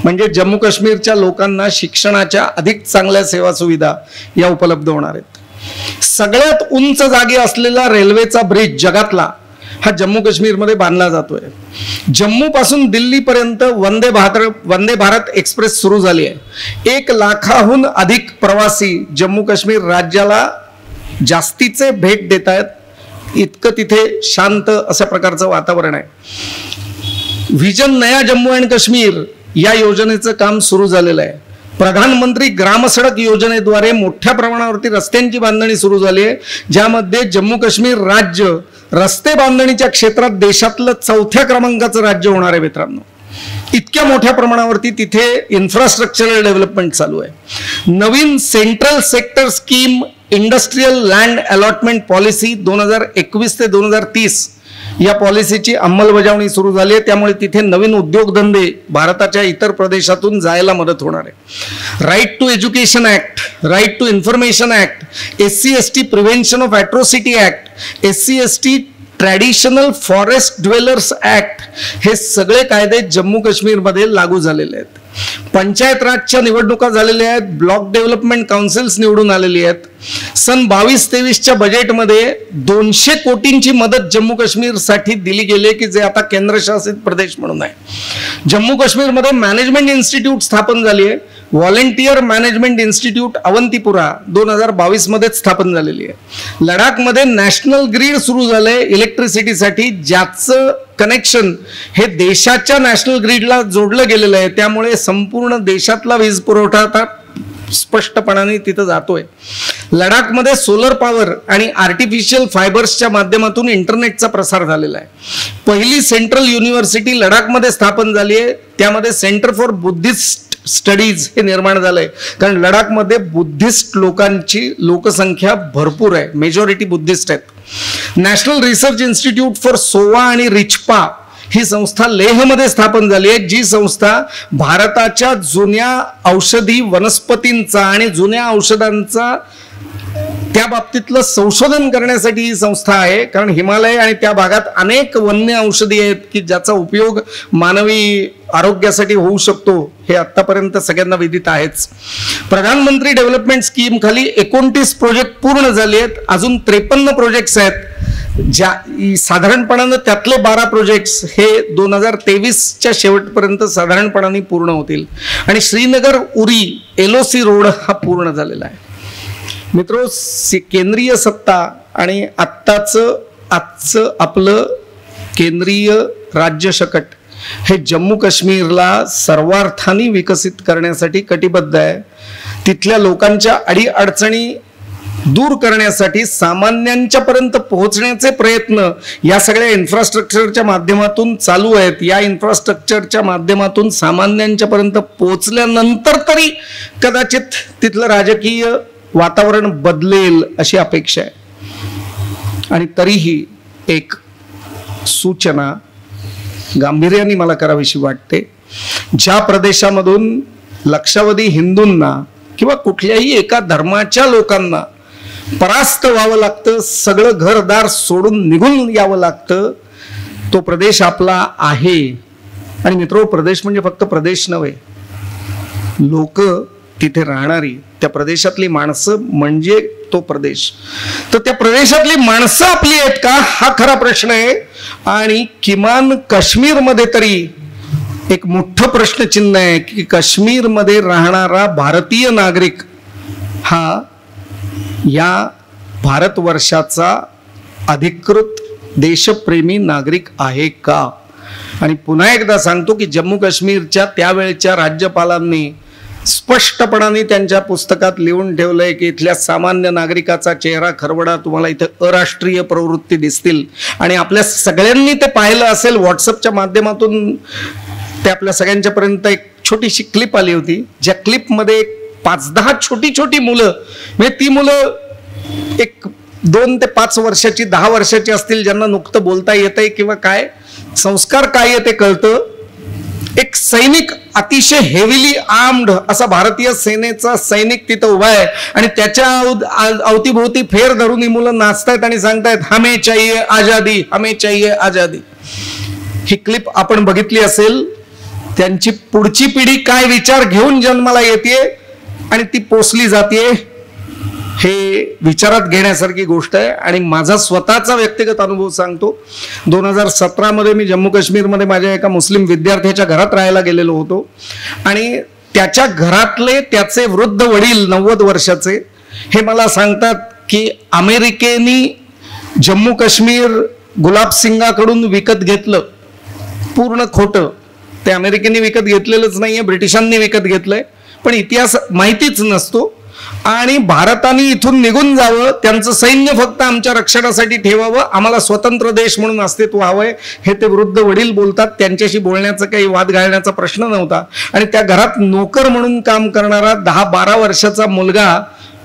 म्हणजे जम्मू काश्मीरच्या लोकांना शिक्षणाच्या अधिक चांगल्या सेवा सुविधा या उपलब्ध होणार आहेत. सगळ्यात उंच जागी असलेला रेल्वेचा ब्रिज जगातला हा जम्मू काश्मीरमध्ये बांधला जातोय. जम्मू पासून दिल्लीपर्यंत वंदे भारत एक्सप्रेस सुरू झाली आहे. 1 लाखाहून अधिक प्रवासी जम्मू काश्मीर राज्याला जास्तीचे भेट देत आहेत. इतकं तिथे शांत अशा प्रकारचं वातावरण आहे. व्हिजन नया जम्मू अँड काश्मीर या योजनेचं काम सुरू झालेलं आहे. प्रधानमंत्री ग्राम सडक योजनेद्वारे मोठ्या प्रमाणावरती रस्त्यांची बांधणी सुरू झाली आहे, ज्यामध्ये जम्मू काश्मीर राज्य रस्ते बांधणीच्या क्षेत्रात देशातलं 4थ्या क्रमांकाचं राज्य होणार आहे मित्रांनो. इतक्या मोठ्या प्रमाणावरती तिथे इन्फ्रास्ट्रक्चरल डेव्हलपमेंट चालू आहे. नवीन central sector scheme industrial land allotment policy 2021 ते 2030 या पॉलिसीची अंमलबजावणी सुरू झाली आहे. त्यामुळे तिथे नवीन उद्योगधंदे भारताच्या इतर प्रदेशातून जायला मदत होणार आहे. Right to education act, right to information act, SC/ST prevention of atrocity act, SC/ST traditional forest dwellers act, हे सगळे कायदे जम्मू काश्मीरमध्ये लागू झालेले आहेत. पंचायत राजच्या निवडणुका झालेल्या आहेत. ब्लॉक डेव्हलपमेंट काउन्सिल्स निवडून आलेली आहेत. सन 22-23च्या बजेटमध्ये 200 कोटींची मदत जम्मू काश्मीरसाठी दिली गेली की जे आता केंद्रशासित प्रदेश म्हणून आहे. जम्मू काश्मीरमध्ये मॅनेजमेंट इन्स्टिट्यूट स्थापन झाली आहे. व्हॉलेंटियर मॅनेजमेंट इन्स्टिट्यूट अवंतीपुरा 2022 मध्येच स्थापन झालेली आहे. लडाखमध्ये नॅशनल ग्रीड सुरू झालंय इलेक्ट्रिसिटीसाठी, ज्याचं कनेक्शन हे देशाच्या नॅशनल ग्रीडला जोडलं गेलेलं आहे. त्यामुळे संपूर्ण देशातला वीज पुरवठा आता स्पष्टपणाने तिथं जातोय. लडाखमध्ये सोलर पॉवर आणि आर्टिफिशियल फायबर्सच्या माध्यमातून इंटरनेटचा प्रसार झालेला आहे. पहिली सेंट्रल युनिव्हर्सिटी लडाखमध्ये स्थापन झाली आहे. त्यामध्ये सेंटर फॉर बुद्धिस्ट स्टडीज हे निर्माण झालंय, कारण लडाखमध्ये बुद्धिस्ट लोकांची लोकसंख्या भरपूर आहे, मेजॉरिटी बुद्धिस्ट आहेत. नॅशनल रिसर्च इन्स्टिट्यूट फॉर सोवा आणि रिचपा ही संस्था लेहमध्ये स्थापन झाली आहे, जी संस्था भारताच्या जुन्या औषधी वनस्पतींचा आणि जुन्या औषधांचा त्या बाबतीतलं संशोधन करण्यासाठी ही संस्था आहे. कारण हिमालय आणि त्या भागात अनेक वन्य औषधी आहेत की ज्याचा उपयोग मानवी आरोग्यासाठी होऊ शकतो, हे आतापर्यंत सगळ्यांना विदित आहेच. प्रधानमंत्री डेव्हलपमेंट स्कीम खाली 29 प्रोजेक्ट पूर्ण झाले आहेत. अजून 53 प्रोजेक्ट्स आहेत, ज्या साधारणपणानं त्यातले 12 प्रोजेक्ट्स हे 2023च्या शेवटपर्यंत साधारणपणाने पूर्ण होतील. आणि श्रीनगर उरी LOC रोड हा पूर्ण झालेला आहे. मित्रो, केंद्रीय सत्ता आणि आजचं आपलं केंद्रीय राज्य शकट हे जम्मू काश्मीरला सर्वार्थाने विकसित करण्यासाठी कटिबद्ध आहे. तिथल्या लोकांच्या अडीअडचणी दूर करण्यासाठी सामान्यांच्या पर्यंत पोहोचण्याचे प्रयत्न या सगळ्या इन्फ्रास्ट्रक्चरच्या माध्यमातून चालू आहेत. या इन्फ्रास्ट्रक्चरच्या माध्यमातून सामान्यांच्या पर्यंत पोहोचल्यानंतर तरी कदाचित तिथलं राजकीय वातावरण बदलेल अशी अपेक्षा आहे. आणि तरीही एक सूचना गांभीर्याने मला करावीशी वाटते. ज्या प्रदेशामधून लक्षावधी हिंदूंना किंवा कुठल्याही एका धर्माच्या लोकांना परास्त व्हावं लागतं, सगळं घरदार सोडून निघून यावं लागतं, तो प्रदेश आपला आहे. आणि मित्रो, प्रदेश म्हणजे फक्त प्रदेश नव्हे, लोक तिथे राहणारी त्या प्रदेशातली माणसं म्हणजे तो प्रदेश. तर त्या प्रदेशातली माणसं आपली आहेत का, हा खरा प्रश्न आहे. आणि किमान काश्मीरमध्ये तरी एक मोठं प्रश्नचिन्ह आहे की काश्मीरमध्ये राहणारा भारतीय नागरिक हा या भारतवर्षाचा अधिकृत देशप्रेमी नागरिक आहे का. आणि पुन्हा एकदा सांगतो की जम्मू काश्मीरच्या त्यावेळच्या राज्यपालांनी स्पष्टपणाने त्यांच्या पुस्तकात लिहून ठेवलंय की इथल्या सामान्य नागरिकाचा चेहरा खरवडा तुम्हाला इथं अराष्ट्रीय प्रवृत्ती दिसतील. आणि आपल्या सगळ्यांनी ते पाहिलं असेल, व्हॉट्सअपच्या माध्यमातून ते आपल्या सगळ्यांच्या पर्यंत एक छोटीशी क्लिप आली होती, ज्या क्लिपमध्ये 5-10 छोटी छोटी मुलं, म्हणजे ती मुलं एक 2 ते 5 वर्षाची 10 वर्षाची असतील, ज्यांना नुकतं बोलता येतंय किंवा काय संस्कार काय आहे ते कळतं. एक सैनिक अतिशय हेविली आर्म्ड असा भारतीय सेनेचा सैनिक तिथं उभा आहे आणि त्याच्या अवतीभोवती फेर धरून ही मुलं नाचतायत आणि सांगतायत हमें चाहिए आजादी, हमें चाहिए आजादी. ही क्लिप आपण बघितली असेल. त्यांची पुढची पिढी काय विचार घेऊन जन्माला येते आणि ती पोसली जाते, हे विचारात घेण्यासारखी गोष्ट आहे. आणि माझा स्वतःचा व्यक्तिगत अनुभव सांगतो. 2017 मध्ये मी जम्मू काश्मीरमध्ये माझ्या एका मुस्लिम विद्यार्थ्याच्या घरात राहायला गेलेलो होतो आणि त्याच्या घरातले त्याचे वृद्ध वडील 90 वर्षाचे हे मला सांगतात की अमेरिकेने जम्मू काश्मीर गुलाब सिंगाकडून विकत घेतलं. पूर्ण खोटं. ते अमेरिकेने विकत घेतलेलंच नाहीये, ब्रिटिशांनी विकत घेतलंय, पण इतिहास माहितीच नसतो. आणि भारताने इथून निघून जावं, त्यांचं सैन्य फक्त आमच्या रक्षणासाठी ठेवावं, आम्हाला स्वतंत्र देश म्हणून अस्तित्व हवंय, हे ते वृद्ध वडील बोलतात. त्यांच्याशी बोलण्याचा काही वाद घालण्याचा प्रश्न नव्हता. आणि त्या घरात नोकर म्हणून काम करणारा 10-12 वर्षाचा मुलगा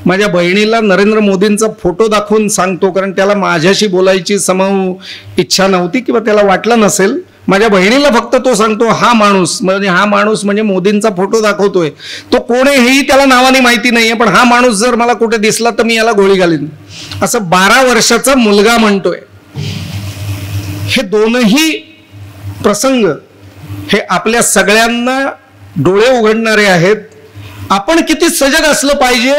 माझ्या बहिणीला नरेंद्र मोदींचा फोटो दाखवून सांगतो, कारण त्याला माझ्याशी बोलायची समूह इच्छा नव्हती किंवा त्याला वाटलं नसेल. माझ्या बहिणीला फक्त तो सांगतो हा माणूस म्हणजे मोदींचा फोटो दाखवतोय, तो कोण आहे हेही त्याला नावाने माहिती नाहीये, पण हा माणूस जर मला कुठे दिसला तर मी याला गोळी घालीन, असं 12 वर्षाचा मुलगा म्हणतोय. हे दोनही प्रसंग हे आपल्या सगळ्यांना डोळे उघडणारे आहेत. आपण किती सजग असलं पाहिजे,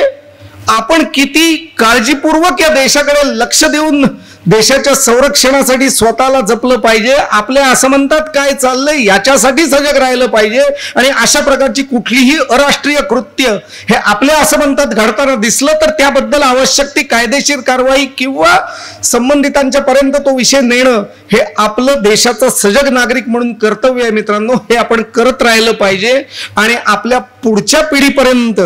आपण किती काळजीपूर्वक या देशाकडे लक्ष देऊन देशाच्या संरक्षणासाठी स्वतःला जपलं पाहिजे, आपल्या आसमंतात काय चाललंय याच्यासाठी सजग राहिलं पाहिजे. आणि अशा प्रकारची कुठलीही अराष्ट्रीय कृत्य हे आपल्या आसमंतात घडताना दिसलं तर त्याबद्दल आवश्यक ती कायदेशीर कारवाई किंवा संबंधितांच्या पर्यंत तो विषय नेणं हे आपलं देशाचं सजग नागरिक म्हणून कर्तव्य आहे. मित्रांनो, हे आपण करत राहिलं पाहिजे आणि आपल्या पुढच्या पिढीपर्यंत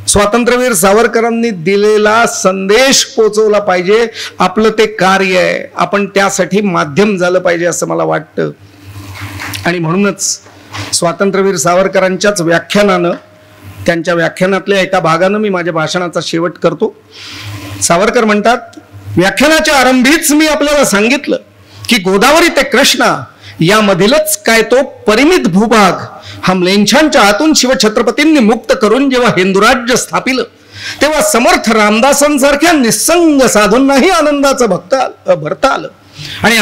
स्वातंत्र्यवीर सावरकरांनी दिलेला संदेश पोहोचवला पाहिजे. आपलं ते कार्य आहे, आपण त्यासाठी माध्यम झालं पाहिजे असं मला वाटतं. आणि म्हणूनच स्वातंत्र्यवीर सावरकरांच्याच व्याख्यानानं, त्यांच्या व्याख्यानातल्या एका भागानं मी माझ्या भाषणाचा शेवट करतो. सावरकर म्हणतात, व्याख्यानाच्या आरंभीच मी आपल्याला सांगितलं की गोदावरी ते कृष्णा यामधीलच काय तो परिमित भूभाग हा म्लेच्छांच्या हातून शिवछत्रपतींनी मुक्त करून जेव्हा हिंदुराज्य स्थापिलं तेव्हा समर्थ रामदासांसारख्या निस्संग साधूंनाही आनंदाचं भरता आलं. आणि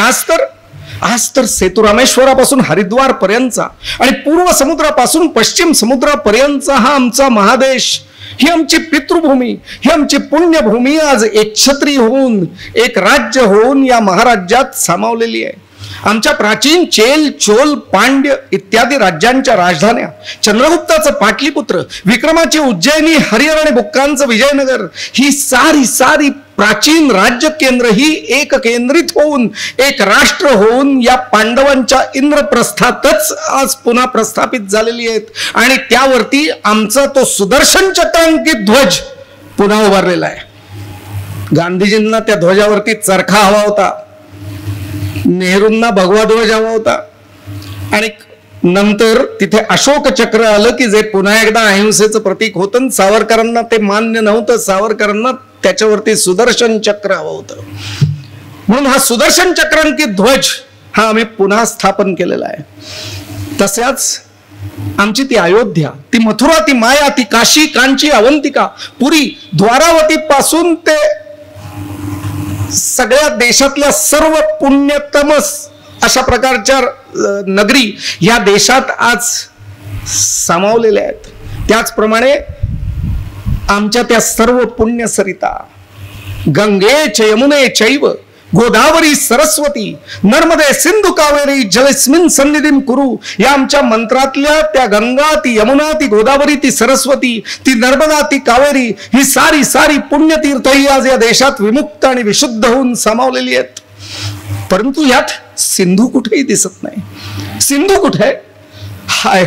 आज तर सेतुरामेश्वरापासून हरिद्वार पर्यंतचा आणि पूर्व समुद्रापासून पश्चिम समुद्रापर्यंतचा हा आमचा महादेश, ही आमची पितृभूमी, ही आमची पुण्यभूमी आज एकछत्री होऊन, एक राज्य होऊन या महाराज्यात सामावलेली आहे. आमच्या प्राचीन चेल, चोल, पांड्य इत्यादी राज्यांच्या राजधान्या, चंद्रगुप्ताचं पाटलीपुत्र, विक्रमाची उज्जैनी, हरिहर आणि बुक्कांचं विजयनगर, ही सारी प्राचीन राज्य केंद्र ही एक केंद्रित होऊन, एक राष्ट्र होऊन या पांडवांच्या इंद्रप्रस्थातच आज पुन्हा प्रस्थापित झालेली आहेत. आणि त्यावरती आमचा तो सुदर्शन चक्रांकित ध्वज पुन्हा उभारलेला आहे. गांधीजींना त्या ध्वजावरती चरखा हवा होता, नेहरूंना भगवा ध्वज हवा होता, आणि नंतर तिथे अशोक चक्र आलं की जे पुन्हा एकदा अहिंसेचं प्रतीक होतं. सावरकरांना ते मान्य नव्हतं, सावरकरांना त्याच्यावरती सुदर्शन चक्र हवं होतं. म्हणून हा सुदर्शन चक्रांकित ध्वज हा आम्ही पुन्हा स्थापन केलेला आहे. तशाच आमची ती अयोध्या, ती मथुरा, ती माया, ती काशी, कांची, अवंतिका, पुरी, द्वारावती पासून ते सगळ्या देशातल्या सर्व पुण्यतम अशा प्रकारच्या नगरी या देशात आज सामावलेल्या आहेत. त्याचप्रमाणे आमच्या त्या सर्व पुण्य सरिता, गंगे च यमुने चैव गोदावरी सरस्वती नर्मदे सिंधू कावेरी जलस्मिन सन्निधिं कुरु, या आमच्या मंत्रातल्या त्या गंगा, ती यमुना, ती गोदावरी, ती सरस्वती, ती नर्मदा, ती कावेरी, ही सारी पुण्यतीर्थ ही आज या देशात विमुक्त आणि विशुद्ध होऊन सामावलेली आहेत. परंतु यात सिंधू कुठेही दिसत नाही. सिंधू कुठे? हाय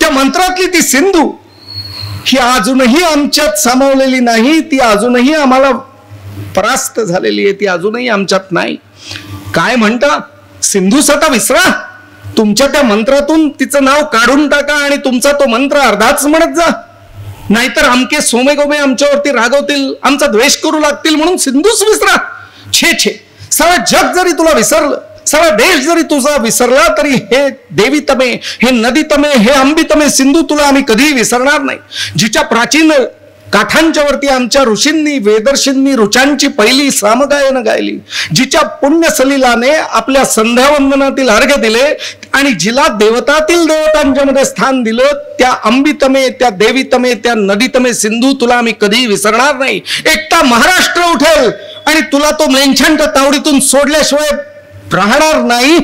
त्या मंत्रातली ती सिंधू ही अजूनही आमच्यात सामावलेली नाही, ती अजूनही आम्हाला परास्त झालेली आहे, ती अजूनही आमच्यात नाही. काय म्हणता? सिंधू सता विसरा, तुमच्या त्या मंत्रातून तिचं नाव काढून टाका आणि तुमचा तो मंत्र अर्धाच म्हणत जा, नाहीतर आमके सोमे गोमे आमच्यावरती रागवतील, आमचा द्वेष करू लागतील, म्हणून सिंधूच विसरा. छे सारा जग जरी तुला विसरलं, सारा देश जरी तुझा विसरला, तरी हे देवी तमे, हे नदी तमे, हे अंबी तमे सिंधू तुला आम्ही कधीही विसरणार नाही. जिच्या प्राचीन काठांच्या वरती आमच्या ऋषींनी, वेदर्षींनी ऋचांची पहिली सामगायन गायली, जिच्या पुण्य सलिलाने आपल्या संध्यावंदनातील अर्घ्य दिले आणि जिला देवतातील देवतांच्या मध्ये स्थान दिलं, त्या अंबितमे, त्या देवीतमे, त्या नदीतमे सिंधू तुला आम्ही कधीही विसरणार नाही. एकटा महाराष्ट्र उठेल आणि तुला तो म्लेच्छांच्या तावडीतून सोडल्याशिवाय राहणार नाही.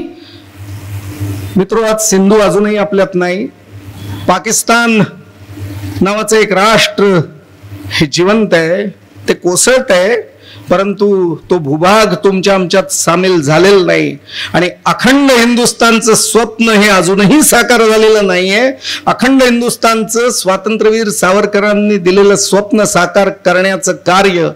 मित्रो, आज सिंधू अजूनही आपल्यात नाही. पाकिस्तान नावाचं एक राष्ट्र हे जिवंत आहे, ते कोसळत आहे, परंतु तो भूभाग तुमच्या आमच्यात सामील झालेला नाही आणि अखंड हिंदुस्थानचं स्वप्न हे अजूनही साकार झालेलं नाहीये. अखंड हिंदुस्थानचं स्वातंत्र्यवीर सावरकरांनी दिलेलं स्वप्न साकार करण्याचं कार्य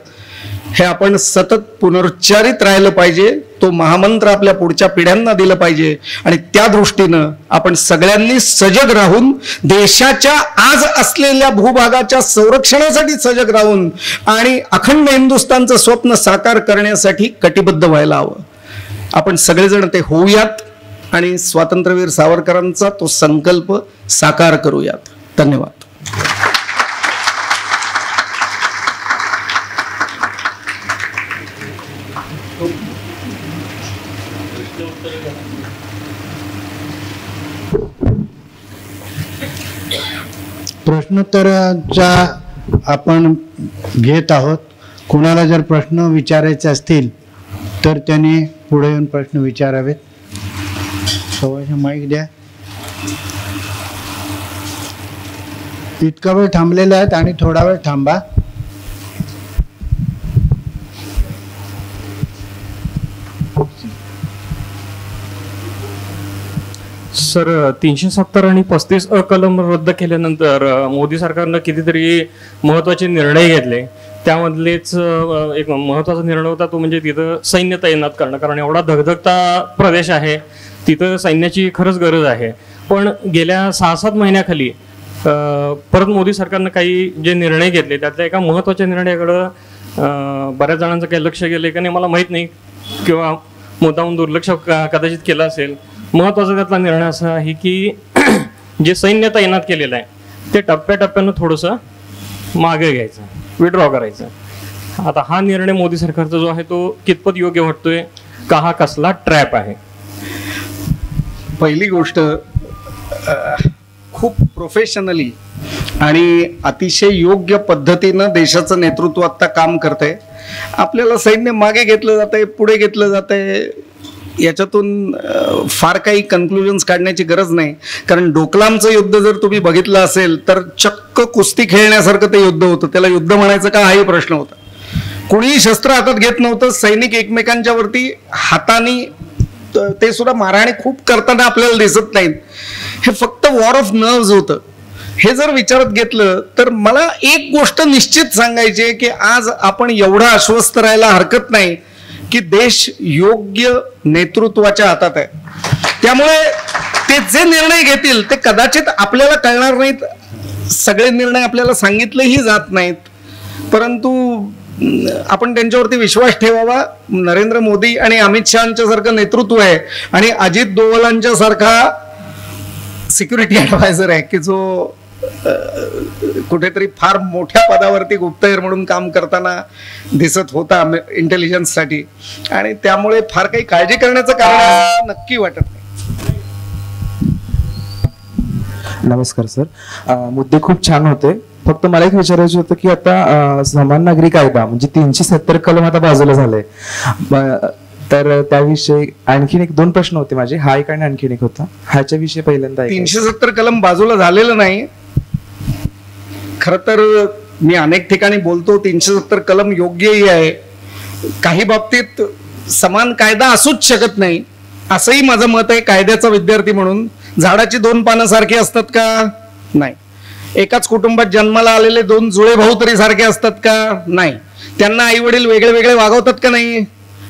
हे आपण सतत पुनरुच्चारित राहिलं पाहिजे. तो महामंत्र आपल्या पुढच्या पिढ्यांना दिलं पाहिजे आणि त्या दृष्टीनं आपण सगळ्यांनी सजग राहून देशाच्या आज असलेल्या भूभागाच्या संरक्षणासाठी सजग राहून आणि अखंड हिंदुस्थानचं स्वप्न साकार करण्यासाठी कटिबद्ध व्हायला हवं. आपण सगळेजण ते होऊयात आणि स्वातंत्र्यवीर सावरकरांचा तो संकल्प साकार करूयात. धन्यवाद. प्रश्नोत्तराचा आपण घेत आहोत. कोणाला जर प्रश्न विचारायचे असतील तर त्यांनी पुढे येऊन प्रश्न विचारावेत. सवाशे माईक द्या. इतका वेळ थांबलेले आहेत आणि थोडा वेळ थांबा. सर, 370 आणि 35 कलम रद्द केल्यानंतर मोदी सरकारनं कितीतरी महत्वाचे निर्णय घेतले. त्यामधलेच एक महत्वाचा निर्णय होता तो म्हणजे तिथं सैन्य तैनात करणं. कारण एवढा धगधगता प्रदेश आहे, तिथं सैन्याची खरंच गरज आहे. पण गेल्या 6-7 महिन्याखाली परत मोदी सरकारनं काही जे निर्णय घेतले त्यातल्या एका महत्वाच्या निर्णयाकडं बऱ्याच जणांचं काही लक्ष गेलं का नाही मला माहीत नाही, किंवा मुद्दामून दुर्लक्ष कदाचित केलं असेल. महत्वाचा त्यातला निर्णय असा आहे की जे सैन्य तैनात केलेलं आहे ते टप्प्याटप्प्यानं थोडंसं मागे घ्यायचं, विड्रॉ करायचं. आता हा निर्णय मोदी सरकारचा जो आहे तो कितपत योग्य वाटतोय का, हा कसला ट्रॅप आहे? पहिली गोष्ट, खूप प्रोफेशनली आणि अतिशय योग्य पद्धतीनं देशाचं नेतृत्व आता काम करतंय. आपल्याला सैन्य मागे घेतलं जातंय, पुढे घेतलं जातंय, याच्यातून फार काही कन्क्लुजन्स काढण्याची गरज नाही. कारण डोकलामचं युद्ध जर तुम्ही बघितलं असेल तर चक्क कुस्ती खेळण्यासारखं ते युद्ध होतं. त्याला युद्ध म्हणायचं का हाही प्रश्न होता. कुणीही शस्त्र हातात घेत नव्हतं. सैनिक एकमेकांच्या वरती हाताने, ते सुद्धा मारहाणी खूप करताना आपल्याला दिसत नाहीत. हे फक्त वॉर ऑफ नर्व्स होतं. हे जर विचारात घेतलं तर मला एक गोष्ट निश्चित सांगायची आहे की आज आपण एवढा आश्वस्त राहायला हरकत नाही की देश योग्य नेतृत्वाच्या हातात आहे. त्यामुळे ते जे निर्णय घेतील ते कदाचित आपल्याला कळणार नाहीत. सगळे निर्णय आपल्याला सांगितलेही जात नाहीत, परंतु आपण त्यांच्यावरती विश्वास ठेवावा. नरेंद्र मोदी आणि अमित शहाच्या सारखं नेतृत्व आहे आणि अजित डोवलांच्या सारखा सिक्युरिटी ॲडवायझर आहे की जो कुठेतरी फार मोठ्या पदावरती गुप्तहेर म्हणून काम करताना दिसत होता इंटेलिजन्ससाठी. आणि त्यामुळे फार काही काळजी करण्याचं कारण नक्की वाटत नाही. नमस्कार सर, मुद्दे खूप छान होते. फक्त मला एक विचारायचं होतं की आता समान नागरी कायदा म्हणजे 370 कलम आता बाजूला झालंय, तर त्याविषयी आणखीन 1-2 प्रश्न होते माझे. हा एक आणि आणखीन एक होता. ह्याच्या विषयी पहिल्यांदा 370 कलम बाजूला झालेलं नाही. खर तर मी अनेक ठिकाणी बोलतो 370 कलम योग्यही आहे. काही बाबतीत समान कायदा असूच शकत नाही असंही माझं मत आहे. कायद्याचा विद्यार्थी म्हणून झाडाची 2 पानं सारखी असतात का? नाही. एकाच कुटुंबात जन्माला आलेले 2 जुळे भाऊ तरी सारखे असतात का? नाही. त्यांना आई वडील वेगळे वेगळे वागवतात का? नाही,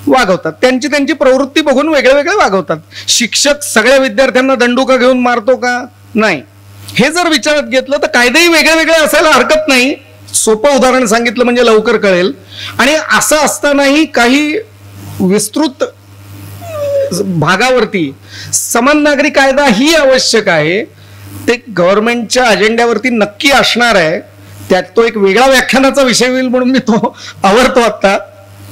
वागवतात. त्यांची त्यांची प्रवृत्ती बघून वेगळे वेगळे वागवतात. शिक्षक सगळ्या विद्यार्थ्यांना दंडुका घेऊन मारतो का? नाही. हे जर विचारात घेतलं तर कायदेही वेगळे वेगळे असायला हरकत नाही. सोपं उदाहरण सांगितलं म्हणजे लवकर कळेल. आणि असं असतानाही काही विस्तृत भागावरती समान नागरी कायदा ही आवश्यक आहे. ते गव्हर्नमेंटच्या अजेंड्यावरती नक्की असणार आहे. त्यात तो एक वेगळा व्याख्यानाचा विषय होईल म्हणून मी तो आवडतो आता.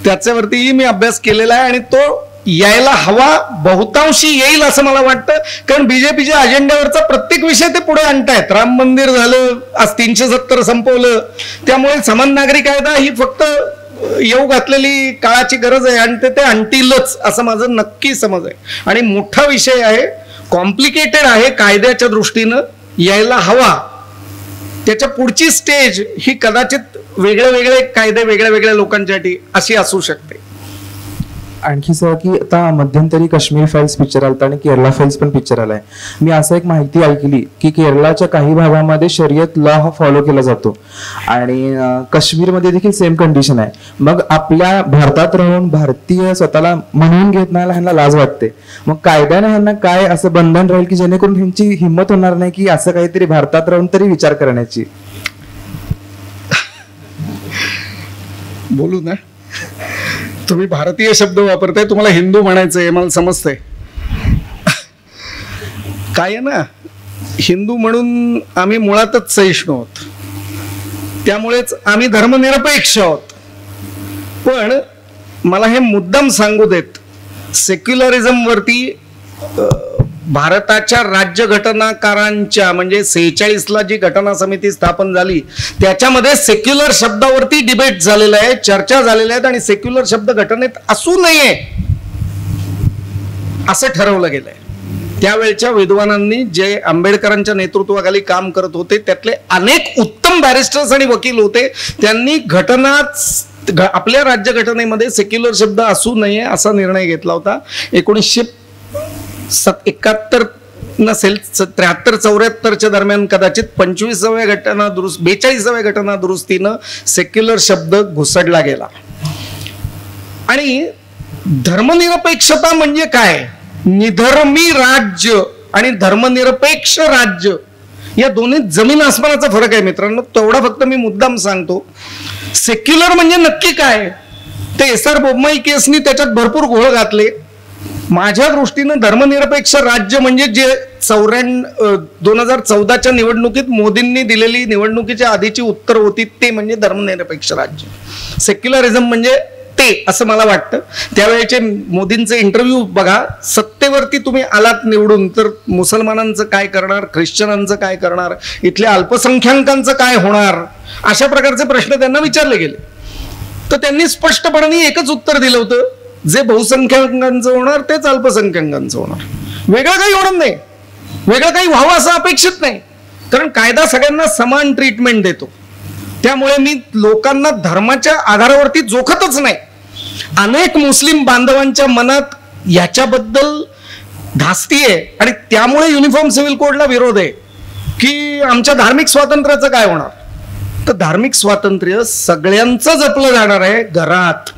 त्याच्यावरतीही मी अभ्यास केलेला आहे आणि तो यायला हवा, बहुतांशी येईल असं मला वाटतं. कारण बीजेपीच्या अजेंड्यावरचा प्रत्येक विषय ते पुढे आणतायत. राम मंदिर झालं, आज 370 संपवलं. त्यामुळे समान नागरी कायदा ही फक्त येऊ घातलेली काळाची गरज आहे आणि ते आणतीलच असं माझं नक्की समज आहे. आणि मोठा विषय आहे, कॉम्प्लिकेटेड आहे, कायद्याच्या दृष्टीनं यायला हवा. त्याच्या पुढची स्टेज ही कदाचित वेगळे वेगळे कायदे वेगळ्या वेगळ्या लोकांसाठी अशी असू शकते. आणखी सर की आता मध्यंतरी काश्मीर फाईल्स पिक्चर आलता आणि केरला फाईल्स पण पिक्चर आलाय. मी असं एक माहिती ऐकली की केरळाच्या काही भागामध्ये शर्यत लॉ हा फॉलो केला जातो आणि काश्मीरमध्ये देखील सेम कंडिशन आहे. मग आपल्या भारतात राहून भारतीय स्वतःला म्हणून घेत नाही, ह्यांना लाज वाटते. मग कायद्याने ह्यांना काय असं बंधन राहील की जेणेकरून ह्यांची हिंमत होणार नाही की असं काहीतरी भारतात राहून तरी विचार करण्याची? बोलू ना, तुम्ही भारतीय शब्द वापरताय, तुम्हाला हिंदू म्हणायचंय, मला समजतंय. काय आहे ना, हिंदू म्हणून आम्ही मुळातच सहिष्णू आहोत, त्यामुळेच आम्ही धर्मनिरपेक्ष आहोत. पण मला हे मुद्दाम सांगू देत, सेक्युलरिझम वरती भारताच्या राज्यघटनाकारांच्या म्हणजे 46ला जी घटना समिती स्थापन झाली त्याच्यामध्ये सेक्युलर शब्दावरती डिबेट झालेला आहे, चर्चा झालेल्या आहेत आणि सेक्युलर शब्द घटनेत असू नये असं ठरवलं गेलंय. त्यावेळच्या विद्वानांनी जे आंबेडकरांच्या नेतृत्वाखाली काम करत होते त्यातले अनेक उत्तम बॅरिस्टर्स आणि वकील होते, त्यांनी आपल्या राज्यघटनेमध्ये सेक्युलर शब्द असू नये असा निर्णय घेतला होता. 1971 नसेल 73-74च्या दरम्यान कदाचित 42व्या घटना दुरुस्तीनं सेक्युलर शब्द घुसडला गेला. आणि धर्मनिरपेक्षता म्हणजे काय? निधर्मी राज्य आणि धर्मनिरपेक्ष राज्य या दोन्हीत जमीन आसमानाचा फरक आहे मित्रांनो. तेवढा फक्त मी मुद्दाम सांगतो. सेक्युलर म्हणजे नक्की काय ते एस.आर. बोम्माई केसनी त्याच्यात भरपूर घोळ घातले. माझ्या दृष्टीनं धर्मनिरपेक्ष राज्य म्हणजे जे 2014च्या निवडणुकीत मोदींनी दिलेली निवडणुकीच्या आधीची उत्तर होती ते म्हणजे धर्मनिरपेक्ष राज्य. सेक्युलरिझम म्हणजे ते असं मला वाटतं. त्यावेळेचे मोदींचे इंटरव्ह्यू बघा. सत्तेवरती तुम्ही आलात निवडून तर मुसलमानांचं काय करणार, ख्रिश्चनांचं काय करणार, इथल्या अल्पसंख्याकांचं काय होणार, अशा प्रकारचे प्रश्न त्यांना विचारले गेले. तर त्यांनी स्पष्टपणे एकच उत्तर दिलं होतं, जे बहुसंख्याकांचं होणार तेच अल्पसंख्याकांचं होणार, वेगळं काही होणार नाही, वेगळं काही व्हावं असं अपेक्षित नाही. कारण कायदा सगळ्यांना समान ट्रीटमेंट देतो. त्यामुळे मी लोकांना धर्माच्या आधारावरती जोखतच नाही. अनेक मुस्लिम बांधवांच्या मनात याच्याबद्दल धास्ती आहे आणि त्यामुळे युनिफॉर्म सिव्हिल कोडला विरोध आहे की आमच्या धार्मिक स्वातंत्र्याचं काय होणार. तर धार्मिक स्वातंत्र्य सगळ्यांचं जपलं जाणार आहे. घरात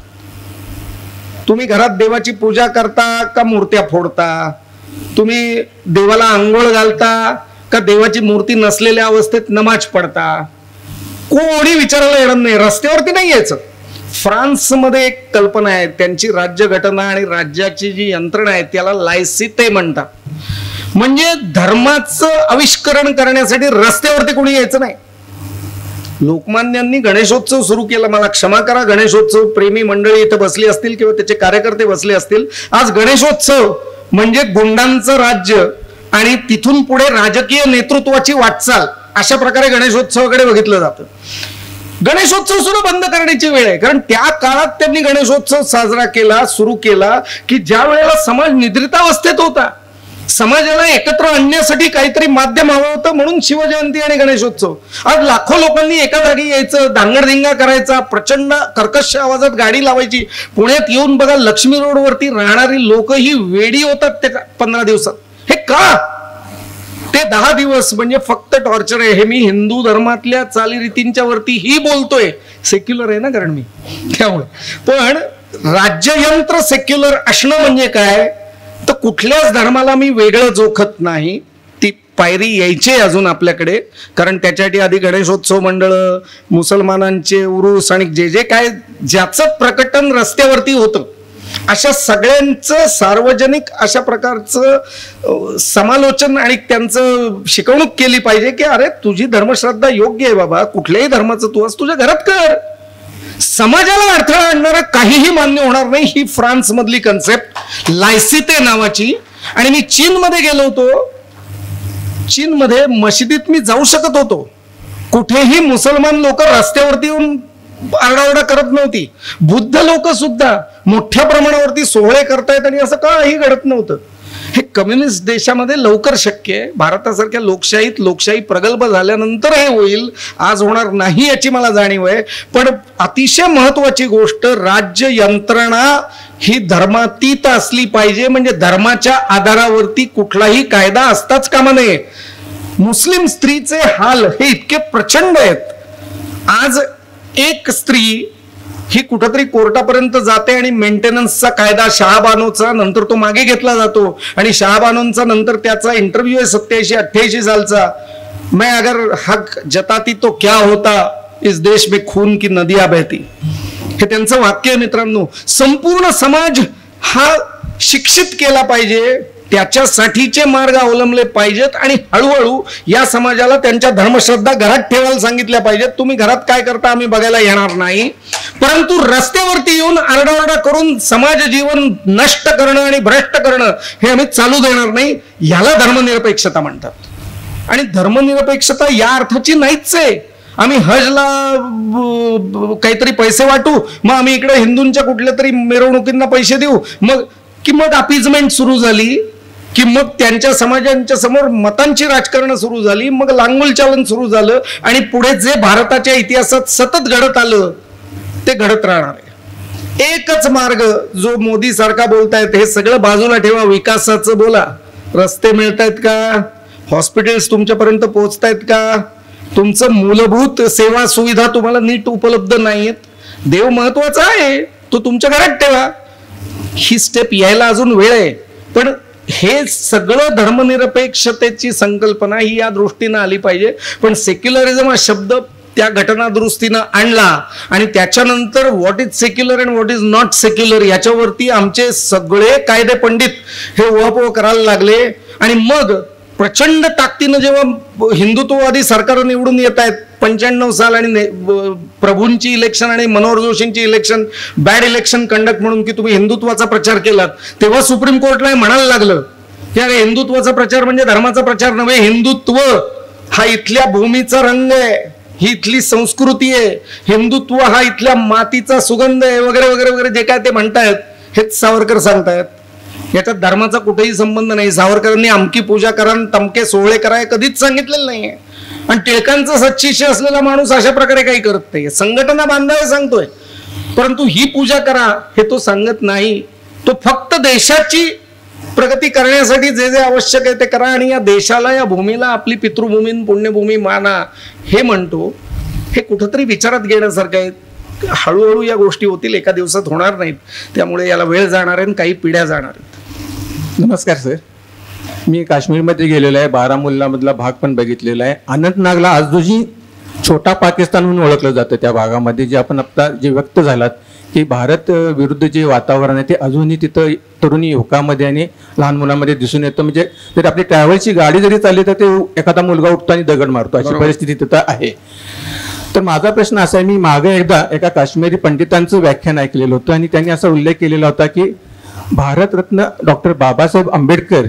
तुम्ही घरात देवाची पूजा करता का मूर्त्या फोडता, तुम्ही देवाला आंघोळ घालता का देवाची मूर्ती नसलेल्या अवस्थेत नमाज पडता, कोणी विचारायला येणार नाही, रस्त्यावरती नाही यायचं. फ्रान्समध्ये एक कल्पना आहे, त्यांची राज्यघटना आणि राज्याची जी यंत्रणा आहे त्याला लायसिते म्हणतात. म्हणजे धर्माचं आविष्करण करण्यासाठी रस्त्यावरती कोणी यायचं नाही. लोकमान्यांनी गणेशोत्सव सुरू केला. मला क्षमा करा, गणेशोत्सव प्रेमी मंडळी इथं बसली असतील किंवा त्याचे कार्यकर्ते बसले असतील. आज गणेशोत्सव म्हणजे गुंडांचं राज्य आणि तिथून पुढे राजकीय नेतृत्वाची वाटचाल अशा प्रकारे गणेशोत्सवाकडे बघितलं जातं. गणेशोत्सव सुद्धा बंद करण्याची वेळ आहे. कारण त्या काळात त्यांनी गणेशोत्सव साजरा केला, सुरू केला की ज्या वेळेला समाज निद्रितावस्थेत होता, समाजाला एकत्र आणण्यासाठी काहीतरी माध्यम हवं होतं, म्हणून शिवजयंती आणि गणेशोत्सव. आज लाखो लोकांनी एका जागी यायचं, धांगडधिंगा करायचा, प्रचंड कर्कश आवाजात गाडी लावायची. पुण्यात येऊन बघा, लक्ष्मी रोडवरती राहणारी लोक ही वेडी होतात त्या 15 दिवसात. हे का? ते 10 दिवस म्हणजे फक्त टॉर्चर आहे. हे मी हिंदू धर्मातल्या चालीरीतींच्या वरती ही बोलतोय, सेक्युलर आहे ना कारण मी, त्यामुळे. पण राज्ययंत्र सेक्युलर असणं म्हणजे काय, तर कुठल्याच धर्माला मी वेगळं जोखत नाही. ती पायरी यायची अजून आपल्याकडे, कारण त्याच्यासाठी आधी गणेशोत्सव मंडळ, मुसलमानांचे उरूस आणि जे जे काय ज्याचं प्रकटन रस्त्यावरती होतं अशा सगळ्यांचं सार्वजनिक अशा प्रकारचं समालोचन आणि त्यांचं शिकवणूक केली पाहिजे की अरे तुझी धर्मश्रद्धा योग्य आहे बाबा, कुठल्याही धर्माचं तू आज तुझ्या घरात कर, समाजाला अडथळा आणणारा काहीही मान्य होणार नाही. ही फ्रान्स मधली कन्सेप्ट लायसिते नावाची. आणि मी चीन मध्ये गेलो होतो. चीन मध्ये मशिदीत मी जाऊ शकत होतो, कुठेही मुसलमान लोक रस्त्यावरती येऊन आरडाओरडा करत नव्हती. बुद्ध लोक सुद्धा मोठ्या प्रमाणावरती सोहळे करतायत आणि असं काही घडत नव्हतं. हे कम्युनिस्ट देशामध्ये लवकर शक्य आहे. भारतासारख्या लोकशाहीत लोकशाही प्रगल्भ झाल्यानंतर हे होईल, आज होणार नाही याची मला जाणीव आहे. पण अतिशय महत्वाची गोष्ट, राज्य यंत्रणा ही धर्मातीत असली पाहिजे. म्हणजे धर्माच्या आधारावरती कुठलाही कायदा असताच कामा नये. मुस्लिम स्त्रीचे हाल हे इतके प्रचंड आहेत. आज एक स्त्री ही कुठंतरी कोर्टापर्यंत जाते आणि मेंटेनन्सचा कायदा शहाबानोचा नंतर तो मागे घेतला जातो आणि शहाबानोंचा नंतर त्याचा इंटरव्ह्यू आहे 87-88 सालचा. मैं अगर हक जताती तो क्या होता, इस देश में खून की नदियां बहती. हे त्यांचं वाक्य आहे मित्रांनो. संपूर्ण समाज हा शिक्षित केला पाहिजे, त्याच्यासाठीचे मार्ग अवलंबले पाहिजेत आणि हळूहळू या समाजाला त्यांच्या धर्मश्रद्धा घरात ठेवायला सांगितल्या पाहिजेत. तुम्ही घरात काय करता आम्ही बघायला येणार नाही, परंतु रस्त्यावरती येऊन आरडाओरडा करून समाज जीवन नष्ट करणं आणि भ्रष्ट करणं हे आम्ही चालू देणार नाही. याला धर्मनिरपेक्षता म्हणतात. आणि धर्मनिरपेक्षता या अर्थाची नाहीच आहे आम्ही हजला काहीतरी पैसे वाटू, मग आम्ही इकडे हिंदूंच्या कुठल्या तरी मिरवणुकींना पैसे देऊ, मग अपीजमेंट सुरू झाली की मग त्यांच्या समाजांच्या समोर मतांची राजकारण सुरू झाली, मग लांगुल चालन सुरू झालं आणि पुढे जे भारताच्या इतिहासात सतत घडत आलं ते घडत राहणार आहे. एकच मार्ग जो मोदी सारखा बोलतायत, हे सगळं बाजूला ठेवा, विकासाचं बोला. रस्ते मिळतायत का? हॉस्पिटल्स तुमच्यापर्यंत पोहोचतायत का? तुमचं मूलभूत सेवा सुविधा तुम्हाला नीट उपलब्ध नाहीत. देव महत्वाचा आहे, तो तुमच्या घरात ठेवा. ही स्टेप यायला अजून वेळ आहे. पण हे सगळं धर्मनिरपेक्षतेची संकल्पना ही या दृष्टीनं आली पाहिजे. पण सेक्युलरिझम हा शब्द त्या घटना दुरुस्तीनं आणला आणि त्याच्यानंतर what is secular and what is not secular याच्यावरती आमचे सगळे कायदे पंडित हे उहापोह करायला लागले. आणि मग प्रचंड ताकदीनं जेव्हा हिंदुत्ववादी सरकार निवडून येत आहेत 95 साल आणि प्रभूंची इलेक्शन आणि मनोहर जोशींची इलेक्शन बॅड इलेक्शन कंडक्ट म्हणून की तुम्ही हिंदुत्वाचा प्रचार केलात, तेव्हा सुप्रीम कोर्टला म्हणायला लागलं की अरे हिंदुत्वाचा प्रचार म्हणजे धर्माचा प्रचार नव्हे, हिंदुत्व हा इथल्या भूमीचा रंग आहे, ही इथली संस्कृती आहे, हिंदुत्व हा इथल्या मातीचा सुगंध आहे वगैरे वगैरे वगैरे जे काय ते म्हणतायत हेच सावरकर सांगतायत. याच्यात धर्माचा कुठेही संबंध नाही. सावरकरांनी अमकी पूजा करा तमके सोहळे करा कधीच सांगितलेलं नाहीये. आणि टिळकांचा सच्शिष्य असलेला माणूस अशा प्रकारे काही करत नाही. संघटना बांधावे सांगतोय, परंतु ही पूजा करा हे तो सांगत नाही. तो फक्त देशाची प्रगती करण्यासाठी जे जे आवश्यक आहे ते करा आणि या देशाला या भूमीला आपली पितृभूमी पुण्यभूमी माना हे म्हणतो. हे कुठंतरी विचारात घेण्यासारखं आहे. हळूहळू या गोष्टी होतील, एका दिवसात होणार नाहीत. त्यामुळे याला वेळ जाणार आहे आणि काही पिढ्या जाणार आहेत. नमस्कार सर, मी काश्मीरमध्ये गेलेलो आहे, बारामुल्लामधला भाग पण बघितलेला आहे. अनंतनागला आजही छोटा पाकिस्तान म्हणून ओळखलं जातं. त्या भागामध्ये जे आपण आता जे व्यक्त झालात की भारत विरुद्ध जे वातावरण आहे ते अजूनही तिथं तरुणी युवकामध्ये आणि लहान मुलांमध्ये दिसून येतं. म्हणजे जर आपली ट्रॅव्हलची गाडी जरी चालली तर ते एखादा मुलगा उठतो आणि दगड मारतो, अशी परिस्थिती तिथं आहे. तर माझा प्रश्न असा आहे, मी मागे एकदा एका काश्मीरी पंडितांचं व्याख्यान ऐकलेलं होतं आणि त्यांनी असा उल्लेख केलेला होता की भारतरत्न डॉक्टर बाबासाहेब आंबेडकर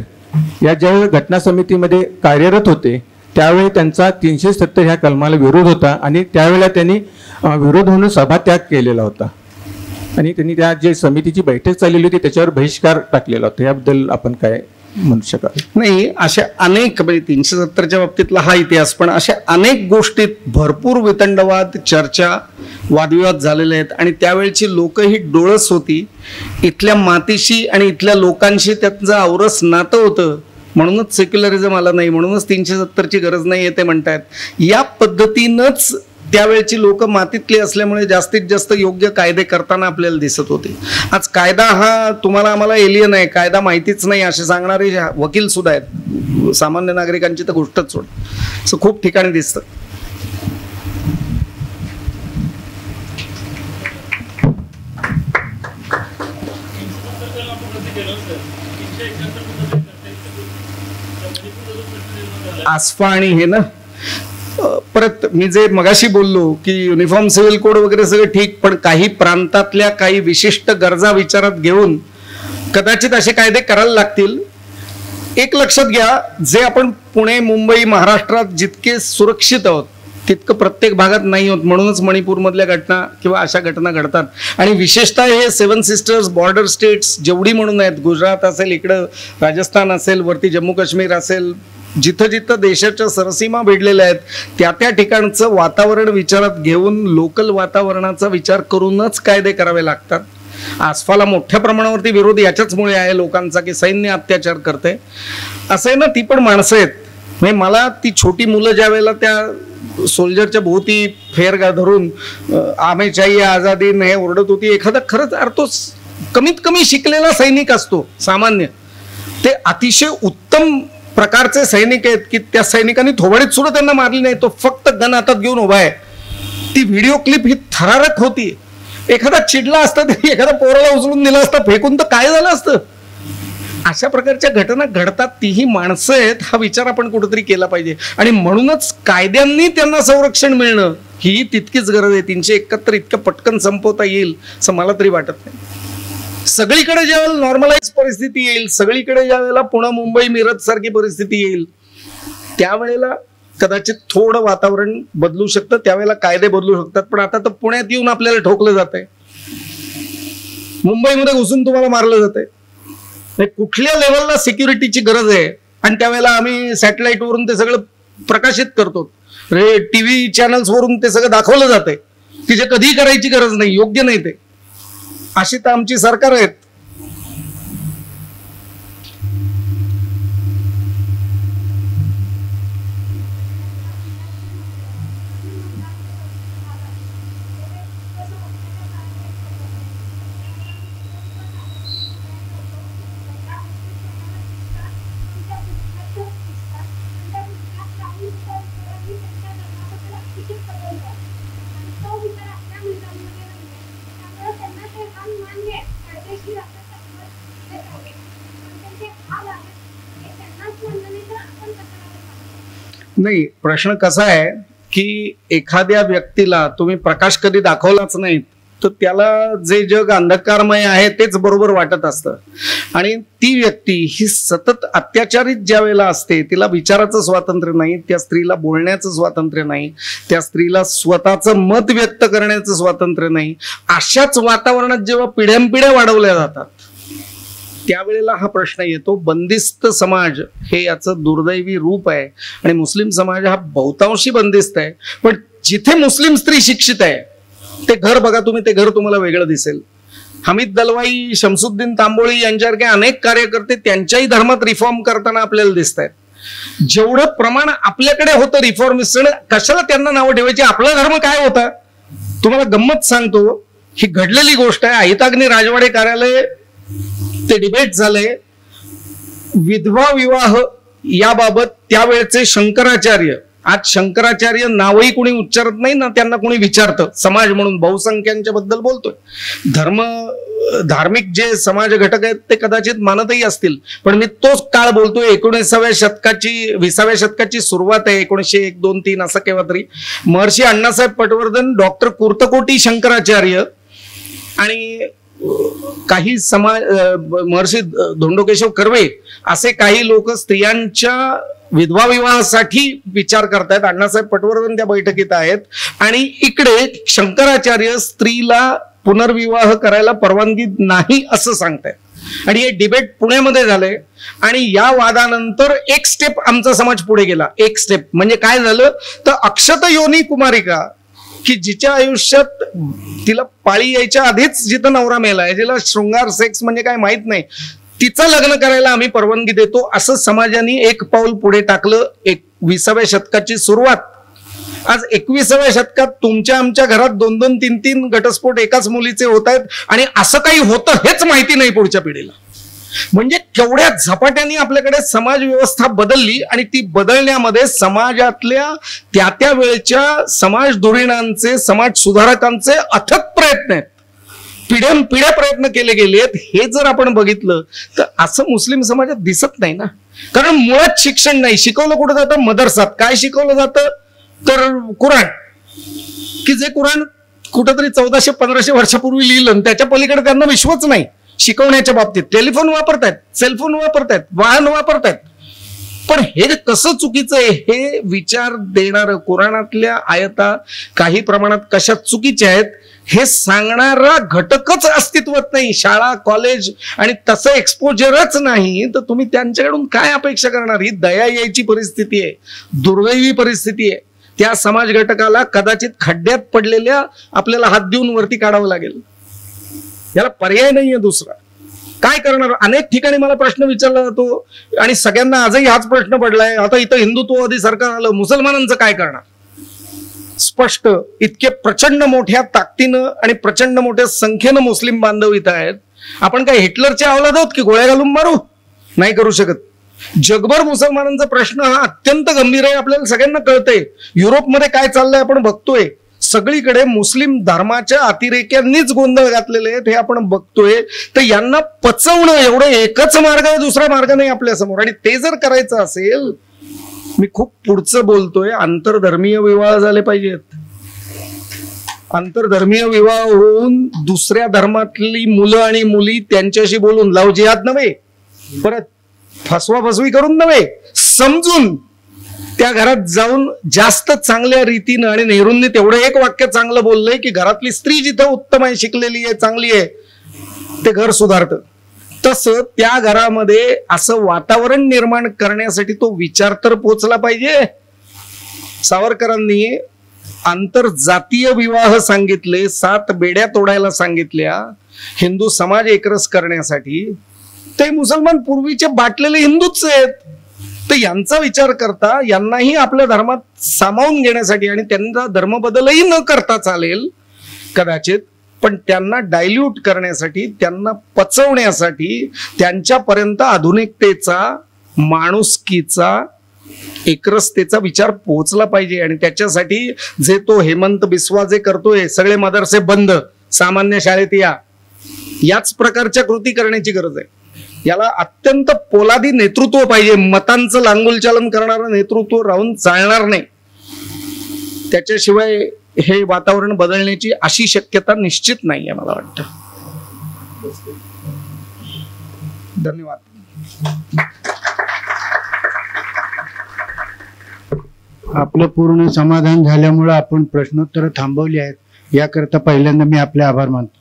या ज्यावेळी घटना समितीमध्ये कार्यरत होते त्यावेळी त्यांचा 370 ह्या कलमाला विरोध होता आणि त्यावेळेला त्यांनी विरोध म्हणून सभात्याग केलेला होता आणि त्यांनी त्या जे समितीची बैठक चाललेली होती त्याच्यावर बहिष्कार टाकलेला होता. याबद्दल आपण काय म्हणू शकाल? नाही, अशा अनेक म्हणजे 370च्या बाबतीतला हा इतिहास, पण अशा अनेक गोष्टीत भरपूर वितंडवाद चर्चा वादविवाद झालेले आहेत आणि त्यावेळची लोक ही डोळस होती. इथल्या मातीशी आणि इथल्या लोकांशी त्यांचं औरस नातं होतं, म्हणूनच सेक्युलरिझम आला नाही, म्हणूनच 370ची गरज नाही ते म्हणतायत. या पद्धतीनंच त्यावेळची लोक मातीतली असल्यामुळे जास्तीत जास्त योग्य कायदे करताना आपल्याला दिसत होते. आज कायदा हा तुम्हाला आम्हाला एलियन आहे, कायदा माहितीच नाही असे सांगणारे वकील सुद्धा आहेत. सामान्य नागरिकांची तर गोष्टच सोड, असं खूप ठिकाणी दिसतं. आसफा आणि हे ना, परत मी जे मगाशी बोललो की युनिफॉर्म सिव्हिल कोड वगैरे सगळं ठीक, पण काही प्रांतातल्या काही विशिष्ट गरजा विचारात घेऊन कदाचित असे कायदे करायला लागतील. एक लक्षात घ्या, जे आपण पुणे मुंबई महाराष्ट्रात जितके सुरक्षित आहोत तितकं प्रत्येक भागात नाही होत. म्हणूनच मणिपूरमधल्या घटना किंवा अशा घटना घडतात. आणि विशेषतः हे 7 सिस्टर्स बॉर्डर स्टेट्स जेवढी म्हणून आहेत, गुजरात असेल, इकडं राजस्थान असेल, वरती जम्मू काश्मीर असेल, जिथं जिथं देशाच्या सरसीमा भिडलेल्या आहेत त्या ठिकाणचं वातावरण विचारात घेऊन लोकल वातावरणाचा विचार करूनच कायदे करावे लागतात. आसफाला मोठ्या प्रमाणावरती विरोध याच्याचमुळे आहे लोकांचा की सैन्य अत्याचार करते. असं आहे ना, ती पण माणसं आहेत. म्हणजे मला ती छोटी मुलं ज्या वेळेला त्या सोल्जरच्या भोवती फेरगा धरून आम्ही चाहिए आझादी हे ओरडत होती, एखादा खरंच तो कमीत कमी शिकलेला सैनिक असतो सामान्य, ते अतिशय उत्तम प्रकारचे सैनिक आहेत की त्या सैनिकांनी थोबाडीत सुद्धा त्यांना मारली नाही, तो फक्त गन हातात घेऊन उभा आहे. ती व्हिडिओ क्लिप ही थरारक होती. एखादा चिडला असता, एखादा पोराला उचलून दिला असता फेकून, तर काय झालं असतं. अशा प्रकारच्या घटना घडतात, तीही माणसं आहेत, हा विचार आपण कुठेतरी केला पाहिजे. आणि म्हणूनच कायद्यांनी त्यांना संरक्षण मिळणं ही तितकीच गरज आहे. 371 इतकं पटकन संपवता येईल असं मला तरी वाटत नाही. सगळीकडे ज्यावेळेला नॉर्मलाइज परिस्थिती येईल, सगळीकडे ज्यावेळेला पुणे मुंबई मिरज सारखी परिस्थिती येईल, त्यावेळेला कदाचित थोडं वातावरण बदलू शकतं, त्यावेळेला कायदे बदलू शकतात. पण आता तर पुण्यात येऊन आपल्याला ठोकलं जात आहे, मुंबईमध्ये घुसून तुम्हाला मारलं जात आहे. कुठल्या लेवलला सिक्युरिटीची गरज आहे. आणि त्यावेळेला आम्ही सॅटेलाइट वरून ते सगळं प्रकाशित करतो, टीव्ही चॅनल्स वरून ते सगळं दाखवलं जात आहे की जे कधी करायची गरज नाही, योग्य नाही ते. अशी तर आमची सरकार आहेत. नाही, प्रश्न कसा आहे की एखाद्या व्यक्तीला तुम्ही प्रकाश कधी दाखवलाच नाही तर त्याला जे जग अंधकारमय आहे तेच बरोबर वाटत असतं. आणि ती व्यक्ती ही सतत अत्याचारित ज्या वेळेला असते, तिला विचाराचं स्वातंत्र्य नाही, त्या स्त्रीला बोलण्याचं स्वातंत्र्य नाही, त्या स्त्रीला स्वतःचं मत व्यक्त करण्याचं स्वातंत्र्य नाही. अशाच वातावरणात जेव्हा पिढ्यानपिढ्या वाढवल्या जातात त्यावेळेला हा प्रश्न येतो. बंदिस्त समाज हे याचं दुर्दैवी रूप आहे. आणि मुस्लिम समाज हा बहुतांशी बंदिस्त आहे. पण जिथे मुस्लिम स्त्री शिक्षित आहे ते घर बघा तुम्ही, ते घर तुम्हाला वेगळं दिसेल. हमीद दलवाई, शमसुद्दीन तांबोळी यांच्यासारखे अनेक कार्यकर्ते त्यांच्याही धर्मात रिफॉर्म करताना आपल्याला दिसत आहेत. जेवढं प्रमाण आपल्याकडे होतं रिफॉर्मिस्ट, कशाला त्यांना नावं ठेवायची. आपला धर्म काय होता तुम्हाला गंमत सांगतो. ही घडलेली गोष्ट आहे. अहिताग्नी राजवाडे कार्यालय ते डिबेट झाले. विधवा विवाह याबाबत त्यावेळेचे शंकराचार्य, आज शंकराचार्य नावही कोणी उच्चारत नाही ना त्यांना कोणी विचारतं. समाज म्हणून बहुसंख्यांच्या बद्दल बोलतोय. धार्मिक जे समाज घटक आहेत ते कदाचित मानतही असतील, पण मी तोच काळ बोलतोय. 19व्या शतकाची 20व्या शतकाची सुरुवात आहे. 1901, 2, 3 असं केव्हा तरी महर्षी अण्णासाहेब पटवर्धन, डॉक्टर कुर्तकोटी शंकराचार्य आणि काही समाज, महर्षी धोंडोकेशव कर्वे असे काही लोक स्त्रियांच्या विधवा विवाहासाठी विचार करतायत. अण्णासाहेब पटवर्धन त्या बैठकीत आहेत. आणि इकडे शंकराचार्य स्त्रीला पुनर्विवाह करायला परवानगी नाही असं सांगतायत. आणि हे डिबेट पुण्यामध्ये झाले. आणि या वादानंतर एक स्टेप आमचा समाज पुढे गेला. एक स्टेप म्हणजे काय झालं तर अक्षत योनी कुमारिका, की जिच्या आयुष्यात तिला पाळी यायच्या आधीच जिथं नवरा मेलाय, जिला शृंगार सेक्स म्हणजे काय माहित नाही, तिचं लग्न करायला आम्ही परवानगी देतो असं समाजाने एक पाऊल पुढे टाकलं. 21व्या शतकाची सुरुवात. आज 21व्या शतकात तुमच्या आमच्या घरात 2-2, 3-3 घटस्फोट एकाच मुलीचे होत आहेत. आणि असं काही होतं हेच माहिती नाही पुढच्या पिढीला. म्हणजे केवढ्या झपाट्याने आपल्याकडे समाज व्यवस्था बदलली. आणि ती बदलण्यामध्ये समाजातल्या त्या वेळच्या समाज धुरीणांचे, समाज सुधारकांचे अथक प्रयत्न आहेत. पिढ्यानपिढ्या प्रयत्न केले गेलेत. हे जर आपण बघितलं तर असं मुस्लिम समाजात दिसत नाही ना. कारण मुळात शिक्षण नाही. शिकवलं कुठं जातं मदरसात. काय शिकवलं जातं तर कुराण, की जे कुराण कुठंतरी 1400-1500 वर्षापूर्वी लिहिलं आणि त्याच्या पलीकडे त्यांना विश्वच नाही शिकवण्याच्या बाबतीत. टेलिफोन वापरतायत, सेलफोन वापरतायत, वाहन वापरतायत. पण हे कसं चुकीचं आहे हे विचार देणारं, कुराणातल्या आयता काही प्रमाणात कशा चुकीच्या आहेत हे सांगणारा घटकच अस्तित्वात नाही. शाळा, कॉलेज आणि तसं एक्सपोजरच नाही तर तुम्ही त्यांच्याकडून काय अपेक्षा करणार? ही दया यायची परिस्थिती आहे, दुर्दैवी परिस्थिती आहे. त्या समाज घटकाला कदाचित खड्ड्यात पडलेल्या आपल्याला हात देऊन वरती काढावं लागेल. याला पर्याय नाहीये दुसरा. काय करणार? अनेक ठिकाणी मला प्रश्न विचारला जातो आणि सगळ्यांना आजही हाच प्रश्न पडलाय. आता इथं हिंदुत्ववादी सरकार आलं, मुसलमानांचं काय करणार? स्पष्ट, इतके प्रचंड मोठ्या ताकदीनं आणि प्रचंड मोठ्या संख्येनं मुस्लिम बांधव इथं आहेत. आपण काय हिटलरचे अवलाद आहोत की गोळ्या घालून मारू? नाही करू शकत. जगभर मुसलमानांचा प्रश्न हा अत्यंत गंभीर आहे, आपल्याला सगळ्यांना कळतंय. युरोपमध्ये काय चाललंय आपण बघतोय. सगळीकडे मुस्लिम धर्माच्या अतिरेक्यांनीच गोंधळ घातलेले आहेत हे आपण बघतोय. तर यांना पचवणं एवढं एकच मार्ग आहे, दुसरा मार्ग नाही आपल्या समोर. आणि ते जर करायचं असेल, मी खूप पुढचं बोलतोय, आंतरधर्मीय विवाह झाले पाहिजेत. आंतरधर्मीय विवाह होऊन दुसऱ्या धर्मातली मुलं आणि मुली त्यांच्याशी बोलून, लव जिहाद नव्हे, परत फसवाफसवी करून नव्हे, समजून त्या घरात जाऊन जास्त चांगल्या रीतीनं. आणि नेहरूंनी तेवढं एक वाक्य चांगलं बोललंय की घरातली स्त्री जिथं उत्तम आहे, शिकलेली आहे, चांगली आहे, ते घर सुधारतं. तसं त्या घरामध्ये असं वातावरण निर्माण करण्यासाठी तो विचार तर पोचला पाहिजे. सावरकरांनी आंतरजातीय विवाह सांगितले, 7 बेड्या तोडायला सांगितल्या हिंदू समाज एकरस करण्यासाठी. ते मुसलमान पूर्वीचे बाटलेले हिंदूच आहेत. तर यांचा विचार करता यांनाही आपल्या धर्मात सामावून घेण्यासाठी आणि त्यांचा धर्म बदलही न करता चालेल कदाचित, पण त्यांना डायल्यूट करण्यासाठी, त्यांना पचवण्यासाठी त्यांच्यापर्यंत आधुनिकतेचा, माणुसकीचा, एकरसतेचा विचार पोहोचला पाहिजे. आणि त्याच्यासाठी जे तो हेमंत बिस्वा जे करतोय, सगळे मदरसे बंद, सामान्य शाळेत याच प्रकारच्या कृती करण्याची गरज आहे. याला अत्यंत पोलादी नेतृत्व पाहिजे. मतांचं लांगुलचालन करणारं नेतृत्व राहून चालणार नाही. त्याच्याशिवाय हे वातावरण बदलण्याची अशी शक्यता निश्चित नाहीये मला वाटतं. धन्यवाद. आपलं पूर्ण समाधान झाल्यामुळे आपण प्रश्नोत्तर थांबवली आहेत, याकरता पहिल्यांदा मी आपले आभार मानतो.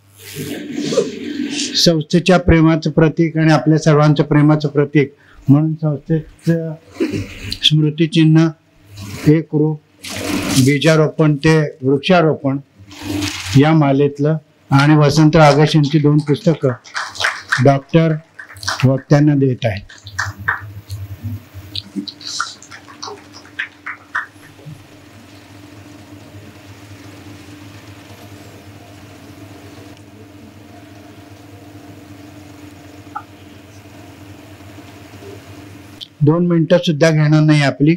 संस्थेच्या प्रेमाचं प्रतीक आणि आपल्या सर्वांचं प्रेमाचं प्रतीक म्हणून संस्थेचं स्मृतिचिन्ह, एक रूप, बीजारोपण ते वृक्षारोपण या मालेतलं आणि वसंतराव आगश यांची 2 पुस्तकं डॉक्टर वक्त्यांना देत आहेत. दोन मिनिटं सुद्धा घेणार नाही आपली.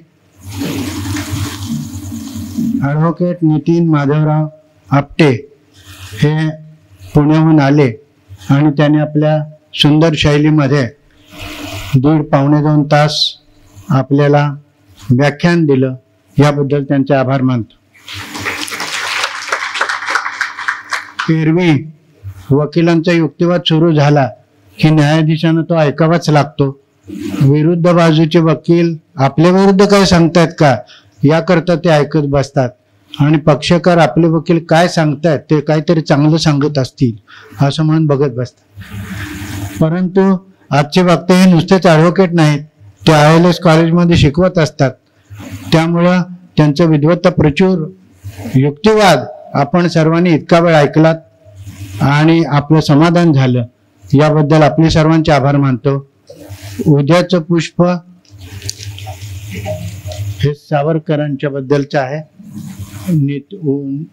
ॲडव्होकेट नितीन माधवराव आपटे हे पुण्याहून आले आणि त्याने आपल्या सुंदर शैलीमध्ये 1.5-2 तास आपल्याला व्याख्यान दिलं, याबद्दल त्यांचे आभार मानतो. एरवी वकिलांचा युक्तिवाद सुरू झाला की न्यायाधीशांना तो ऐकावाच लागतो. विरुद्ध बाजूचे वकील आपल्या विरुद्ध काय सांगतायत का याकरता ते ऐकत बसतात आणि पक्षकार आपले वकील काय सांगतायत ते काहीतरी चांगलं सांगत असतील असं म्हणून बघत बसतात. परंतु आजचे वक्ते हे नुसतेच ॲडव्होकेट नाहीत, ते ILS कॉलेजमध्ये शिकवत असतात. त्यामुळं त्यांचं विद्वत्ता प्रचूर. युक्तिवाद आपण सर्वांनी इतका वेळ ऐकलात आणि आपलं समाधान झालं, याबद्दल आपले सर्वांचे आभार मानतो. उद्याचं पुष्प हे सावरकरांच्या बद्दलचं आहे,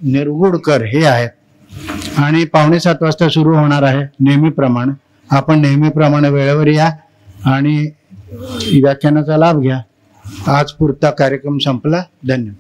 निरगुडकर हे आहेत आणि 6:45 वाजता सुरू होणार आहे नेहमीप्रमाणे. आपण नेहमीप्रमाणे वेळेवर या आणि व्याख्यानाचा लाभ घ्या. आज पुरता कार्यक्रम संपला. धन्यवाद.